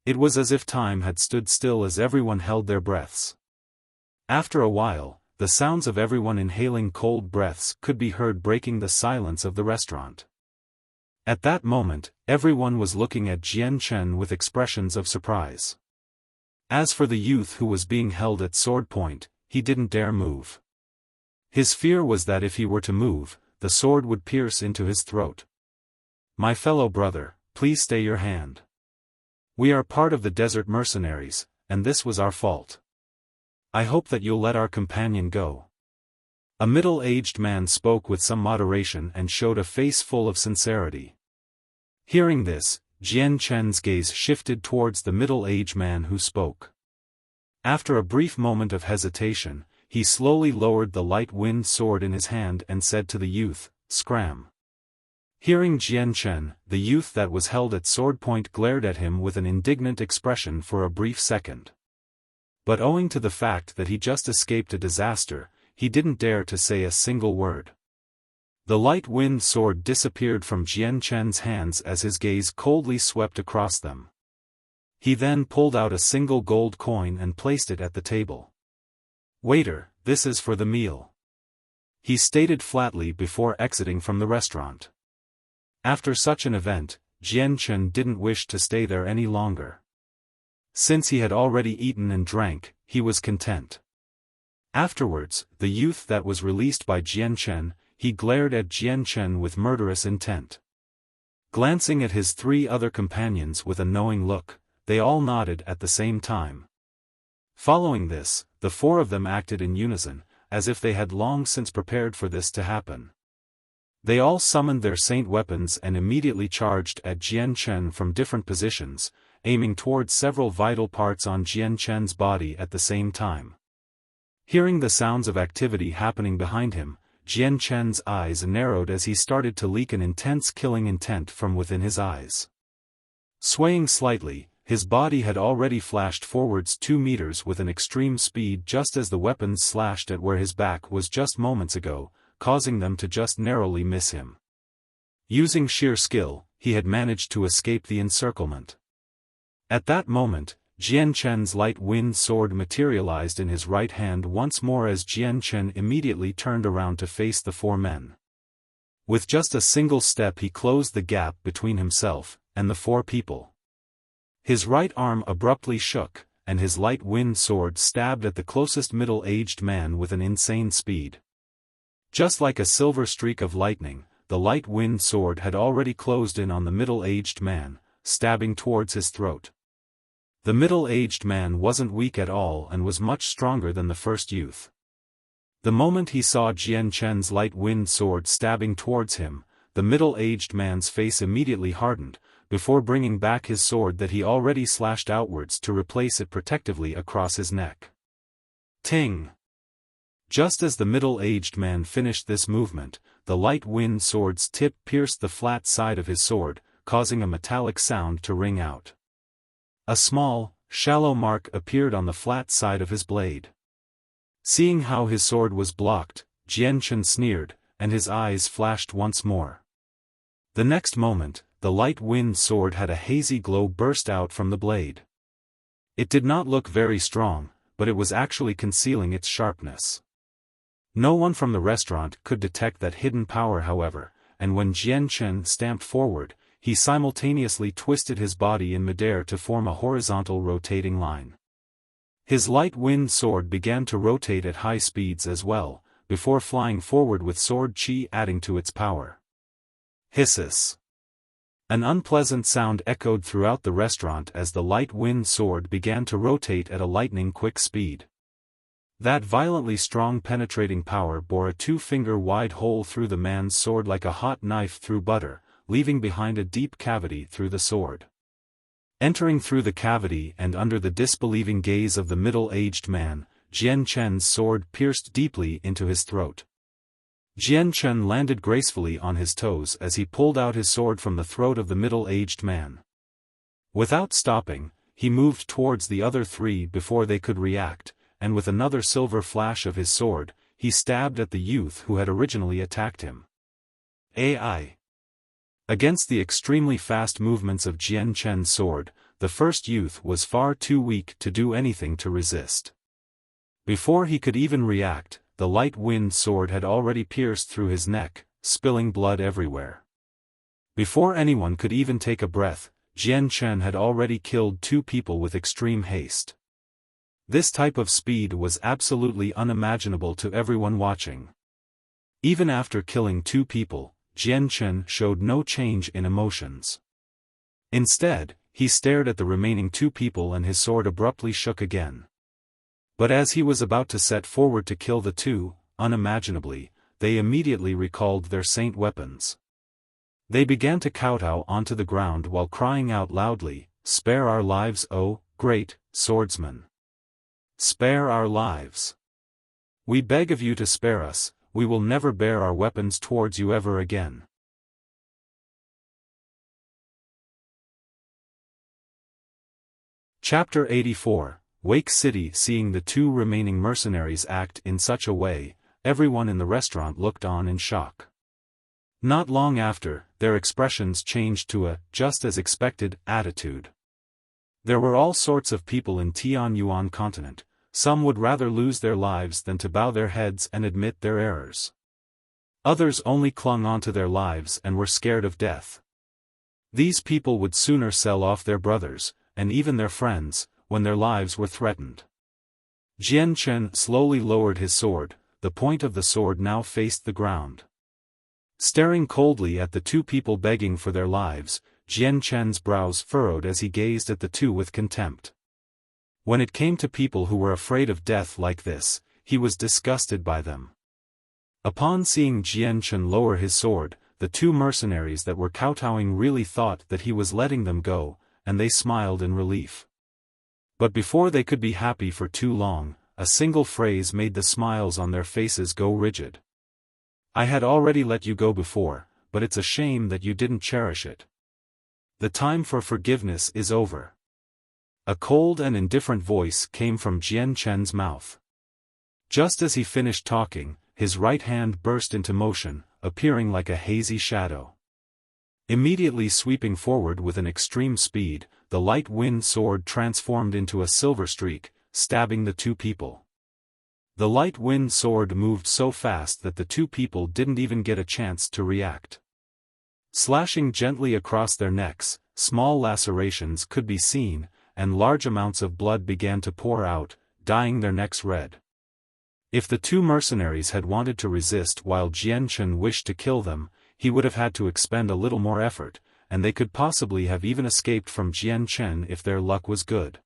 It was as if time had stood still as everyone held their breaths. After a while, the sounds of everyone inhaling cold breaths could be heard breaking the silence of the restaurant. At that moment, everyone was looking at Jian Chen with expressions of surprise. As for the youth who was being held at sword point, he didn't dare move. His fear was that if he were to move, the sword would pierce into his throat. "My fellow brother, please stay your hand. We are part of the desert mercenaries, and this was our fault. I hope that you'll let our companion go." A middle-aged man spoke with some moderation and showed a face full of sincerity. Hearing this, Jian Chen's gaze shifted towards the middle-aged man who spoke. After a brief moment of hesitation, he slowly lowered the light wind sword in his hand and said to the youth, "Scram." Hearing Jian Chen, the youth that was held at sword point glared at him with an indignant expression for a brief second. But owing to the fact that he just escaped a disaster, he didn't dare to say a single word. The light wind sword disappeared from Jian Chen's hands as his gaze coldly swept across them. He then pulled out a single gold coin and placed it at the table. "Waiter, this is for the meal," he stated flatly before exiting from the restaurant. After such an event, Jian Chen didn't wish to stay there any longer. Since he had already eaten and drank, he was content. Afterwards, the youth that was released by Jian Chen, he glared at Jian Chen with murderous intent. Glancing at his 3 other companions with a knowing look, they all nodded at the same time. Following this, the 4 of them acted in unison, as if they had long since prepared for this to happen. They all summoned their saint weapons and immediately charged at Jian Chen from different positions, aiming towards several vital parts on Jian Chen's body at the same time. Hearing the sounds of activity happening behind him, Jian Chen's eyes narrowed as he started to leak an intense killing intent from within his eyes. Swaying slightly, his body had already flashed forwards 2 meters with an extreme speed just as the weapons slashed at where his back was just moments ago, causing them to just narrowly miss him. Using sheer skill, he had managed to escape the encirclement. At that moment, Jian Chen's light wind sword materialized in his right hand once more as Jian Chen immediately turned around to face the 4 men. With just a single step he closed the gap between himself and the 4 people. His right arm abruptly shook, and his light wind sword stabbed at the closest middle-aged man with an insane speed. Just like a silver streak of lightning, the light wind sword had already closed in on the middle-aged man, stabbing towards his throat. The middle-aged man wasn't weak at all and was much stronger than the first youth. The moment he saw Jian Chen's light wind sword stabbing towards him, the middle-aged man's face immediately hardened, before bringing back his sword that he already slashed outwards to replace it protectively across his neck. Ting! Just as the middle-aged man finished this movement, the light wind sword's tip pierced the flat side of his sword, causing a metallic sound to ring out. A small, shallow mark appeared on the flat side of his blade. Seeing how his sword was blocked, Jian Chen sneered, and his eyes flashed once more. The next moment, the light wind sword had a hazy glow burst out from the blade. It did not look very strong, but it was actually concealing its sharpness. No one from the restaurant could detect that hidden power, however, and when Jian Chen stamped forward, he simultaneously twisted his body in midair to form a horizontal rotating line. His light wind sword began to rotate at high speeds as well, before flying forward with sword chi adding to its power. Hisses. An unpleasant sound echoed throughout the restaurant as the light wind sword began to rotate at a lightning-quick speed. That violently strong penetrating power bore a 2-finger-wide hole through the man's sword like a hot knife through butter, leaving behind a deep cavity through the sword. Entering through the cavity and under the disbelieving gaze of the middle-aged man, Jian Chen's sword pierced deeply into his throat. Jian Chen landed gracefully on his toes as he pulled out his sword from the throat of the middle-aged man. Without stopping, he moved towards the other three before they could react, and with another silver flash of his sword, he stabbed at the youth who had originally attacked him. AI. Against the extremely fast movements of Jian Chen's sword, the first youth was far too weak to do anything to resist. Before he could even react, the light wind sword had already pierced through his neck, spilling blood everywhere. Before anyone could even take a breath, Jian Chen had already killed 2 people with extreme haste. This type of speed was absolutely unimaginable to everyone watching. Even after killing 2 people, Jian Chen showed no change in emotions. Instead, he stared at the remaining 2 people and his sword abruptly shook again. But as he was about to set forward to kill the 2, unimaginably, they immediately recalled their saint weapons. They began to kowtow onto the ground while crying out loudly, "Spare our lives, O great swordsman! Spare our lives! We beg of you to spare us, we will never bear our weapons towards you ever again." Chapter 84. Wake City. Seeing the 2 remaining mercenaries act in such a way, everyone in the restaurant looked on in shock. Not long after, their expressions changed to a, just as expected, attitude. There were all sorts of people in Tianyuan continent. Some would rather lose their lives than to bow their heads and admit their errors. Others only clung onto their lives and were scared of death. These people would sooner sell off their brothers, and even their friends, when their lives were threatened. Jian Chen slowly lowered his sword, the point of the sword now faced the ground. Staring coldly at the 2 people begging for their lives, Jian Chen's brows furrowed as he gazed at the 2 with contempt. When it came to people who were afraid of death like this, he was disgusted by them. Upon seeing Jian Chen lower his sword, the 2 mercenaries that were kowtowing really thought that he was letting them go, and they smiled in relief. But before they could be happy for too long, a single phrase made the smiles on their faces go rigid. "I had already let you go before, but it's a shame that you didn't cherish it. The time for forgiveness is over." A cold and indifferent voice came from Jian Chen's mouth. Just as he finished talking, his right hand burst into motion, appearing like a hazy shadow. Immediately sweeping forward with an extreme speed, the light wind sword transformed into a silver streak, stabbing the 2 people. The light wind sword moved so fast that the 2 people didn't even get a chance to react. Slashing gently across their necks, small lacerations could be seen, and large amounts of blood began to pour out, dyeing their necks red. If the 2 mercenaries had wanted to resist while Jian Chen wished to kill them, he would have had to expend a little more effort, and they could possibly have even escaped from Jian Chen if their luck was good.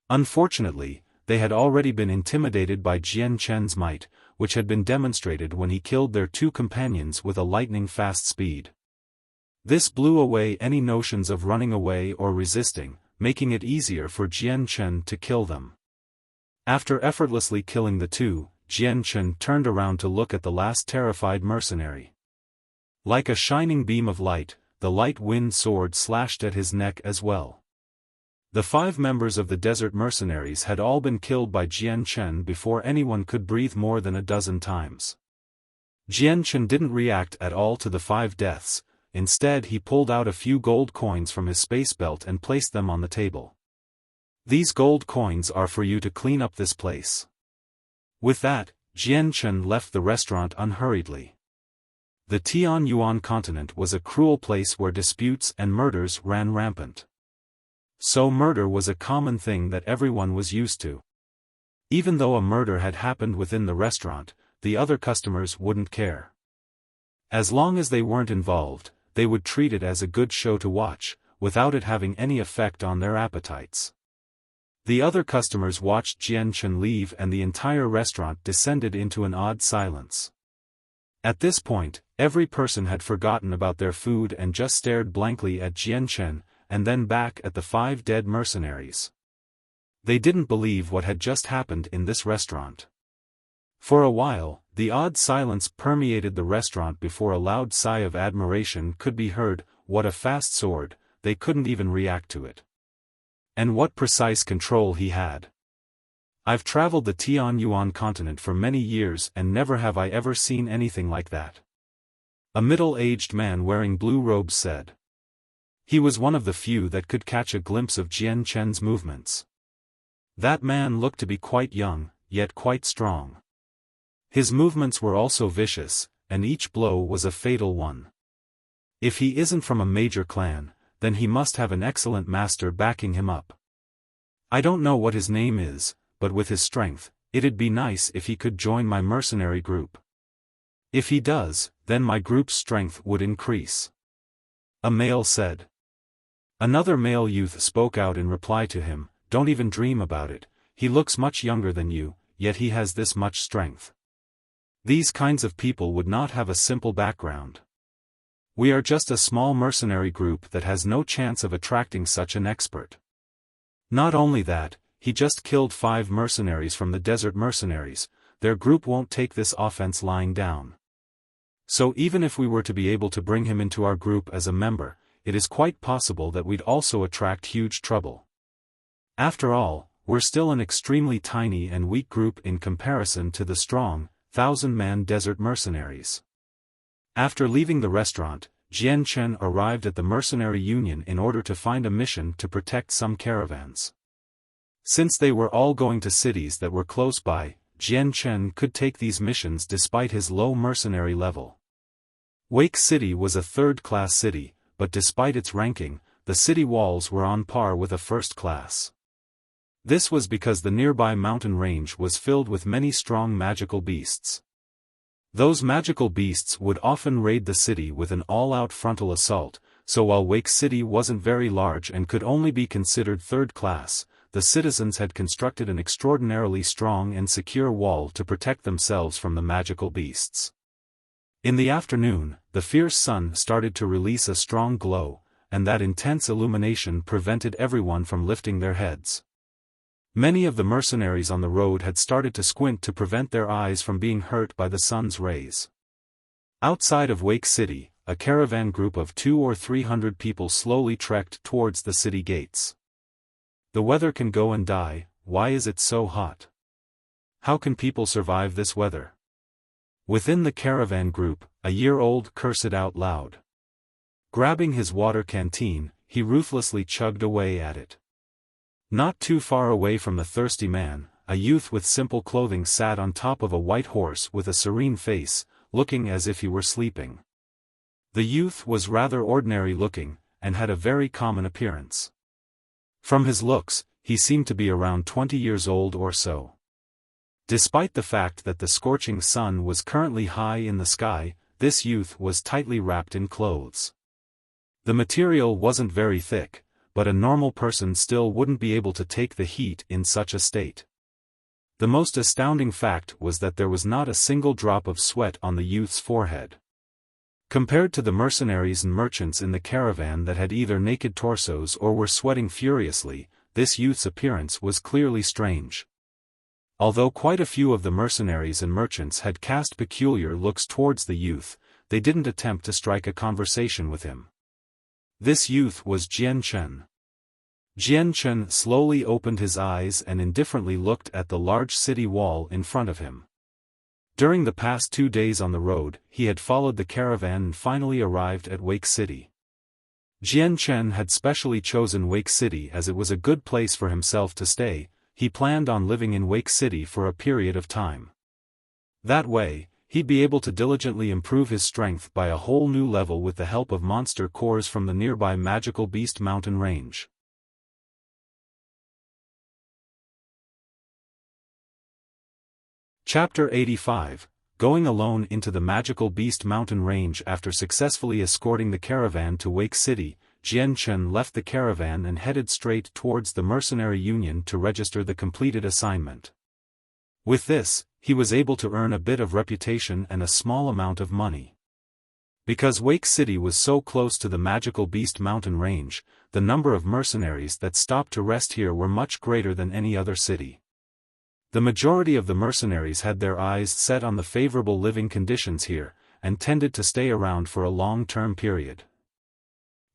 Unfortunately, they had already been intimidated by Jian Chen's might, which had been demonstrated when he killed their 2 companions with a lightning-fast speed. This blew away any notions of running away or resisting, making it easier for Jian Chen to kill them. After effortlessly killing the 2, Jian Chen turned around to look at the last terrified mercenary. Like a shining beam of light, the light wind sword slashed at his neck as well. The 5 members of the desert mercenaries had all been killed by Jian Chen before anyone could breathe more than a dozen times. Jian Chen didn't react at all to the 5 deaths. Instead he pulled out a few gold coins from his space belt and placed them on the table. These gold coins are for you to clean up this place. With that, Jian Chen left the restaurant unhurriedly. The Tianyuan continent was a cruel place where disputes and murders ran rampant. So murder was a common thing that everyone was used to. Even though a murder had happened within the restaurant, the other customers wouldn't care. As long as they weren't involved, they would treat it as a good show to watch, without it having any effect on their appetites. The other customers watched Jian Chen leave and the entire restaurant descended into an odd silence. At this point, every person had forgotten about their food and just stared blankly at Jian Chen, and then back at the 5 dead mercenaries. They didn't believe what had just happened in this restaurant. For a while, the odd silence permeated the restaurant before a loud sigh of admiration could be heard. What a fast sword, they couldn't even react to it. And what precise control he had. I've traveled the Tianyuan continent for many years and never have I ever seen anything like that. A middle-aged man wearing blue robes said. He was one of the few that could catch a glimpse of Jian Chen's movements. That man looked to be quite young, yet quite strong. His movements were also vicious, and each blow was a fatal one. If he isn't from a major clan, then he must have an excellent master backing him up. I don't know what his name is, but with his strength, it'd be nice if he could join my mercenary group. If he does, then my group's strength would increase. A male said. Another male youth spoke out in reply to him, don't even dream about it, he looks much younger than you, yet he has this much strength. These kinds of people would not have a simple background. We are just a small mercenary group that has no chance of attracting such an expert. Not only that, he just killed 5 mercenaries from the desert mercenaries, their group won't take this offense lying down. So even if we were to be able to bring him into our group as a member, it is quite possible that we'd also attract huge trouble. After all, we're still an extremely tiny and weak group in comparison to the strong, 1,000-man desert mercenaries. After leaving the restaurant, Jian Chen arrived at the mercenary union in order to find a mission to protect some caravans. Since they were all going to cities that were close by, Jian Chen could take these missions despite his low mercenary level. Wake City was a 3rd-class city, but despite its ranking, the city walls were on par with a 1st class. This was because the nearby mountain range was filled with many strong magical beasts. Those magical beasts would often raid the city with an all-out frontal assault, so while Wake City wasn't very large and could only be considered 3rd class, the citizens had constructed an extraordinarily strong and secure wall to protect themselves from the magical beasts. In the afternoon, the fierce sun started to release a strong glow, and that intense illumination prevented everyone from lifting their heads. Many of the mercenaries on the road had started to squint to prevent their eyes from being hurt by the sun's rays. Outside of Wake City, a caravan group of 200 or 300 people slowly trekked towards the city gates. The weather can go and die, why is it so hot? How can people survive this weather? Within the caravan group, a year-old cursed out loud. Grabbing his water canteen, he ruthlessly chugged away at it. Not too far away from the thirsty man, a youth with simple clothing sat on top of a white horse with a serene face, looking as if he were sleeping. The youth was rather ordinary looking, and had a very common appearance. From his looks, he seemed to be around 20 years old or so. Despite the fact that the scorching sun was currently high in the sky, this youth was tightly wrapped in clothes. The material wasn't very thick, but a normal person still wouldn't be able to take the heat in such a state. The most astounding fact was that there was not a single drop of sweat on the youth's forehead. Compared to the mercenaries and merchants in the caravan that had either naked torsos or were sweating furiously, this youth's appearance was clearly strange. Although quite a few of the mercenaries and merchants had cast peculiar looks towards the youth, they didn't attempt to strike a conversation with him. This youth was Jian Chen. Jian Chen slowly opened his eyes and indifferently looked at the large city wall in front of him. During the past 2 days on the road, he had followed the caravan and finally arrived at Wake City. Jian Chen had specially chosen Wake City as it was a good place for himself to stay. He planned on living in Wake City for a period of time. That way, he'd be able to diligently improve his strength by a whole new level with the help of monster cores from the nearby Magical Beast mountain range. Chapter 85, Going alone into the Magical Beast mountain range. After successfully escorting the caravan to Wake City, Jian Chen left the caravan and headed straight towards the mercenary union to register the completed assignment. With this, he was able to earn a bit of reputation and a small amount of money. Because Wake City was so close to the Magical Beast mountain range, the number of mercenaries that stopped to rest here were much greater than any other city. The majority of the mercenaries had their eyes set on the favorable living conditions here, and tended to stay around for a long-term period.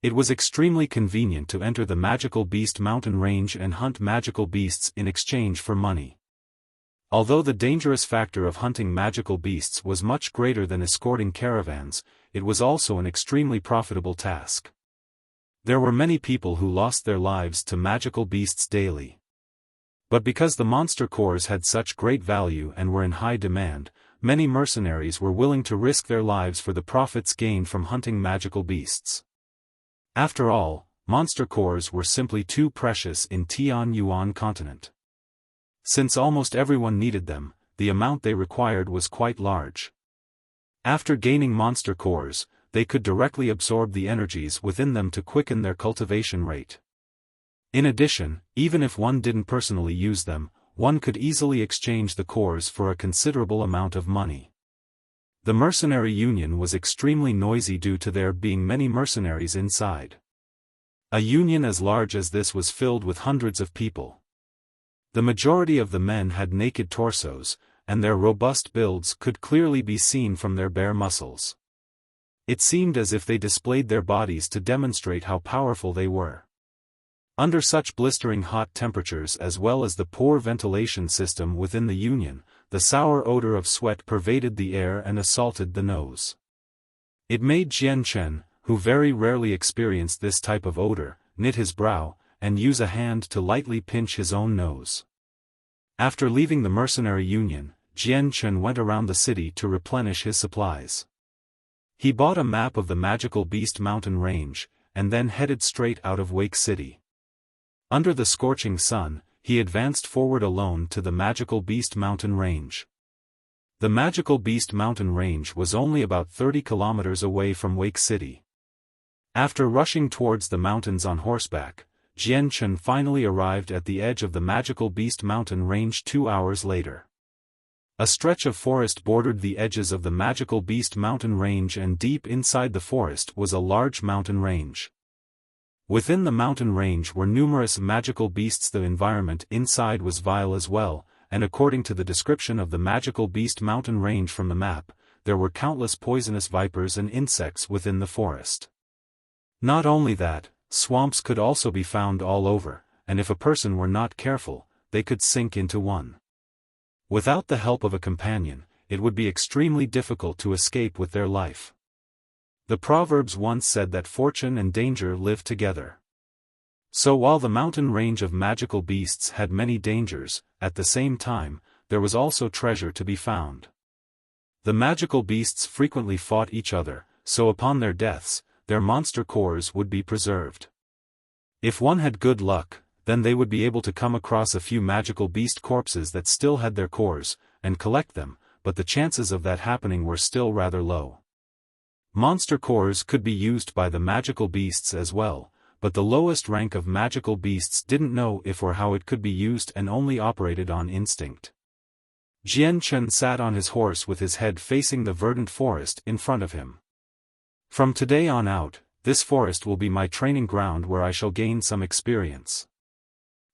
It was extremely convenient to enter the Magical Beast mountain range and hunt magical beasts in exchange for money. Although the dangerous factor of hunting magical beasts was much greater than escorting caravans, it was also an extremely profitable task. There were many people who lost their lives to magical beasts daily. But because the monster cores had such great value and were in high demand, many mercenaries were willing to risk their lives for the profits gained from hunting magical beasts. After all, monster cores were simply too precious in Tianyuan continent. Since almost everyone needed them, the amount they required was quite large. After gaining monster cores, they could directly absorb the energies within them to quicken their cultivation rate. In addition, even if one didn't personally use them, one could easily exchange the cores for a considerable amount of money. The mercenary union was extremely noisy due to there being many mercenaries inside. A union as large as this was filled with hundreds of people. The majority of the men had naked torsos, and their robust builds could clearly be seen from their bare muscles. It seemed as if they displayed their bodies to demonstrate how powerful they were. Under such blistering hot temperatures as well as the poor ventilation system within the union, the sour odor of sweat pervaded the air and assaulted the nose. It made Jian Chen, who very rarely experienced this type of odor, knit his brow, and use a hand to lightly pinch his own nose. After leaving the mercenary union, Jian Chen went around the city to replenish his supplies. He bought a map of the Magical Beast mountain range, and then headed straight out of Wake City. Under the scorching sun, he advanced forward alone to the Magical Beast mountain range. The Magical Beast mountain range was only about 30 kilometers away from Wake City. After rushing towards the mountains on horseback, Jian Chen finally arrived at the edge of the Magical Beast mountain range 2 hours later. A stretch of forest bordered the edges of the Magical Beast mountain range, and deep inside the forest was a large mountain range. Within the mountain range were numerous magical beasts. The environment inside was vile as well, and according to the description of the Magical Beast mountain range from the map, there were countless poisonous vipers and insects within the forest. Not only that, swamps could also be found all over, and if a person were not careful, they could sink into one. Without the help of a companion, it would be extremely difficult to escape with their life. The proverbs once said that fortune and danger live together. So while the mountain range of magical beasts had many dangers, at the same time, there was also treasure to be found. The magical beasts frequently fought each other, so upon their deaths, their monster cores would be preserved. If one had good luck, then they would be able to come across a few magical beast corpses that still had their cores, and collect them, but the chances of that happening were still rather low. Monster cores could be used by the magical beasts as well, but the lowest rank of magical beasts didn't know if or how it could be used and only operated on instinct. Jian Chen sat on his horse with his head facing the verdant forest in front of him. From today on out, this forest will be my training ground where I shall gain some experience.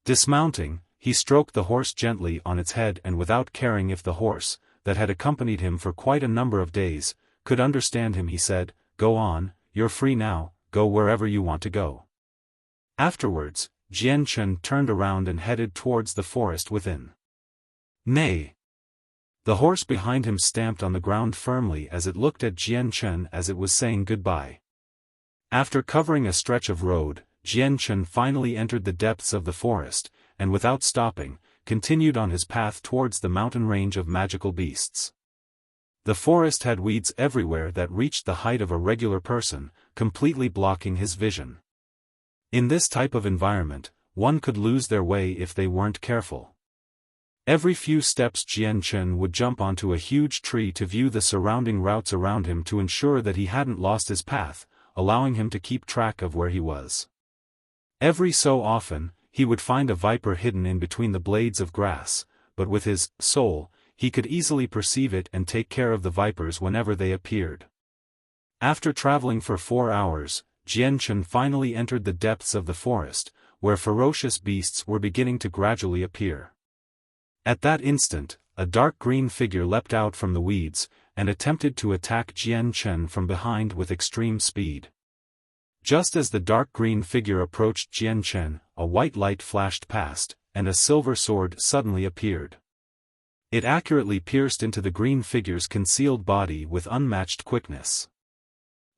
Dismounting, he stroked the horse gently on its head, and without caring if the horse, that had accompanied him for quite a number of days, could understand him, he said, "Go on, you're free now, go wherever you want to go." Afterwards, Jian Chen turned around and headed towards the forest within. Nay! The horse behind him stamped on the ground firmly as it looked at Jian Chen as it was saying goodbye. After covering a stretch of road, Jian Chen finally entered the depths of the forest, and without stopping, continued on his path towards the mountain range of magical beasts. The forest had weeds everywhere that reached the height of a regular person, completely blocking his vision. In this type of environment, one could lose their way if they weren't careful. Every few steps Jian Chen would jump onto a huge tree to view the surrounding routes around him to ensure that he hadn't lost his path, allowing him to keep track of where he was. Every so often, he would find a viper hidden in between the blades of grass, but with his soul, he could easily perceive it and take care of the vipers whenever they appeared. After traveling for 4 hours, Jian Chen finally entered the depths of the forest, where ferocious beasts were beginning to gradually appear. At that instant, a dark green figure leapt out from the weeds, and attempted to attack Jian Chen from behind with extreme speed. Just as the dark green figure approached Jian Chen, a white light flashed past, and a silver sword suddenly appeared. It accurately pierced into the green figure's concealed body with unmatched quickness.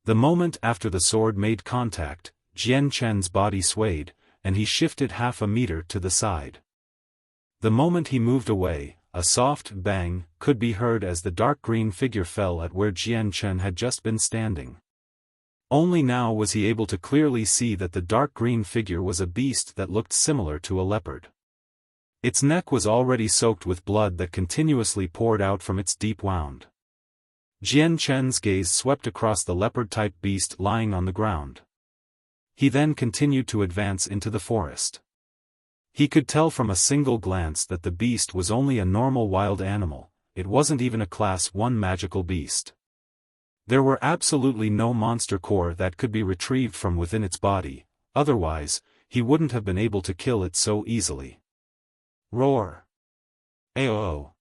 The moment after the sword made contact, Jian Chen's body swayed, and he shifted half a meter to the side. The moment he moved away, a soft bang could be heard as the dark green figure fell at where Jian Chen had just been standing. Only now was he able to clearly see that the dark green figure was a beast that looked similar to a leopard. Its neck was already soaked with blood that continuously poured out from its deep wound. Jian Chen's gaze swept across the leopard-type beast lying on the ground. He then continued to advance into the forest. He could tell from a single glance that the beast was only a normal wild animal, it wasn't even a Class 1 magical beast. There were absolutely no monster core that could be retrieved from within its body, otherwise, he wouldn't have been able to kill it so easily. Roar! Aoo!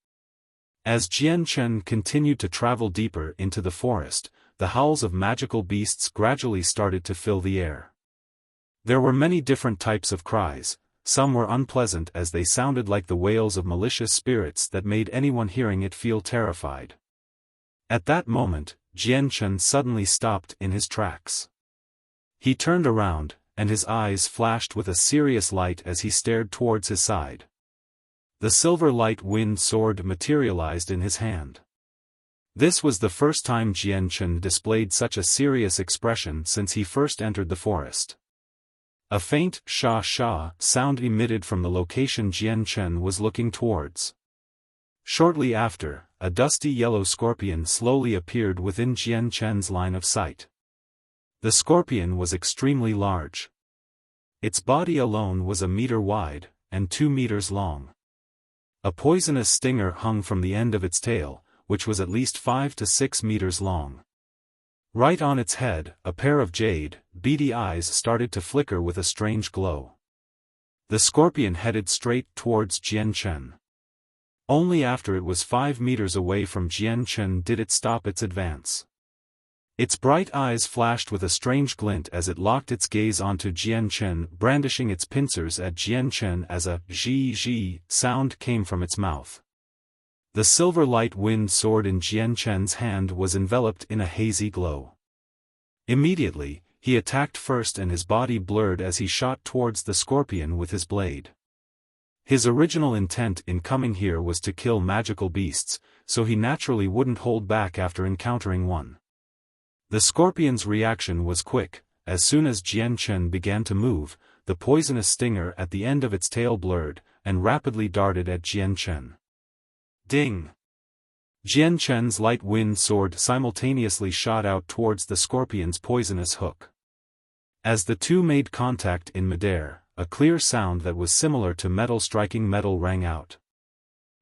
As Jian Chen continued to travel deeper into the forest, the howls of magical beasts gradually started to fill the air. There were many different types of cries. Some were unpleasant as they sounded like the wails of malicious spirits that made anyone hearing it feel terrified. At that moment, Jian Chen suddenly stopped in his tracks. He turned around, and his eyes flashed with a serious light as he stared towards his side. The silver light wind sword materialized in his hand. This was the first time Jian Chen displayed such a serious expression since he first entered the forest. A faint sha-sha sound emitted from the location Jian Chen was looking towards. Shortly after, a dusty yellow scorpion slowly appeared within Jian Chen's line of sight. The scorpion was extremely large. Its body alone was a meter wide, and 2 meters long. A poisonous stinger hung from the end of its tail, which was at least 5 to 6 meters long. Right on its head, a pair of jade, beady eyes started to flicker with a strange glow. The scorpion headed straight towards Jian Chen. Only after it was 5 meters away from Jian Chen did it stop its advance. Its bright eyes flashed with a strange glint as it locked its gaze onto Jian Chen, brandishing its pincers at Jian Chen as a zhi sound came from its mouth. The silver light wind sword in Jian Chen's hand was enveloped in a hazy glow. Immediately, he attacked first and his body blurred as he shot towards the scorpion with his blade. His original intent in coming here was to kill magical beasts, so he naturally wouldn't hold back after encountering one. The scorpion's reaction was quick. As soon as Jian Chen began to move, the poisonous stinger at the end of its tail blurred, and rapidly darted at Jian Chen. Ding! Jian Chen's light wind sword simultaneously shot out towards the scorpion's poisonous hook. As the two made contact in midair, a clear sound that was similar to metal striking metal rang out.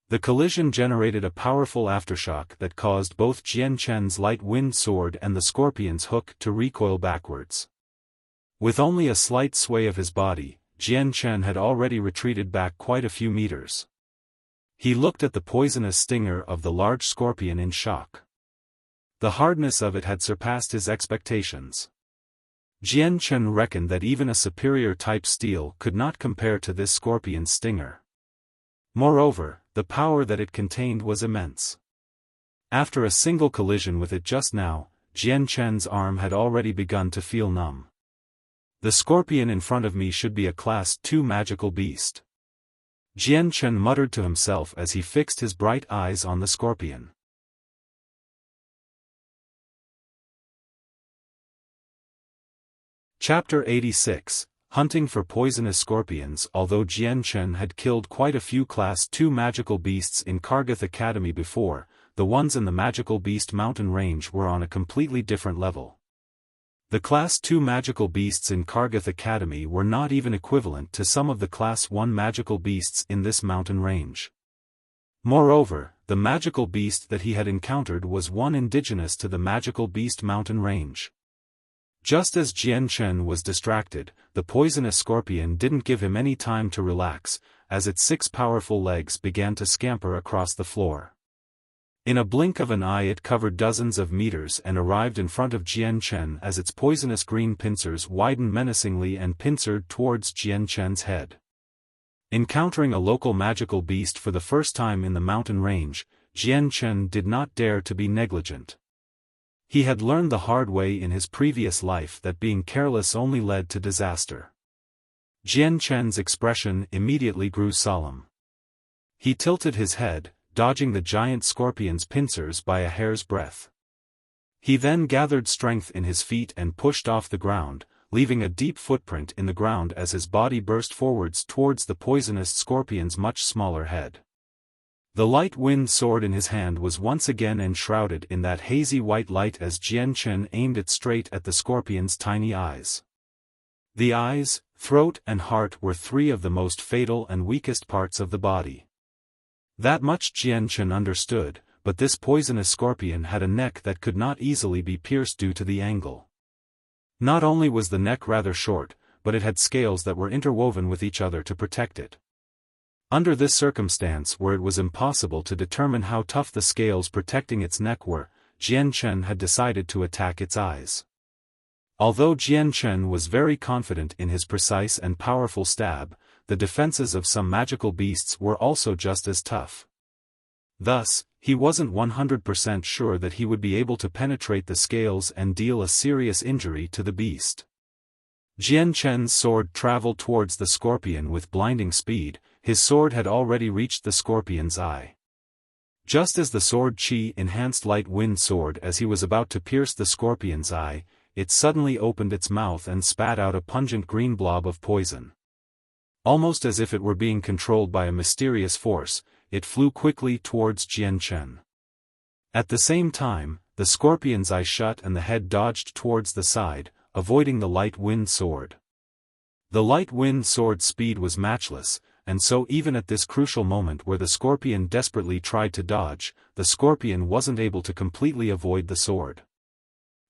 The collision generated a powerful aftershock that caused both Jian Chen's light wind sword and the scorpion's hook to recoil backwards. With only a slight sway of his body, Jian Chen had already retreated back quite a few meters. He looked at the poisonous stinger of the large scorpion in shock. The hardness of it had surpassed his expectations. Jian Chen reckoned that even a superior type steel could not compare to this scorpion's stinger. Moreover, the power that it contained was immense. After a single collision with it just now, Jian Chen's arm had already begun to feel numb. The scorpion in front of me should be a Class 2 magical beast. Jian Chen muttered to himself as he fixed his bright eyes on the scorpion. Chapter 86, Hunting for Poisonous Scorpions. Although Jian Chen had killed quite a few Class 2 magical beasts in Kargath Academy before, the ones in the Magical Beast Mountain Range were on a completely different level. The Class 2 magical beasts in Kargath Academy were not even equivalent to some of the Class 1 magical beasts in this mountain range. Moreover, the magical beast that he had encountered was one indigenous to the Magical Beast Mountain Range. Just as Jian Chen was distracted, the poisonous scorpion didn't give him any time to relax, as its 6 powerful legs began to scamper across the floor. In a blink of an eye it covered dozens of meters and arrived in front of Jian Chen as its poisonous green pincers widened menacingly and pincered towards Jian Chen's head. Encountering a local magical beast for the first time in the mountain range, Jian Chen did not dare to be negligent. He had learned the hard way in his previous life that being careless only led to disaster. Jian Chen's expression immediately grew solemn. He tilted his head, dodging the giant scorpion's pincers by a hair's breadth. He then gathered strength in his feet and pushed off the ground, leaving a deep footprint in the ground as his body burst forwards towards the poisonous scorpion's much smaller head. The light wind sword in his hand was once again enshrouded in that hazy white light as Jian Chen aimed it straight at the scorpion's tiny eyes. The eyes, throat and heart were 3 of the most fatal and weakest parts of the body. That much Jian Chen understood, but this poisonous scorpion had a neck that could not easily be pierced due to the angle. Not only was the neck rather short, but it had scales that were interwoven with each other to protect it. Under this circumstance where it was impossible to determine how tough the scales protecting its neck were, Jian Chen had decided to attack its eyes. Although Jian Chen was very confident in his precise and powerful stab, the defenses of some magical beasts were also just as tough. Thus, he wasn't 100% sure that he would be able to penetrate the scales and deal a serious injury to the beast. Jian Chen's sword traveled towards the scorpion with blinding speed. His sword had already reached the scorpion's eye. Just as the sword Qi enhanced light wind sword as he was about to pierce the scorpion's eye, it suddenly opened its mouth and spat out a pungent green blob of poison. Almost as if it were being controlled by a mysterious force, it flew quickly towards Jian Chen. At the same time, the scorpion's eye shut and the head dodged towards the side, avoiding the light wind sword. The light wind sword's speed was matchless, and so even at this crucial moment where the scorpion desperately tried to dodge, the scorpion wasn't able to completely avoid the sword.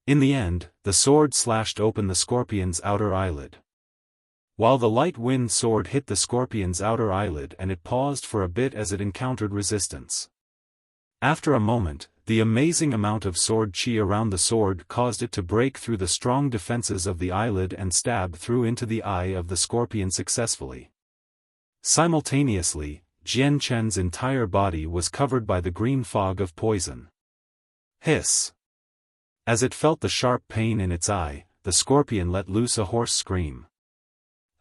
In the end, the sword slashed open the scorpion's outer eyelid. While the light wind sword hit the scorpion's outer eyelid and it paused for a bit as it encountered resistance. After a moment, the amazing amount of sword qi around the sword caused it to break through the strong defenses of the eyelid and stab through into the eye of the scorpion successfully. Simultaneously, Jian Chen's entire body was covered by the green fog of poison. Hiss! As it felt the sharp pain in its eye, the scorpion let loose a hoarse scream.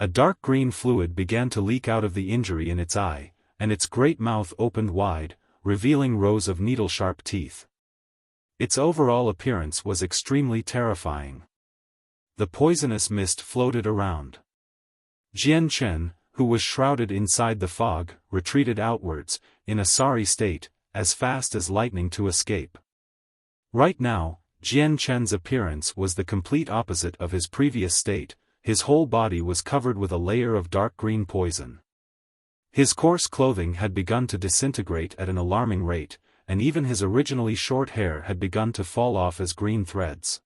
A dark green fluid began to leak out of the injury in its eye, and its great mouth opened wide, revealing rows of needle-sharp teeth. Its overall appearance was extremely terrifying. The poisonous mist floated around. Jian Chen, who was shrouded inside the fog, retreated outwards, in a sorry state, as fast as lightning to escape. Right now, Jian Chen's appearance was the complete opposite of his previous state. His whole body was covered with a layer of dark green poison. His coarse clothing had begun to disintegrate at an alarming rate, and even his originally short hair had begun to fall off as green threads.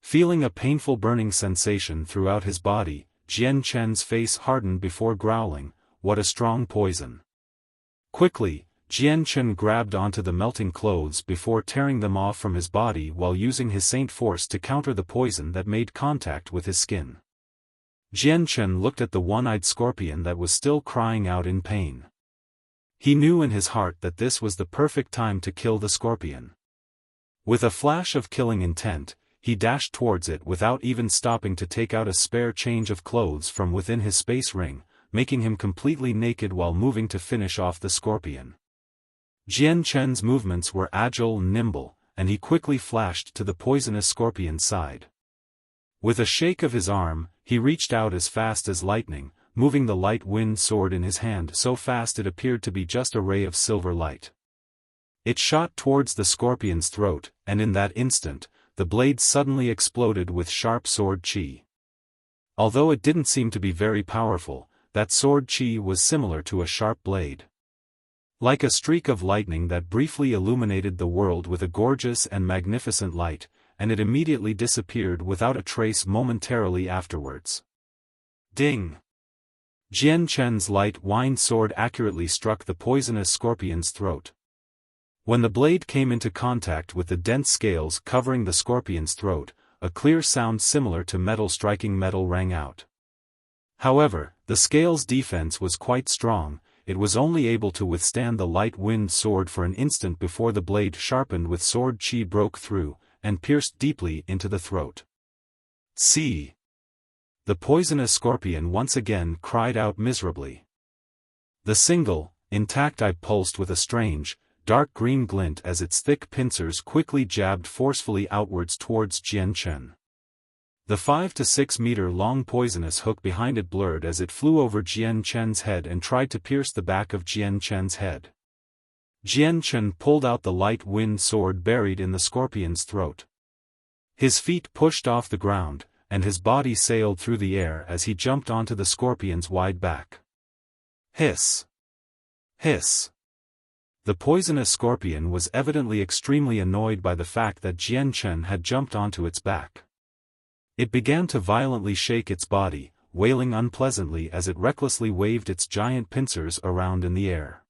Feeling a painful burning sensation throughout his body, Jian Chen's face hardened before growling, "What a strong poison." Quickly, Jian Chen grabbed onto the melting clothes before tearing them off from his body while using his saint force to counter the poison that made contact with his skin. Jian Chen looked at the one-eyed scorpion that was still crying out in pain. He knew in his heart that this was the perfect time to kill the scorpion. With a flash of killing intent, he dashed towards it without even stopping to take out a spare change of clothes from within his space ring, making him completely naked while moving to finish off the scorpion. Jian Chen's movements were agile and nimble, and he quickly flashed to the poisonous scorpion's side. With a shake of his arm, he reached out as fast as lightning, moving the light wind sword in his hand so fast it appeared to be just a ray of silver light. It shot towards the scorpion's throat, and in that instant, the blade suddenly exploded with sharp sword qi. Although it didn't seem to be very powerful, that sword qi was similar to a sharp blade. Like a streak of lightning that briefly illuminated the world with a gorgeous and magnificent light, and it immediately disappeared without a trace momentarily afterwards. Ding! Jian Chen's light wind sword accurately struck the poisonous scorpion's throat. When the blade came into contact with the dense scales covering the scorpion's throat, a clear sound similar to metal striking metal rang out. However, the scale's defense was quite strong. It was only able to withstand the light wind sword for an instant before the blade sharpened with sword qi broke through, and pierced deeply into the throat. See! The poisonous scorpion once again cried out miserably. The single, intact eye pulsed with a strange, dark green glint as its thick pincers quickly jabbed forcefully outwards towards Jian Chen. The 5 to 6 meter long poisonous hook behind it blurred as it flew over Jian Chen's head and tried to pierce the back of Jian Chen's head. Jian Chen pulled out the light wind sword buried in the scorpion's throat. His feet pushed off the ground, and his body sailed through the air as he jumped onto the scorpion's wide back. Hiss! Hiss! The poisonous scorpion was evidently extremely annoyed by the fact that Jian Chen had jumped onto its back. It began to violently shake its body, wailing unpleasantly as it recklessly waved its giant pincers around in the air.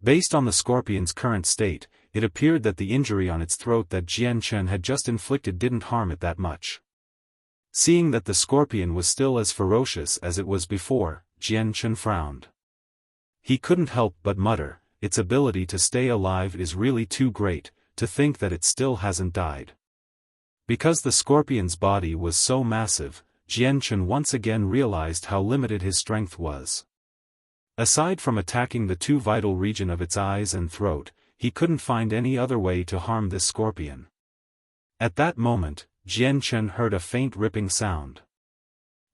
Based on the scorpion's current state, it appeared that the injury on its throat that Jian Chen had just inflicted didn't harm it that much. Seeing that the scorpion was still as ferocious as it was before, Jian Chen frowned. He couldn't help but mutter, "Its ability to stay alive is really too great, to think that it still hasn't died." Because the scorpion's body was so massive, Jian Chen once again realized how limited his strength was. Aside from attacking the two vital regions of its eyes and throat, he couldn't find any other way to harm this scorpion. At that moment, Jian Chen heard a faint ripping sound.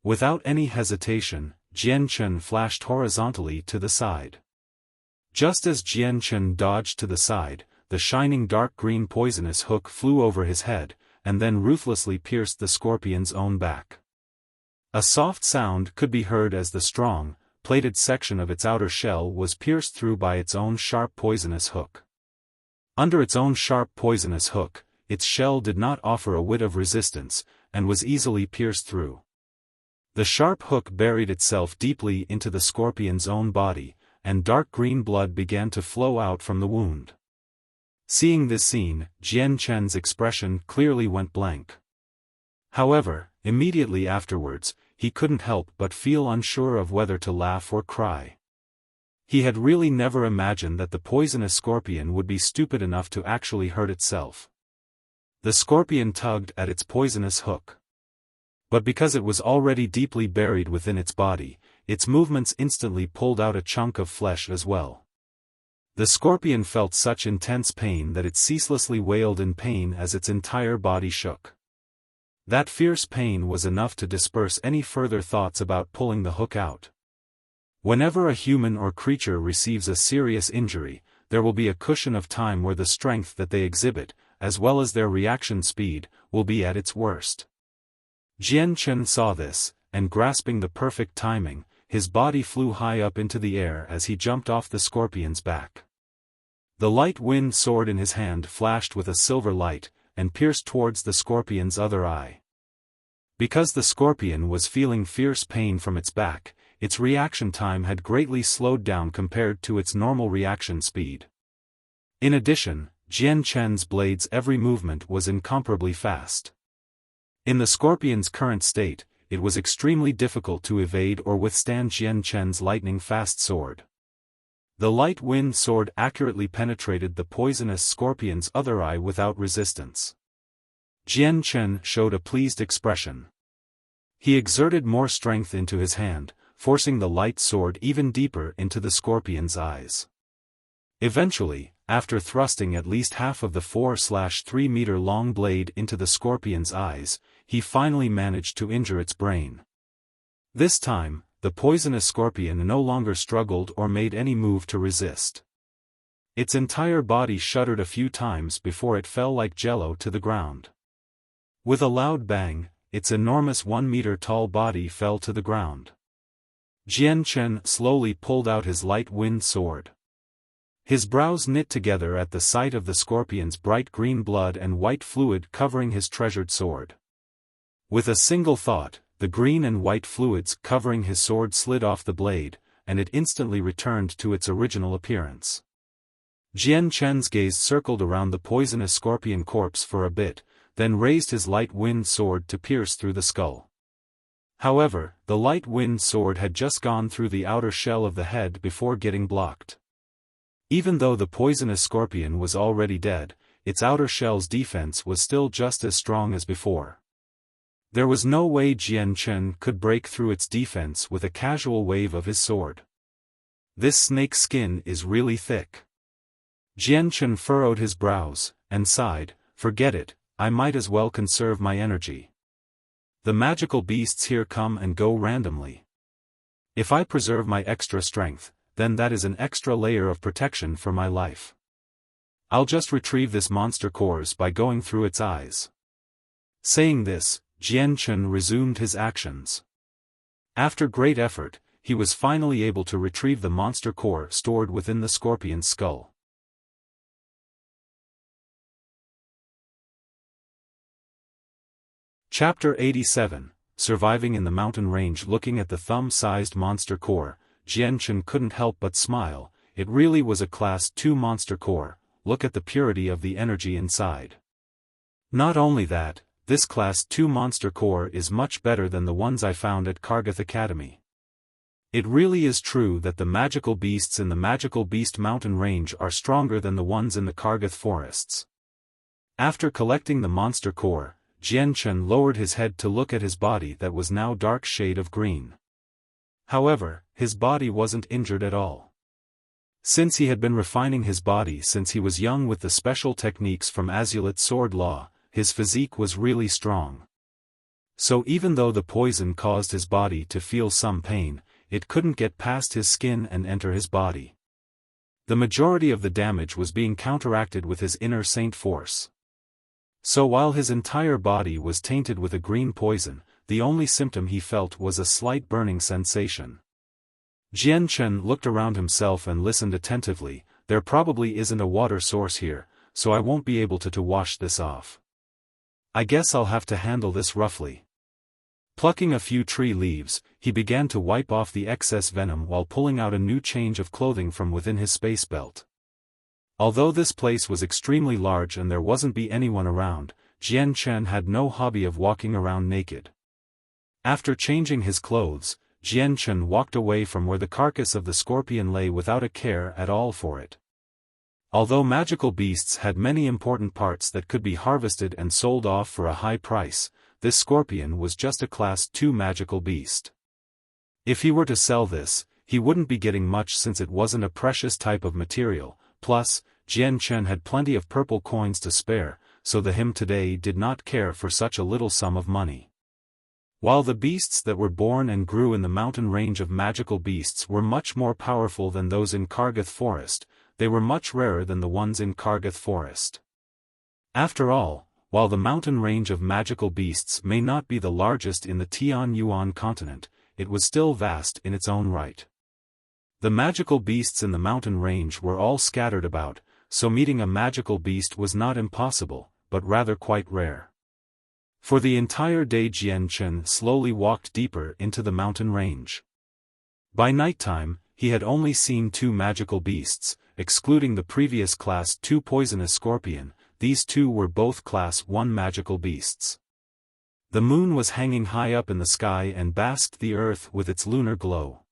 Without any hesitation, Jian Chen flashed horizontally to the side. Just as Jian Chen dodged to the side, the shining dark green poisonous hook flew over his head, and then ruthlessly pierced the scorpion's own back. A soft sound could be heard as the strong, plated section of its outer shell was pierced through by its own sharp poisonous hook. Under its own sharp poisonous hook, its shell did not offer a whit of resistance, and was easily pierced through. The sharp hook buried itself deeply into the scorpion's own body, and dark green blood began to flow out from the wound. Seeing this scene, Jian Chen's expression clearly went blank. However, immediately afterwards, he couldn't help but feel unsure of whether to laugh or cry. He had really never imagined that the poisonous scorpion would be stupid enough to actually hurt itself. The scorpion tugged at its poisonous hook. But because it was already deeply buried within its body, its movements instantly pulled out a chunk of flesh as well. The scorpion felt such intense pain that it ceaselessly wailed in pain as its entire body shook. That fierce pain was enough to disperse any further thoughts about pulling the hook out. Whenever a human or creature receives a serious injury, there will be a cushion of time where the strength that they exhibit, as well as their reaction speed, will be at its worst. Jian Chen saw this, and grasping the perfect timing, his body flew high up into the air as he jumped off the scorpion's back. The light wind sword in his hand flashed with a silver light, and pierced towards the scorpion's other eye. Because the scorpion was feeling fierce pain from its back, its reaction time had greatly slowed down compared to its normal reaction speed. In addition, Jian Chen's blade's every movement was incomparably fast. In the scorpion's current state, it was extremely difficult to evade or withstand Jian Chen's lightning-fast sword. The light wind sword accurately penetrated the poisonous scorpion's other eye without resistance. Jian Chen showed a pleased expression. He exerted more strength into his hand, forcing the light sword even deeper into the scorpion's eyes. Eventually, after thrusting at least half of the 4/3 meter long blade into the scorpion's eyes, he finally managed to injure its brain. This time, the poisonous scorpion no longer struggled or made any move to resist. Its entire body shuddered a few times before it fell like jello to the ground. With a loud bang, its enormous 1-meter-tall body fell to the ground. Jian Chen slowly pulled out his light wind sword. His brows knit together at the sight of the scorpion's bright green blood and white fluid covering his treasured sword. With a single thought, the green and white fluids covering his sword slid off the blade, and it instantly returned to its original appearance. Jian Chen's gaze circled around the poisonous scorpion corpse for a bit, then raised his light wind sword to pierce through the skull. However, the light wind sword had just gone through the outer shell of the head before getting blocked. Even though the poisonous scorpion was already dead, its outer shell's defense was still just as strong as before. There was no way Jian Chen could break through its defense with a casual wave of his sword. This snake skin is really thick. Jian Chen furrowed his brows, and sighed, "Forget it, I might as well conserve my energy. The magical beasts here come and go randomly. If I preserve my extra strength, then that is an extra layer of protection for my life. I'll just retrieve this monster cores by going through its eyes." Saying this, Jian Chen resumed his actions. After great effort, he was finally able to retrieve the monster core stored within the scorpion's skull. Chapter 87, Surviving in the Mountain Range. Looking at the thumb-sized monster core, Jian Chen couldn't help but smile. It really was a Class 2 monster core. Look at the purity of the energy inside. Not only that, this Class 2 monster core is much better than the ones I found at Kargath Academy. It really is true that the magical beasts in the Magical Beast Mountain Range are stronger than the ones in the Kargath forests. After collecting the monster core, Jian Chen lowered his head to look at his body that was now dark shade of green. However, his body wasn't injured at all. Since he had been refining his body since he was young with the special techniques from Azulite Sword Law, his physique was really strong. So even though the poison caused his body to feel some pain, it couldn't get past his skin and enter his body. The majority of the damage was being counteracted with his inner saint force. So while his entire body was tainted with a green poison, the only symptom he felt was a slight burning sensation. Jian Chen looked around himself and listened attentively. There probably isn't a water source here, so I won't be able to wash this off. I guess I'll have to handle this roughly. Plucking a few tree leaves, he began to wipe off the excess venom while pulling out a new change of clothing from within his space belt. Although this place was extremely large and there wasn't anyone around, Jian Chen had no hobby of walking around naked. After changing his clothes, Jian Chen walked away from where the carcass of the scorpion lay without a care at all for it. Although magical beasts had many important parts that could be harvested and sold off for a high price, this scorpion was just a Class 2 magical beast. If he were to sell this, he wouldn't be getting much since it wasn't a precious type of material. Plus, Jian Chen had plenty of purple coins to spare, so him today did not care for such a little sum of money. While the beasts that were born and grew in the mountain range of magical beasts were much more powerful than those in Kargath Forest, they were much rarer than the ones in Kargath Forest. After all, while the mountain range of magical beasts may not be the largest in the Tianyuan continent, it was still vast in its own right. The magical beasts in the mountain range were all scattered about, so meeting a magical beast was not impossible, but rather quite rare. For the entire day Jian Chen slowly walked deeper into the mountain range. By nighttime, he had only seen 2 magical beasts, excluding the previous Class 2 poisonous scorpion. These 2 were both Class 1 magical beasts. The moon was hanging high up in the sky and basked the earth with its lunar glow.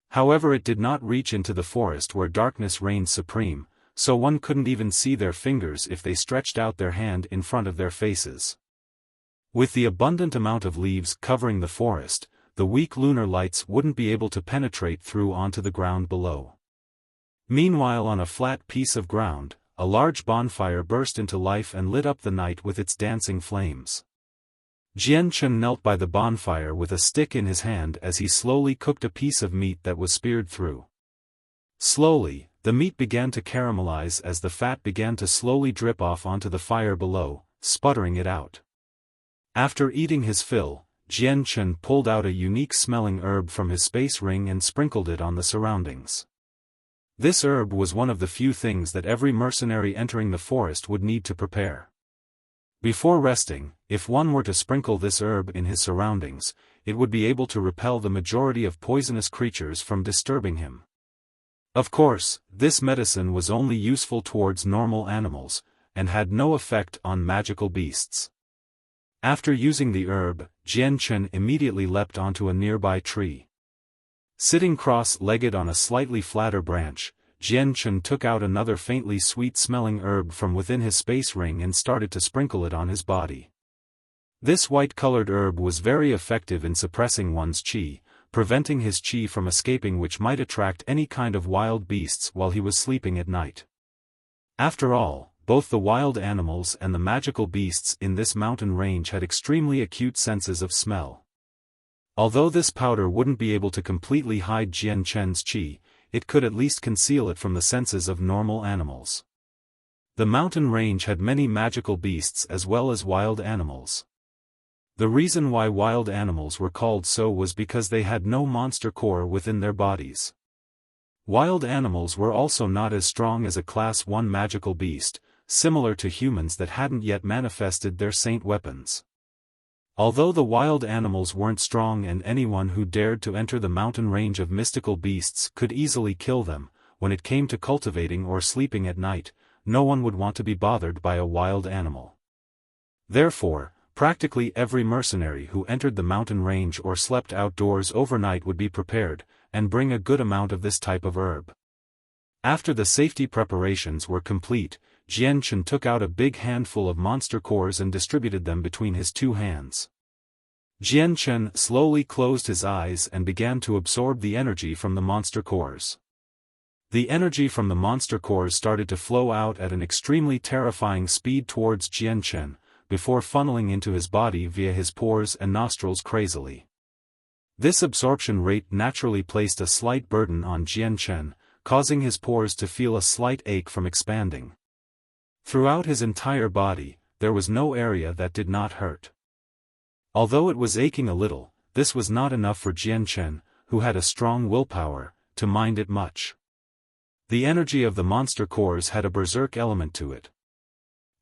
However, it did not reach into the forest where darkness reigned supreme, so one couldn't even see their fingers if they stretched out their hand in front of their faces. With the abundant amount of leaves covering the forest, the weak lunar lights wouldn't be able to penetrate through onto the ground below. Meanwhile, on a flat piece of ground, a large bonfire burst into life and lit up the night with its dancing flames. Jian Chen knelt by the bonfire with a stick in his hand as he slowly cooked a piece of meat that was speared through. Slowly, the meat began to caramelize as the fat began to slowly drip off onto the fire below, sputtering it out. After eating his fill, Jian Chen pulled out a unique-smelling herb from his space ring and sprinkled it on the surroundings. This herb was one of the few things that every mercenary entering the forest would need to prepare. Before resting, if one were to sprinkle this herb in his surroundings, it would be able to repel the majority of poisonous creatures from disturbing him. Of course, this medicine was only useful towards normal animals, and had no effect on magical beasts. After using the herb, Jian Chen immediately leapt onto a nearby tree. Sitting cross-legged on a slightly flatter branch, Jian Chen took out another faintly sweet-smelling herb from within his space ring and started to sprinkle it on his body. This white-colored herb was very effective in suppressing one's qi, preventing his qi from escaping, which might attract any kind of wild beasts while he was sleeping at night. After all, both the wild animals and the magical beasts in this mountain range had extremely acute senses of smell. Although this powder wouldn't be able to completely hide Jian Chen's qi, it could at least conceal it from the senses of normal animals. The mountain range had many magical beasts as well as wild animals. The reason why wild animals were called so was because they had no monster core within their bodies. Wild animals were also not as strong as a Class 1 magical beast, similar to humans that hadn't yet manifested their saint weapons. Although the wild animals weren't strong and anyone who dared to enter the mountain range of mystical beasts could easily kill them, when it came to cultivating or sleeping at night, no one would want to be bothered by a wild animal. Therefore, practically every mercenary who entered the mountain range or slept outdoors overnight would be prepared, and bring a good amount of this type of herb. After the safety preparations were complete, Jian Chen took out a big handful of monster cores and distributed them between his 2 hands. Jian Chen slowly closed his eyes and began to absorb the energy from the monster cores. The energy from the monster cores started to flow out at an extremely terrifying speed towards Jian Chen, before funneling into his body via his pores and nostrils crazily. This absorption rate naturally placed a slight burden on Jian Chen, causing his pores to feel a slight ache from expanding. Throughout his entire body, there was no area that did not hurt. Although it was aching a little, this was not enough for Jian Chen, who had a strong willpower, to mind it much. The energy of the monster cores had a berserk element to it.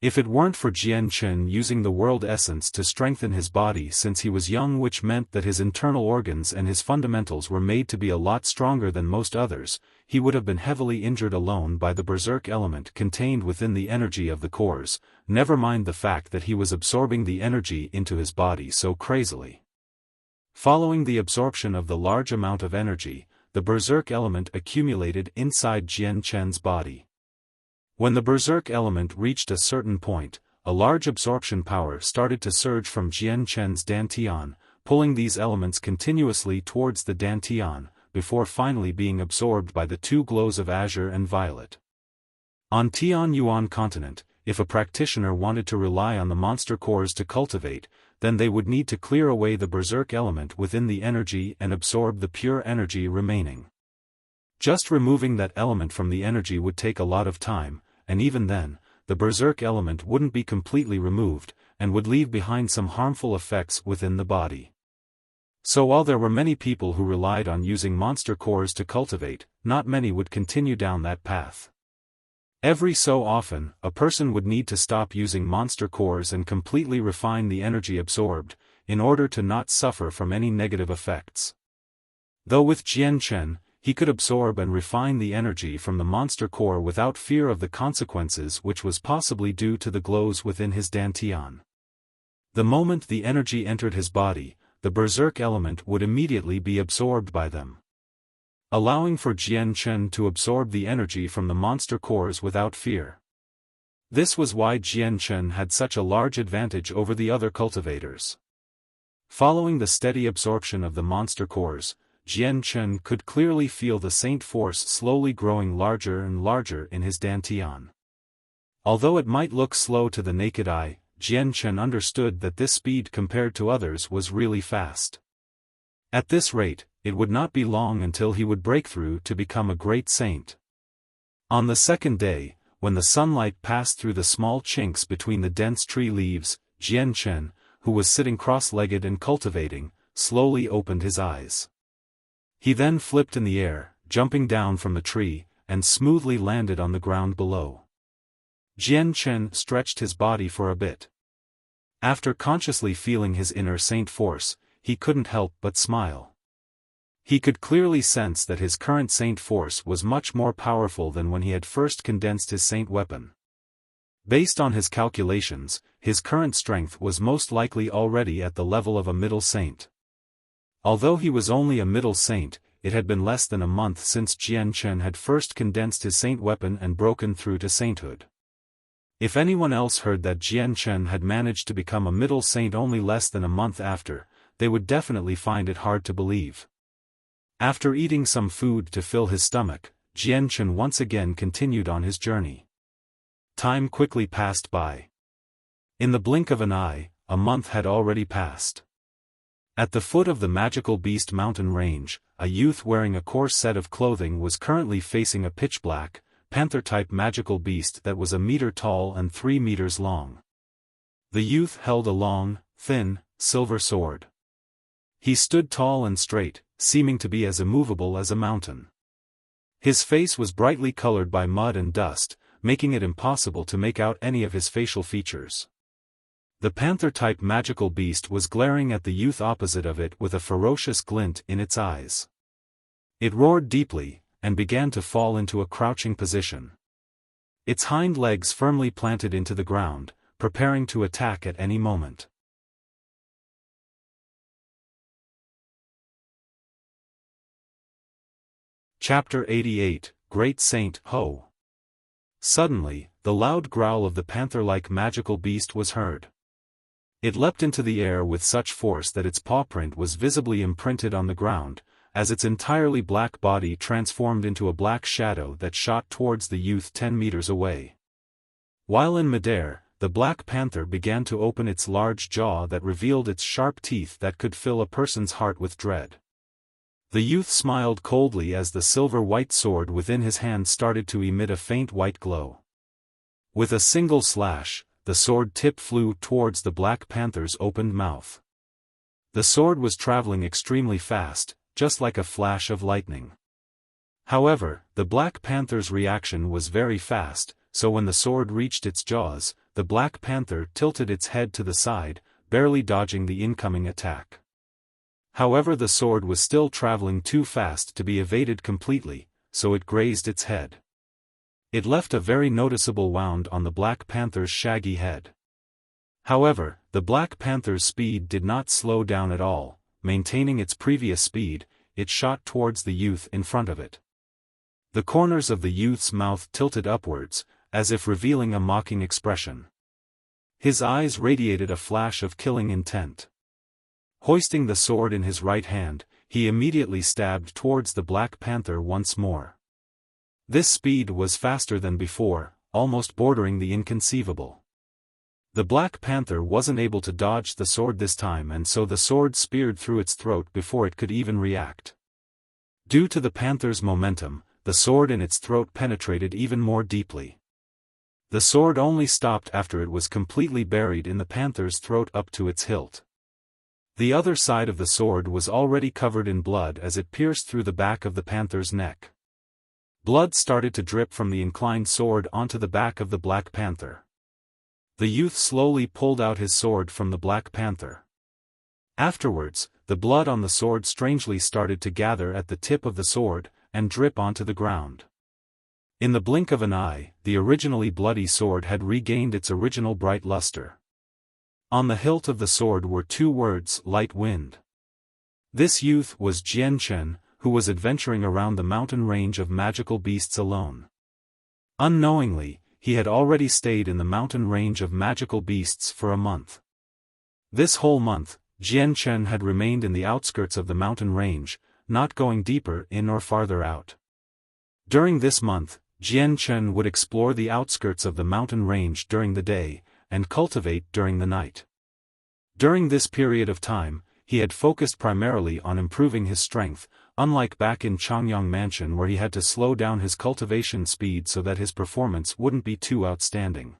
If it weren't for Jian Chen using the world essence to strengthen his body since he was young, which meant that his internal organs and his fundamentals were made to be a lot stronger than most others, he would have been heavily injured alone by the berserk element contained within the energy of the cores, never mind the fact that he was absorbing the energy into his body so crazily. Following the absorption of the large amount of energy, the berserk element accumulated inside Jian Chen's body. When the berserk element reached a certain point, a large absorption power started to surge from Jian Chen's dantian, pulling these elements continuously towards the dantian, before finally being absorbed by the 2 glows of azure and violet. On Tianyuan continent, if a practitioner wanted to rely on the monster cores to cultivate, then they would need to clear away the berserk element within the energy and absorb the pure energy remaining. Just removing that element from the energy would take a lot of time, and even then, the berserk element wouldn't be completely removed, and would leave behind some harmful effects within the body. So while there were many people who relied on using monster cores to cultivate, not many would continue down that path. Every so often, a person would need to stop using monster cores and completely refine the energy absorbed, in order to not suffer from any negative effects. Though with Jian Chen, he could absorb and refine the energy from the monster core without fear of the consequences, which was possibly due to the glows within his dantian. The moment the energy entered his body, the berserk element would immediately be absorbed by them, allowing for Jian Chen to absorb the energy from the monster cores without fear. This was why Jian Chen had such a large advantage over the other cultivators. Following the steady absorption of the monster cores, Jian Chen could clearly feel the saint force slowly growing larger and larger in his dantian. Although it might look slow to the naked eye, Jian Chen understood that this speed compared to others was really fast. At this rate, it would not be long until he would break through to become a great saint. On the second day, when the sunlight passed through the small chinks between the dense tree leaves, Jian Chen, who was sitting cross-legged and cultivating, slowly opened his eyes. He then flipped in the air, jumping down from the tree, and smoothly landed on the ground below. Jian Chen stretched his body for a bit. After consciously feeling his inner saint force, he couldn't help but smile. He could clearly sense that his current saint force was much more powerful than when he had first condensed his saint weapon. Based on his calculations, his current strength was most likely already at the level of a middle saint. Although he was only a middle saint, it had been less than a month since Jian Chen had first condensed his saint weapon and broken through to sainthood. If anyone else heard that Jian Chen had managed to become a middle saint only less than a month after, they would definitely find it hard to believe. After eating some food to fill his stomach, Jian Chen once again continued on his journey. Time quickly passed by. In the blink of an eye, a month had already passed. At the foot of the magical beast mountain range, a youth wearing a coarse set of clothing was currently facing a pitch-black, panther-type magical beast that was 1 meter tall and 3 meters long. The youth held a long, thin, silver sword. He stood tall and straight, seeming to be as immovable as a mountain. His face was brightly colored by mud and dust, making it impossible to make out any of his facial features. The panther-type magical beast was glaring at the youth opposite of it with a ferocious glint in its eyes. It roared deeply, and began to fall into a crouching position. Its hind legs firmly planted into the ground, preparing to attack at any moment. Chapter 88, Great Saint Ho. Suddenly, the loud growl of the panther-like magical beast was heard. It leapt into the air with such force that its paw print was visibly imprinted on the ground, as its entirely black body transformed into a black shadow that shot towards the youth 10 meters away. While in midair, the black panther began to open its large jaw that revealed its sharp teeth that could fill a person's heart with dread. The youth smiled coldly as the silver-white sword within his hand started to emit a faint white glow. With a single slash, the sword tip flew towards the black panther's opened mouth. The sword was traveling extremely fast, just like a flash of lightning. However, the black panther's reaction was very fast, so when the sword reached its jaws, the black panther tilted its head to the side, barely dodging the incoming attack. However, the sword was still traveling too fast to be evaded completely, so it grazed its head. It left a very noticeable wound on the black panther's shaggy head. However, the black panther's speed did not slow down at all. Maintaining its previous speed, it shot towards the youth in front of it. The corners of the youth's mouth tilted upwards, as if revealing a mocking expression. His eyes radiated a flash of killing intent. Hoisting the sword in his right hand, he immediately stabbed towards the black panther once more. This speed was faster than before, almost bordering the inconceivable. The black panther wasn't able to dodge the sword this time, and so the sword speared through its throat before it could even react. Due to the panther's momentum, the sword in its throat penetrated even more deeply. The sword only stopped after it was completely buried in the panther's throat up to its hilt. The other side of the sword was already covered in blood as it pierced through the back of the panther's neck. Blood started to drip from the inclined sword onto the back of the Black Panther. The youth slowly pulled out his sword from the Black Panther. Afterwards, the blood on the sword strangely started to gather at the tip of the sword, and drip onto the ground. In the blink of an eye, the originally bloody sword had regained its original bright luster. On the hilt of the sword were 2 words, "Light Wind." This youth was Jian Chen, who was adventuring around the mountain range of magical beasts alone. Unknowingly, he had already stayed in the mountain range of magical beasts for a month. This whole month, Jian Chen had remained in the outskirts of the mountain range, not going deeper in or farther out. During this month, Jian Chen would explore the outskirts of the mountain range during the day, and cultivate during the night. During this period of time, he had focused primarily on improving his strength, unlike back in Changyang Mansion where he had to slow down his cultivation speed so that his performance wouldn't be too outstanding.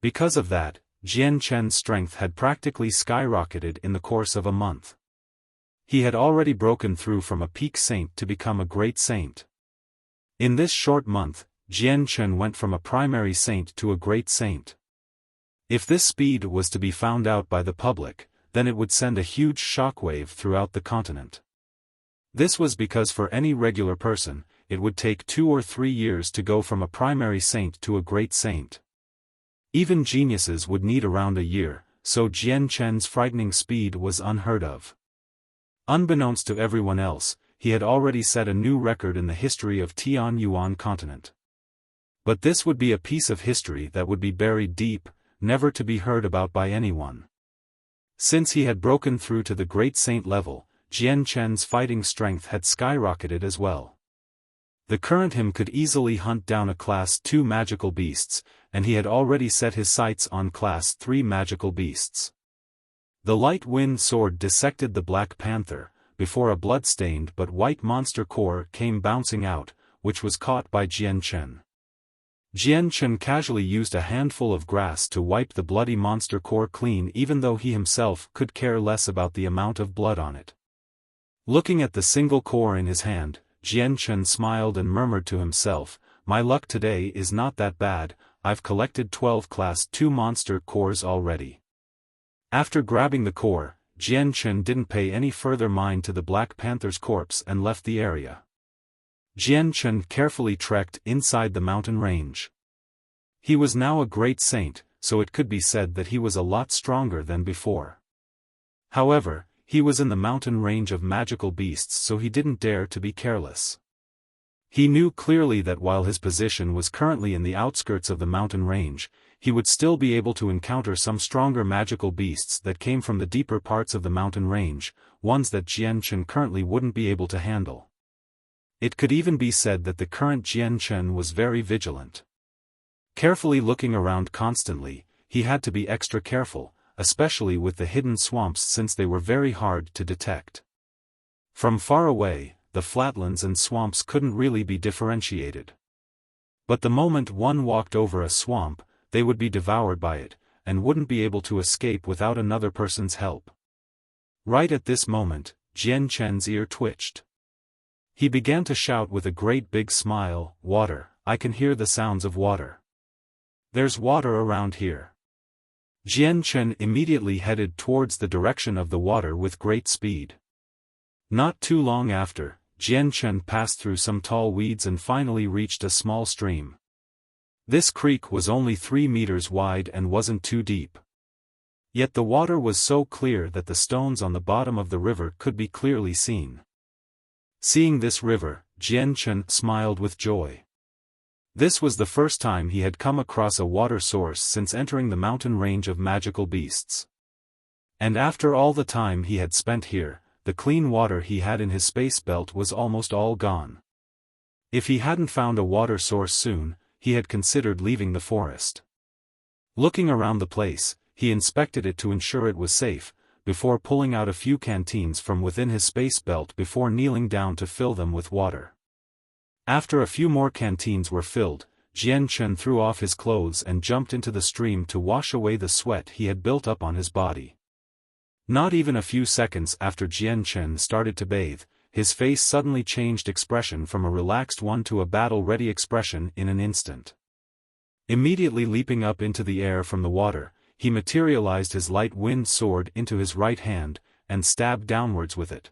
Because of that, Jian Chen's strength had practically skyrocketed in the course of a month. He had already broken through from a peak saint to become a great saint. In this short month, Jian Chen went from a primary saint to a great saint. If this speed was to be found out by the public, then it would send a huge shockwave throughout the continent. This was because for any regular person, it would take 2 or 3 years to go from a primary saint to a great saint. Even geniuses would need around a year, so Jian Chen's frightening speed was unheard of. Unbeknownst to everyone else, he had already set a new record in the history of Tianyuan continent. But this would be a piece of history that would be buried deep, never to be heard about by anyone. Since he had broken through to the great saint level, Jian Chen's fighting strength had skyrocketed as well. The current him could easily hunt down a Class 2 magical beasts, and he had already set his sights on Class 3 magical beasts. The light wind sword dissected the Black Panther, before a blood-stained but white monster core came bouncing out, which was caught by Jian Chen. Jian Chen casually used a handful of grass to wipe the bloody monster core clean even though he himself could care less about the amount of blood on it. Looking at the single core in his hand, Jian Chen smiled and murmured to himself, "My luck today is not that bad, I've collected 12 Class 2 monster cores already." After grabbing the core, Jian Chen didn't pay any further mind to the Black Panther's corpse and left the area. Jian Chen carefully trekked inside the mountain range. He was now a great saint, so it could be said that he was a lot stronger than before. However, he was in the mountain range of magical beasts so he didn't dare to be careless. He knew clearly that while his position was currently in the outskirts of the mountain range, he would still be able to encounter some stronger magical beasts that came from the deeper parts of the mountain range, ones that Jian Chen currently wouldn't be able to handle. It could even be said that the current Jian Chen was very vigilant. Carefully looking around constantly, he had to be extra careful, especially with the hidden swamps since they were very hard to detect. From far away, the flatlands and swamps couldn't really be differentiated. But the moment one walked over a swamp, they would be devoured by it, and wouldn't be able to escape without another person's help. Right at this moment, Jian Chen's ear twitched. He began to shout with a great big smile, "Water, I can hear the sounds of water. There's water around here." Jian Chen immediately headed towards the direction of the water with great speed. Not too long after, Jian Chen passed through some tall weeds and finally reached a small stream. This creek was only 3 meters wide and wasn't too deep. Yet the water was so clear that the stones on the bottom of the river could be clearly seen. Seeing this river, Jian Chen smiled with joy. This was the first time he had come across a water source since entering the mountain range of magical beasts. And after all the time he had spent here, the clean water he had in his space belt was almost all gone. If he hadn't found a water source soon, he had considered leaving the forest. Looking around the place, he inspected it to ensure it was safe, before pulling out a few canteens from within his space belt before kneeling down to fill them with water. After a few more canteens were filled, Jian Chen threw off his clothes and jumped into the stream to wash away the sweat he had built up on his body. Not even a few seconds after Jian Chen started to bathe, his face suddenly changed expression from a relaxed one to a battle-ready expression in an instant. Immediately leaping up into the air from the water, he materialized his light wind sword into his right hand, and stabbed downwards with it.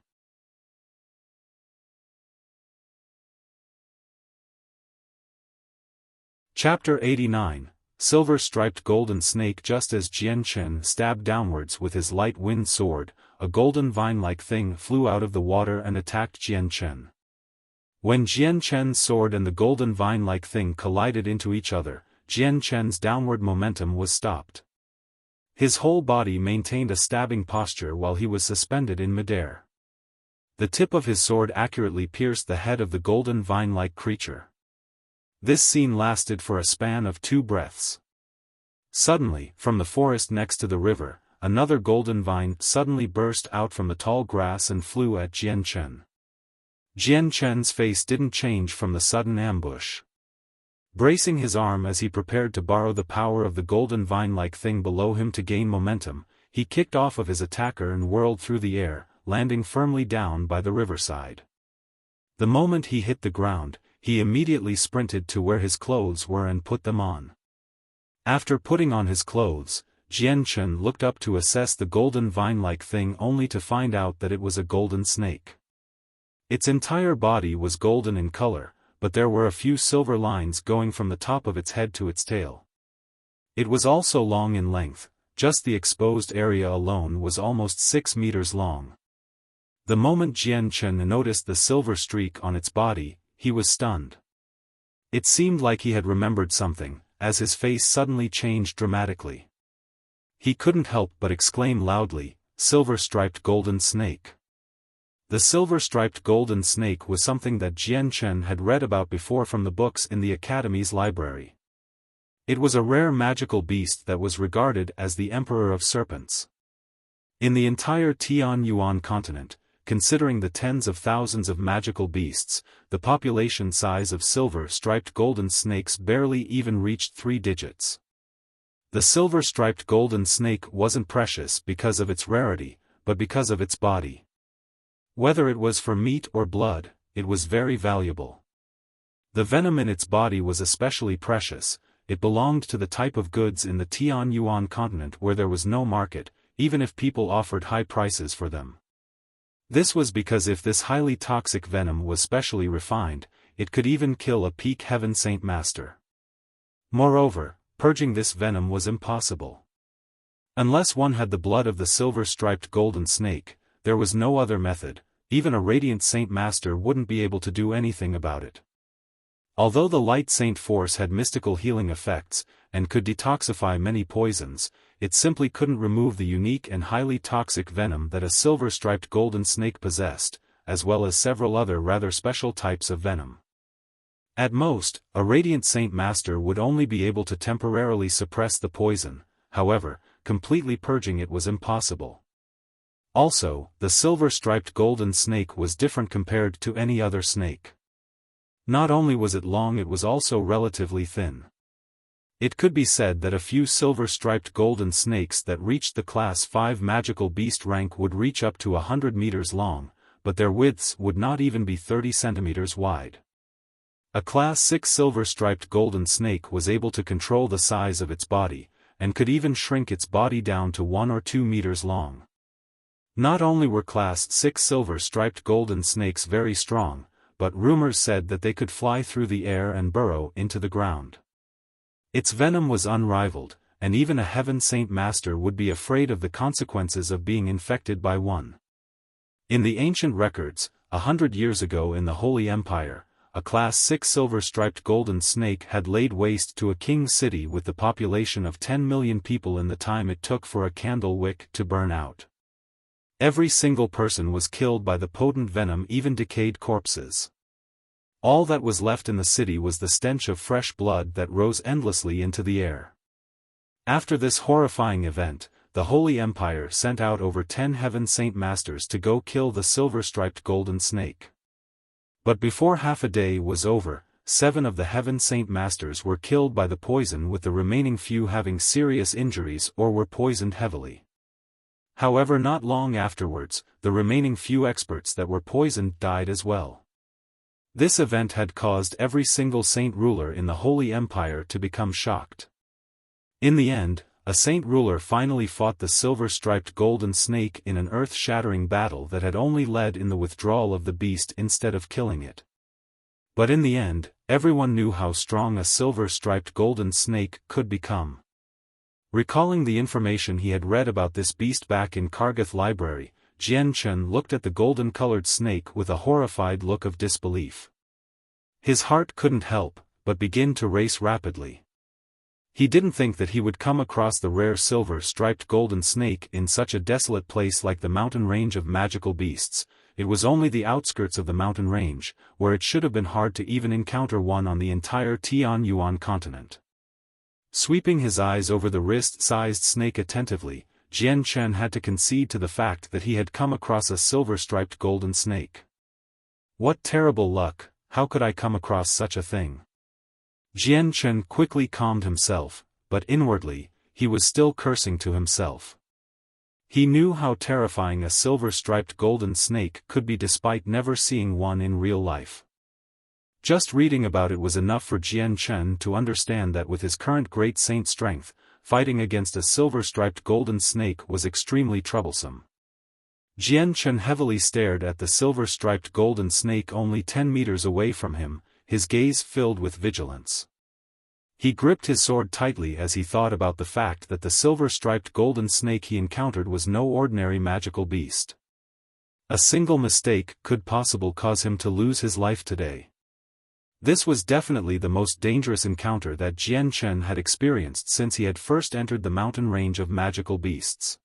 Chapter 89, Silver-striped golden snake. Just as Jian Chen stabbed downwards with his light wind sword, a golden vine-like thing flew out of the water and attacked Jian Chen. When Jian Chen's sword and the golden vine-like thing collided into each other, Jian Chen's downward momentum was stopped. His whole body maintained a stabbing posture while he was suspended in midair. The tip of his sword accurately pierced the head of the golden vine-like creature. This scene lasted for a span of 2 breaths. Suddenly, from the forest next to the river, another golden vine suddenly burst out from the tall grass and flew at Jian Chen. Jian Chen's face didn't change from the sudden ambush. Bracing his arm as he prepared to borrow the power of the golden vine-like thing below him to gain momentum, he kicked off of his attacker and whirled through the air, landing firmly down by the riverside. The moment he hit the ground, he immediately sprinted to where his clothes were and put them on. After putting on his clothes, Jian Chen looked up to assess the golden vine-like thing only to find out that it was a golden snake. Its entire body was golden in color, but there were a few silver lines going from the top of its head to its tail. It was also long in length, just the exposed area alone was almost 6 meters long. The moment Jian Chen noticed the silver streak on its body, he was stunned. It seemed like he had remembered something, as his face suddenly changed dramatically. He couldn't help but exclaim loudly, "Silver-striped golden snake." The silver-striped golden snake was something that Jian Chen had read about before from the books in the Academy's library. It was a rare magical beast that was regarded as the Emperor of Serpents. In the entire Tianyuan continent, considering the tens of thousands of magical beasts, the population size of silver-striped golden snakes barely even reached 3 digits. The silver-striped golden snake wasn't precious because of its rarity, but because of its body. Whether it was for meat or blood, it was very valuable. The venom in its body was especially precious. It belonged to the type of goods in the Tianyuan continent where there was no market, even if people offered high prices for them. This was because if this highly toxic venom was specially refined, it could even kill a peak heaven saint master. Moreover, purging this venom was impossible. Unless one had the blood of the silver-striped golden snake, there was no other method. Even a radiant saint master wouldn't be able to do anything about it. Although the light saint force had mystical healing effects, and could detoxify many poisons, it simply couldn't remove the unique and highly toxic venom that a silver-striped golden snake possessed, as well as several other rather special types of venom. At most, a radiant saint master would only be able to temporarily suppress the poison, however, completely purging it was impossible. Also, the silver-striped golden snake was different compared to any other snake. Not only was it long, it was also relatively thin. It could be said that a few silver-striped golden snakes that reached the Class 5 magical beast rank would reach up to 100 meters long, but their widths would not even be 30 centimeters wide. A Class 6 silver-striped golden snake was able to control the size of its body, and could even shrink its body down to 1 or 2 meters long. Not only were Class 6 silver-striped golden snakes very strong, but rumors said that they could fly through the air and burrow into the ground. Its venom was unrivaled, and even a heaven saint master would be afraid of the consequences of being infected by one. In the ancient records, 100 years ago in the Holy Empire, a Class 6 silver-striped golden snake had laid waste to a king's city with the population of 10 million people in the time it took for a candle wick to burn out. Every single person was killed by the potent venom, even decayed corpses. All that was left in the city was the stench of fresh blood that rose endlessly into the air. After this horrifying event, the Holy Empire sent out over 10 heaven saint masters to go kill the silver-striped golden snake. But before half a day was over, 7 of the heaven saint masters were killed by the poison, with the remaining few having serious injuries or were poisoned heavily. However, not long afterwards, the remaining few experts that were poisoned died as well. This event had caused every single saint ruler in the Holy Empire to become shocked. In the end, a saint ruler finally fought the silver-striped golden snake in an earth-shattering battle that had only led in the withdrawal of the beast instead of killing it. But in the end, everyone knew how strong a silver-striped golden snake could become. Recalling the information he had read about this beast back in Kargath Library, Jian Chen looked at the golden-colored snake with a horrified look of disbelief. His heart couldn't help but begin to race rapidly. He didn't think that he would come across the rare silver-striped golden snake in such a desolate place like the mountain range of magical beasts. It was only the outskirts of the mountain range, where it should have been hard to even encounter one on the entire Tianyuan continent. Sweeping his eyes over the wrist-sized snake attentively, Jian Chen had to concede to the fact that he had come across a silver-striped golden snake. What terrible luck, how could I come across such a thing? Jian Chen quickly calmed himself, but inwardly, he was still cursing to himself. He knew how terrifying a silver-striped golden snake could be despite never seeing one in real life. Just reading about it was enough for Jian Chen to understand that with his current great saint strength, fighting against a silver-striped golden snake was extremely troublesome. Jian Chen heavily stared at the silver-striped golden snake only 10 meters away from him, his gaze filled with vigilance. He gripped his sword tightly as he thought about the fact that the silver-striped golden snake he encountered was no ordinary magical beast. A single mistake could possibly cause him to lose his life today. This was definitely the most dangerous encounter that Jian Chen had experienced since he had first entered the mountain range of magical beasts.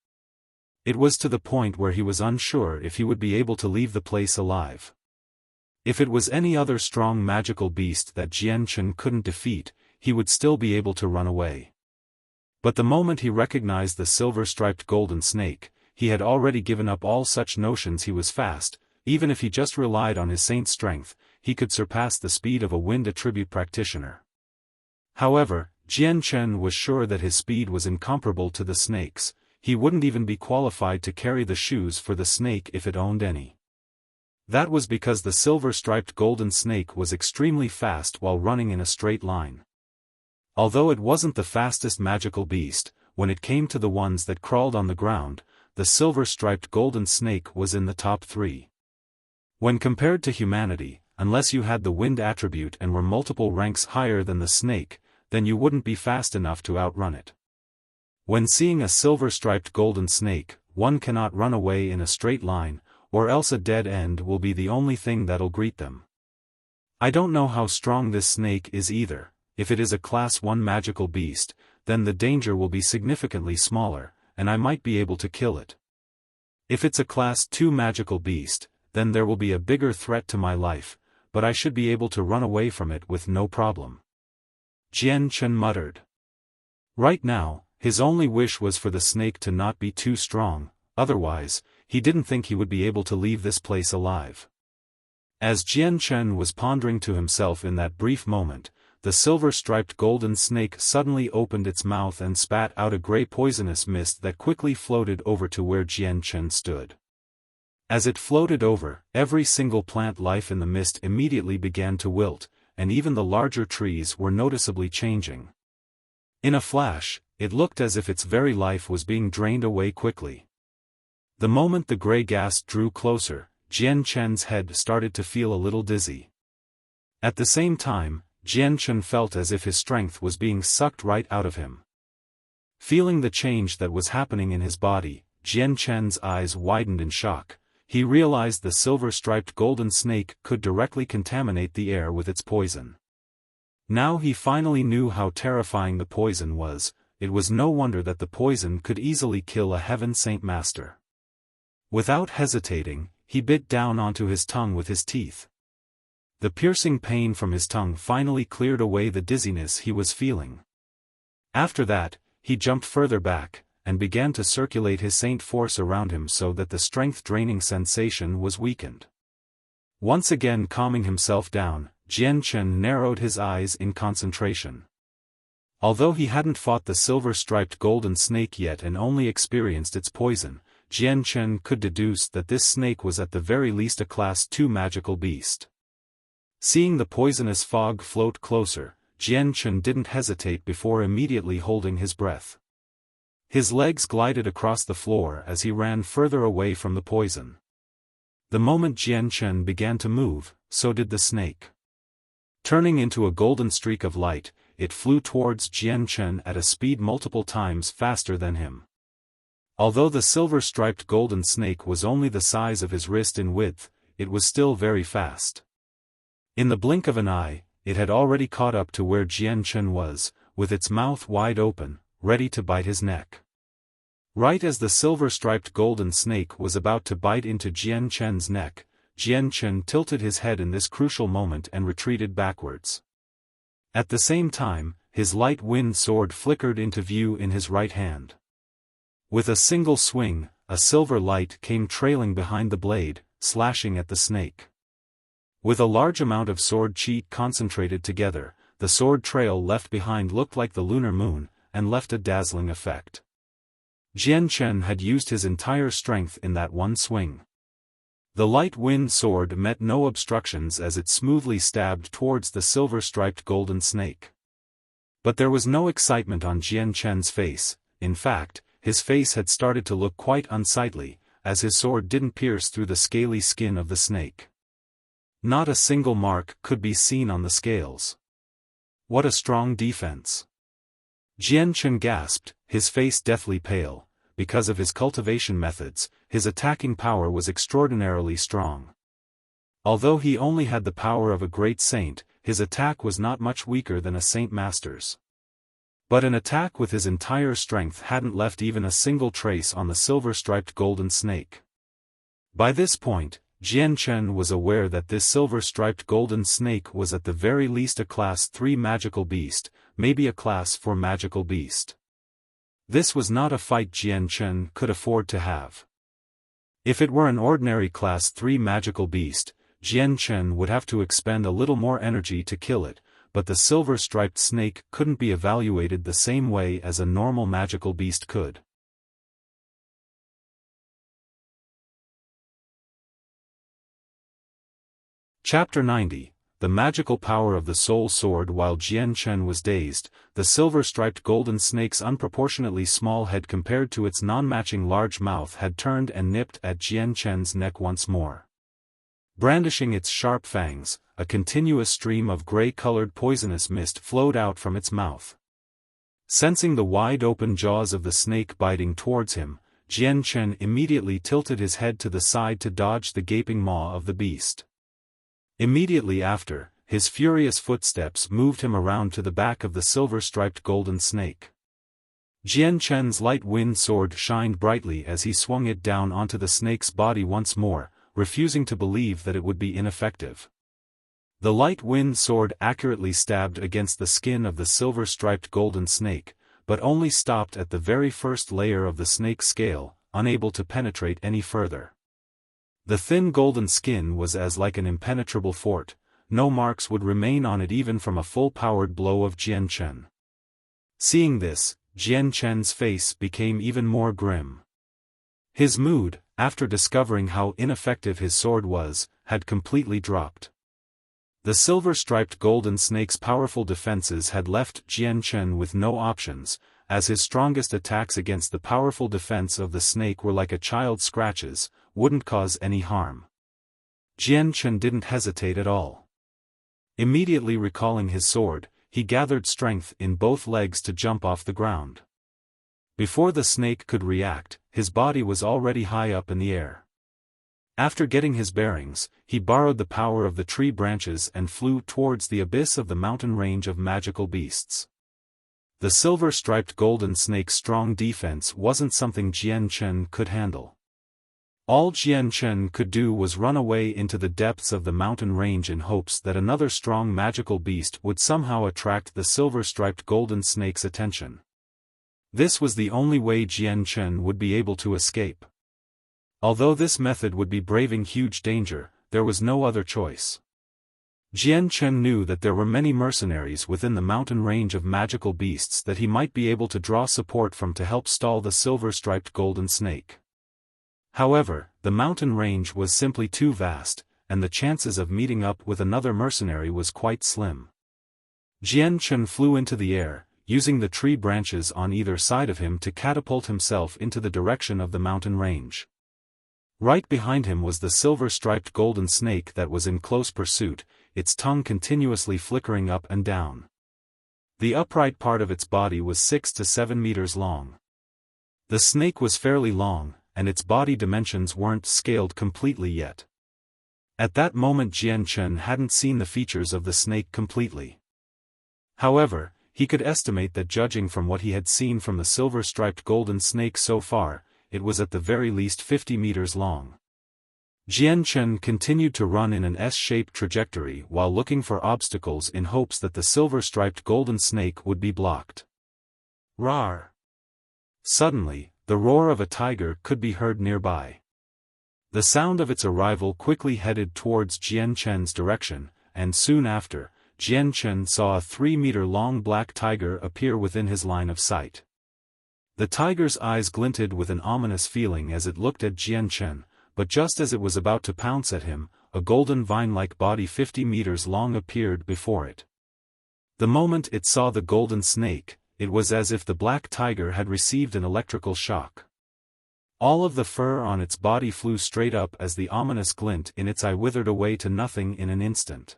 It was to the point where he was unsure if he would be able to leave the place alive. If it was any other strong magical beast that Jian Chen couldn't defeat, he would still be able to run away. But the moment he recognized the silver-striped golden snake, he had already given up all such notions. He was fast, even if he just relied on his saint strength, he could surpass the speed of a wind attribute practitioner. However, Jian Chen was sure that his speed was incomparable to the snake's. He wouldn't even be qualified to carry the shoes for the snake if it owned any. That was because the silver-striped golden snake was extremely fast while running in a straight line. Although it wasn't the fastest magical beast, when it came to the ones that crawled on the ground, the silver-striped golden snake was in the top 3. When compared to humanity, unless you had the wind attribute and were multiple ranks higher than the snake, then you wouldn't be fast enough to outrun it. When seeing a silver-striped golden snake, one cannot run away in a straight line, or else a dead end will be the only thing that'll greet them. I don't know how strong this snake is either. If it is a Class 1 magical beast, then the danger will be significantly smaller, and I might be able to kill it. If it's a Class 2 magical beast, then there will be a bigger threat to my life, but I should be able to run away from it with no problem. Jian Chen muttered. Right now, his only wish was for the snake to not be too strong, otherwise, he didn't think he would be able to leave this place alive. As Jian Chen was pondering to himself in that brief moment, the silver-striped golden snake suddenly opened its mouth and spat out a grey poisonous mist that quickly floated over to where Jian Chen stood. As it floated over, every single plant life in the mist immediately began to wilt, and even the larger trees were noticeably changing. In a flash, it looked as if its very life was being drained away quickly. The moment the grey gas drew closer, Jian Chen's head started to feel a little dizzy. At the same time, Jian Chen felt as if his strength was being sucked right out of him. Feeling the change that was happening in his body, Jian Chen's eyes widened in shock. He realized the silver-striped golden snake could directly contaminate the air with its poison. Now he finally knew how terrifying the poison was. It was no wonder that the poison could easily kill a Heaven Saint Master. Without hesitating, he bit down onto his tongue with his teeth. The piercing pain from his tongue finally cleared away the dizziness he was feeling. After that, he jumped further back, and began to circulate his saint force around him so that the strength-draining sensation was weakened. Once again calming himself down, Jian Chen narrowed his eyes in concentration. Although he hadn't fought the silver-striped golden snake yet and only experienced its poison, Jian Chen could deduce that this snake was at the very least a Class 2 magical beast. Seeing the poisonous fog float closer, Jian Chen didn't hesitate before immediately holding his breath. His legs glided across the floor as he ran further away from the poison. The moment Jian Chen began to move, so did the snake. Turning into a golden streak of light, it flew towards Jian Chen at a speed multiple times faster than him. Although the silver-striped golden snake was only the size of his wrist in width, it was still very fast. In the blink of an eye, it had already caught up to where Jian Chen was, with its mouth wide open, ready to bite his neck. Right as the silver-striped golden snake was about to bite into Jian Chen's neck, Jian Chen tilted his head in this crucial moment and retreated backwards. At the same time, his light wind sword flickered into view in his right hand. With a single swing, a silver light came trailing behind the blade, slashing at the snake. With a large amount of sword chi concentrated together, the sword trail left behind looked like the lunar moon, and left a dazzling effect. Jian Chen had used his entire strength in that one swing. The light wind sword met no obstructions as it smoothly stabbed towards the silver-striped golden snake. But there was no excitement on Jian Chen's face. In fact, his face had started to look quite unsightly, as his sword didn't pierce through the scaly skin of the snake. Not a single mark could be seen on the scales. What a strong defense! Jian Chen gasped, his face deathly pale. Because of his cultivation methods, his attacking power was extraordinarily strong. Although he only had the power of a great saint, his attack was not much weaker than a saint master's. But an attack with his entire strength hadn't left even a single trace on the silver-striped golden snake. By this point, Jian Chen was aware that this silver-striped golden snake was at the very least a Class 3 magical beast, maybe a Class 4 magical beast. This was not a fight Jian Chen could afford to have. If it were an ordinary Class 3 magical beast, Jian Chen would have to expend a little more energy to kill it, but the silver-striped snake couldn't be evaluated the same way as a normal magical beast could. Chapter 90. The magical power of the soul sword. While Jian Chen was dazed, the silver-striped golden snake's unproportionately small head compared to its non-matching large mouth had turned and nipped at Jian Chen's neck once more. Brandishing its sharp fangs, a continuous stream of gray-colored poisonous mist flowed out from its mouth. Sensing the wide-open jaws of the snake biting towards him, Jian Chen immediately tilted his head to the side to dodge the gaping maw of the beast. Immediately after, his furious footsteps moved him around to the back of the silver-striped golden snake. Jian Chen's light wind sword shined brightly as he swung it down onto the snake's body once more, refusing to believe that it would be ineffective. The light wind sword accurately stabbed against the skin of the silver-striped golden snake, but only stopped at the very first layer of the snake's scale, unable to penetrate any further. The thin golden skin was as like an impenetrable fort, no marks would remain on it even from a full-powered blow of Jian Chen. Seeing this, Jian Chen's face became even more grim. His mood, after discovering how ineffective his sword was, had completely dropped. The silver-striped golden snake's powerful defenses had left Jian Chen with no options, as his strongest attacks against the powerful defense of the snake were like a child's scratches, wouldn't cause any harm. Jian Chen didn't hesitate at all. Immediately recalling his sword, he gathered strength in both legs to jump off the ground. Before the snake could react, his body was already high up in the air. After getting his bearings, he borrowed the power of the tree branches and flew towards the abyss of the mountain range of magical beasts. The silver-striped golden snake's strong defense wasn't something Jian Chen could handle. All Jian Chen could do was run away into the depths of the mountain range in hopes that another strong magical beast would somehow attract the silver-striped golden snake's attention. This was the only way Jian Chen would be able to escape. Although this method would be braving huge danger, there was no other choice. Jian Chen knew that there were many mercenaries within the mountain range of magical beasts that he might be able to draw support from to help stall the silver-striped golden snake. However, the mountain range was simply too vast, and the chances of meeting up with another mercenary was quite slim. Jian Chun flew into the air, using the tree branches on either side of him to catapult himself into the direction of the mountain range. Right behind him was the silver-striped golden snake that was in close pursuit, its tongue continuously flickering up and down. The upright part of its body was 6 to 7 meters long. The snake was fairly long, and its body dimensions weren't scaled completely yet. At that moment Jian Chun hadn't seen the features of the snake completely. However, he could estimate that judging from what he had seen from the silver-striped golden snake so far, it was at the very least 50 meters long. Jian Chun continued to run in an S-shaped trajectory while looking for obstacles in hopes that the silver-striped golden snake would be blocked. Roar! Suddenly, the roar of a tiger could be heard nearby. The sound of its arrival quickly headed towards Jian Chun's direction, and soon after, Jian Chun saw a 3-meter-long black tiger appear within his line of sight. The tiger's eyes glinted with an ominous feeling as it looked at Jian Chun, but just as it was about to pounce at him, a golden vine-like body 50 meters long appeared before it. The moment it saw the golden snake, it was as if the black tiger had received an electrical shock. All of the fur on its body flew straight up as the ominous glint in its eye withered away to nothing in an instant.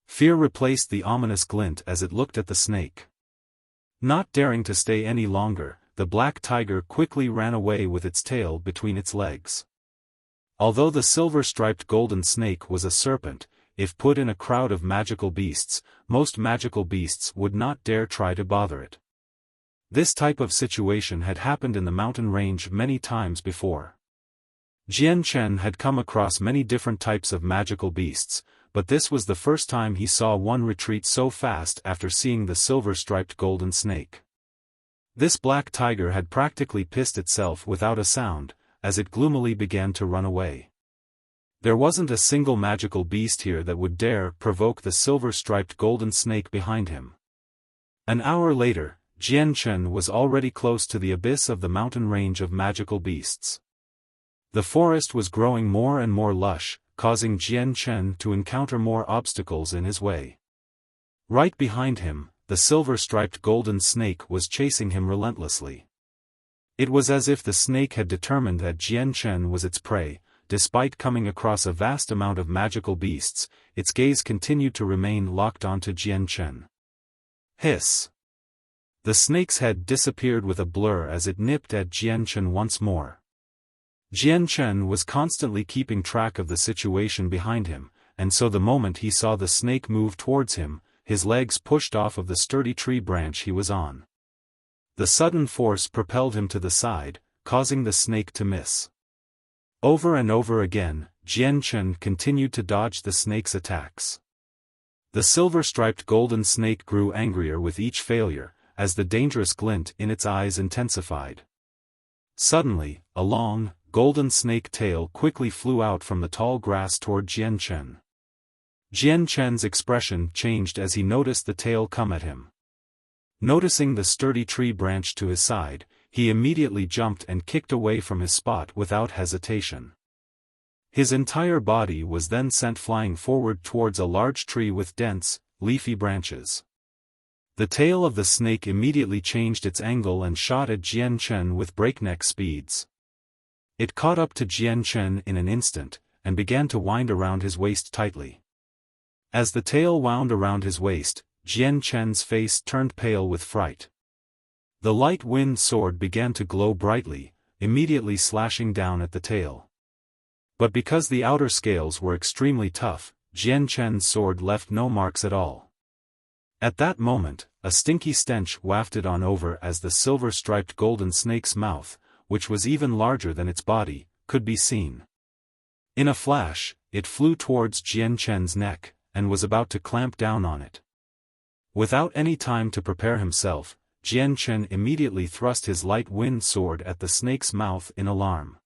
Fear replaced the ominous glint as it looked at the snake. Not daring to stay any longer, the black tiger quickly ran away with its tail between its legs. Although the silver-striped golden snake was a serpent, if put in a crowd of magical beasts, most magical beasts would not dare try to bother it. This type of situation had happened in the mountain range many times before. Jian Chun had come across many different types of magical beasts, but this was the first time he saw one retreat so fast after seeing the silver-striped golden snake. This black tiger had practically pissed itself without a sound, as it gloomily began to run away. There wasn't a single magical beast here that would dare provoke the silver-striped golden snake behind him. An hour later, Jian Chun was already close to the abyss of the mountain range of magical beasts. The forest was growing more and more lush, causing Jian Chun to encounter more obstacles in his way. Right behind him, the silver-striped golden snake was chasing him relentlessly. It was as if the snake had determined that Jian Chun was its prey. Despite coming across a vast amount of magical beasts, its gaze continued to remain locked onto Jian Chun. Hiss! The snake's head disappeared with a blur as it nipped at Jian Chun once more. Jian Chun was constantly keeping track of the situation behind him, and so the moment he saw the snake move towards him, his legs pushed off of the sturdy tree branch he was on. The sudden force propelled him to the side, causing the snake to miss. Over and over again, Jian Chun continued to dodge the snake's attacks. The silver-striped golden snake grew angrier with each failure, as the dangerous glint in its eyes intensified. Suddenly, a long, golden snake tail quickly flew out from the tall grass toward Jian Chun. Jian Chun's expression changed as he noticed the tail come at him. Noticing the sturdy tree branch to his side, he immediately jumped and kicked away from his spot without hesitation. His entire body was then sent flying forward towards a large tree with dense, leafy branches. The tail of the snake immediately changed its angle and shot at Jian Chun with breakneck speeds. It caught up to Jian Chun in an instant, and began to wind around his waist tightly. As the tail wound around his waist, Jian Chun's face turned pale with fright. The light wind sword began to glow brightly, immediately slashing down at the tail. But because the outer scales were extremely tough, Jian Chun's sword left no marks at all. At that moment, a stinky stench wafted on over as the silver-striped golden snake's mouth, which was even larger than its body, could be seen. In a flash, it flew towards Jian Chun's neck, and was about to clamp down on it. Without any time to prepare himself, Jian Chun immediately thrust his light wind sword at the snake's mouth in alarm.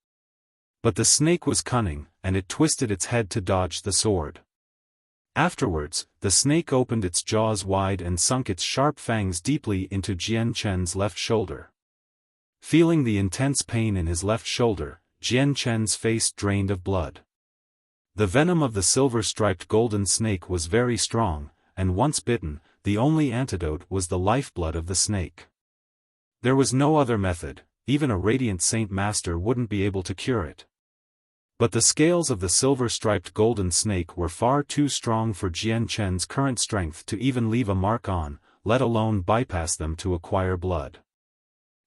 But the snake was cunning, and it twisted its head to dodge the sword. Afterwards, the snake opened its jaws wide and sunk its sharp fangs deeply into Jian Chun's left shoulder. Feeling the intense pain in his left shoulder, Jian Chen's face drained of blood. The venom of the silver-striped golden snake was very strong, and once bitten, the only antidote was the lifeblood of the snake. There was no other method, even a radiant saint master wouldn't be able to cure it. But the scales of the silver-striped golden snake were far too strong for Jian Chen's current strength to even leave a mark on, let alone bypass them to acquire blood.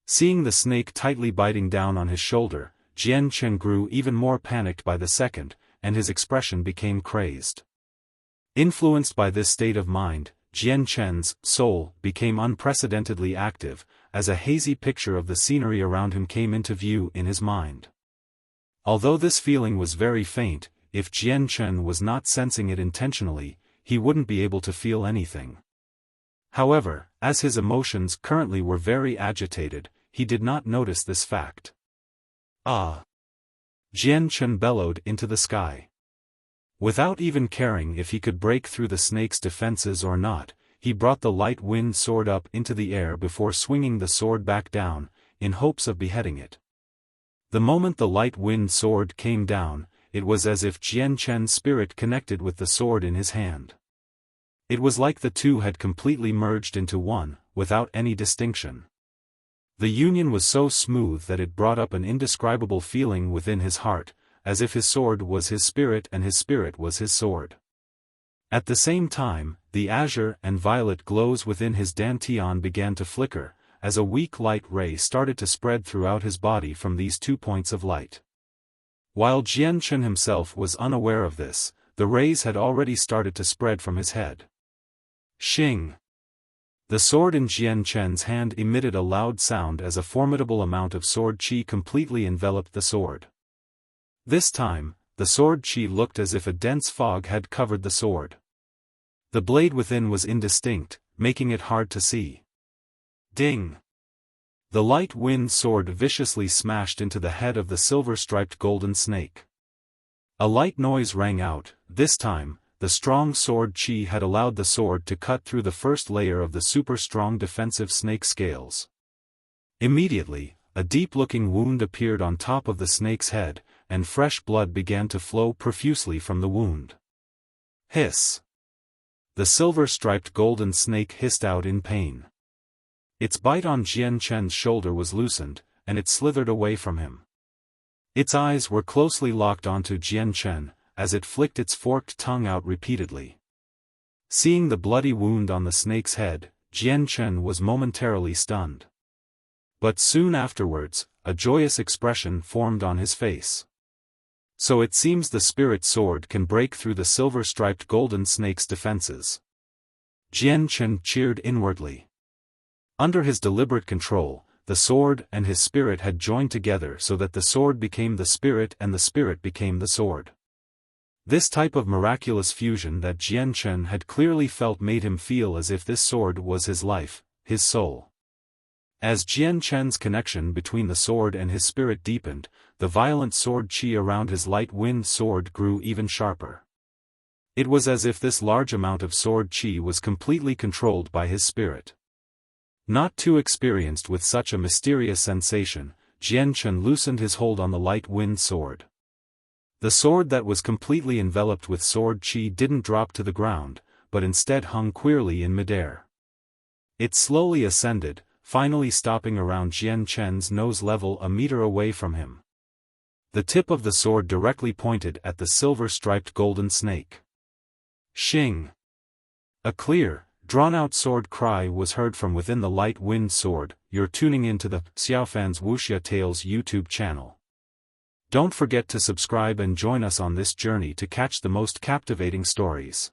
Seeing the snake tightly biting down on his shoulder, Jian Chen grew even more panicked by the second, and his expression became crazed. Influenced by this state of mind, Jian Chen's soul became unprecedentedly active, as a hazy picture of the scenery around him came into view in his mind. Although this feeling was very faint, if Jian Chen was not sensing it intentionally, he wouldn't be able to feel anything. However, as his emotions currently were very agitated, he did not notice this fact. Ah! Jian Chen bellowed into the sky. Without even caring if he could break through the snake's defenses or not, he brought the light wind sword up into the air before swinging the sword back down, in hopes of beheading it. The moment the light wind sword came down, it was as if Jian Chen's spirit connected with the sword in his hand. It was like the two had completely merged into one, without any distinction. The union was so smooth that it brought up an indescribable feeling within his heart, as if his sword was his spirit and his spirit was his sword. At the same time, the azure and violet glows within his dantian began to flicker, as a weak light ray started to spread throughout his body from these 2 points of light. While Jian Chen himself was unaware of this, the rays had already started to spread from his head. Xing! The sword in Jian Chen's hand emitted a loud sound as a formidable amount of sword qi completely enveloped the sword. This time, the sword qi looked as if a dense fog had covered the sword. The blade within was indistinct, making it hard to see. Ding! The light wind sword viciously smashed into the head of the silver-striped golden snake. A light noise rang out. This time, the strong sword qi had allowed the sword to cut through the first layer of the super-strong defensive snake scales. Immediately, a deep-looking wound appeared on top of the snake's head, and fresh blood began to flow profusely from the wound. Hiss! The silver-striped golden snake hissed out in pain. Its bite on Jian Chen's shoulder was loosened, and it slithered away from him. Its eyes were closely locked onto Jian Chen, as it flicked its forked tongue out repeatedly. Seeing the bloody wound on the snake's head, Jian Chen was momentarily stunned. But soon afterwards, a joyous expression formed on his face. So it seems the spirit sword can break through the silver-striped golden snake's defenses. Jian Chen cheered inwardly. Under his deliberate control, the sword and his spirit had joined together so that the sword became the spirit and the spirit became the sword. This type of miraculous fusion that Jian Chen had clearly felt made him feel as if this sword was his life, his soul. As Jian Chen's connection between the sword and his spirit deepened, the violent sword qi around his light wind sword grew even sharper. It was as if this large amount of sword qi was completely controlled by his spirit. Not too experienced with such a mysterious sensation, Jian Chen loosened his hold on the light wind sword. The sword that was completely enveloped with sword qi didn't drop to the ground, but instead hung queerly in midair. It slowly ascended, finally stopping around Jian Chen's nose level a meter away from him. The tip of the sword directly pointed at the silver-striped golden snake. Xing! A clear, drawn-out sword cry was heard from within the light wind sword. You're tuning into the Xiaofan's Wuxia Tales YouTube channel. Don't forget to subscribe and join us on this journey to catch the most captivating stories.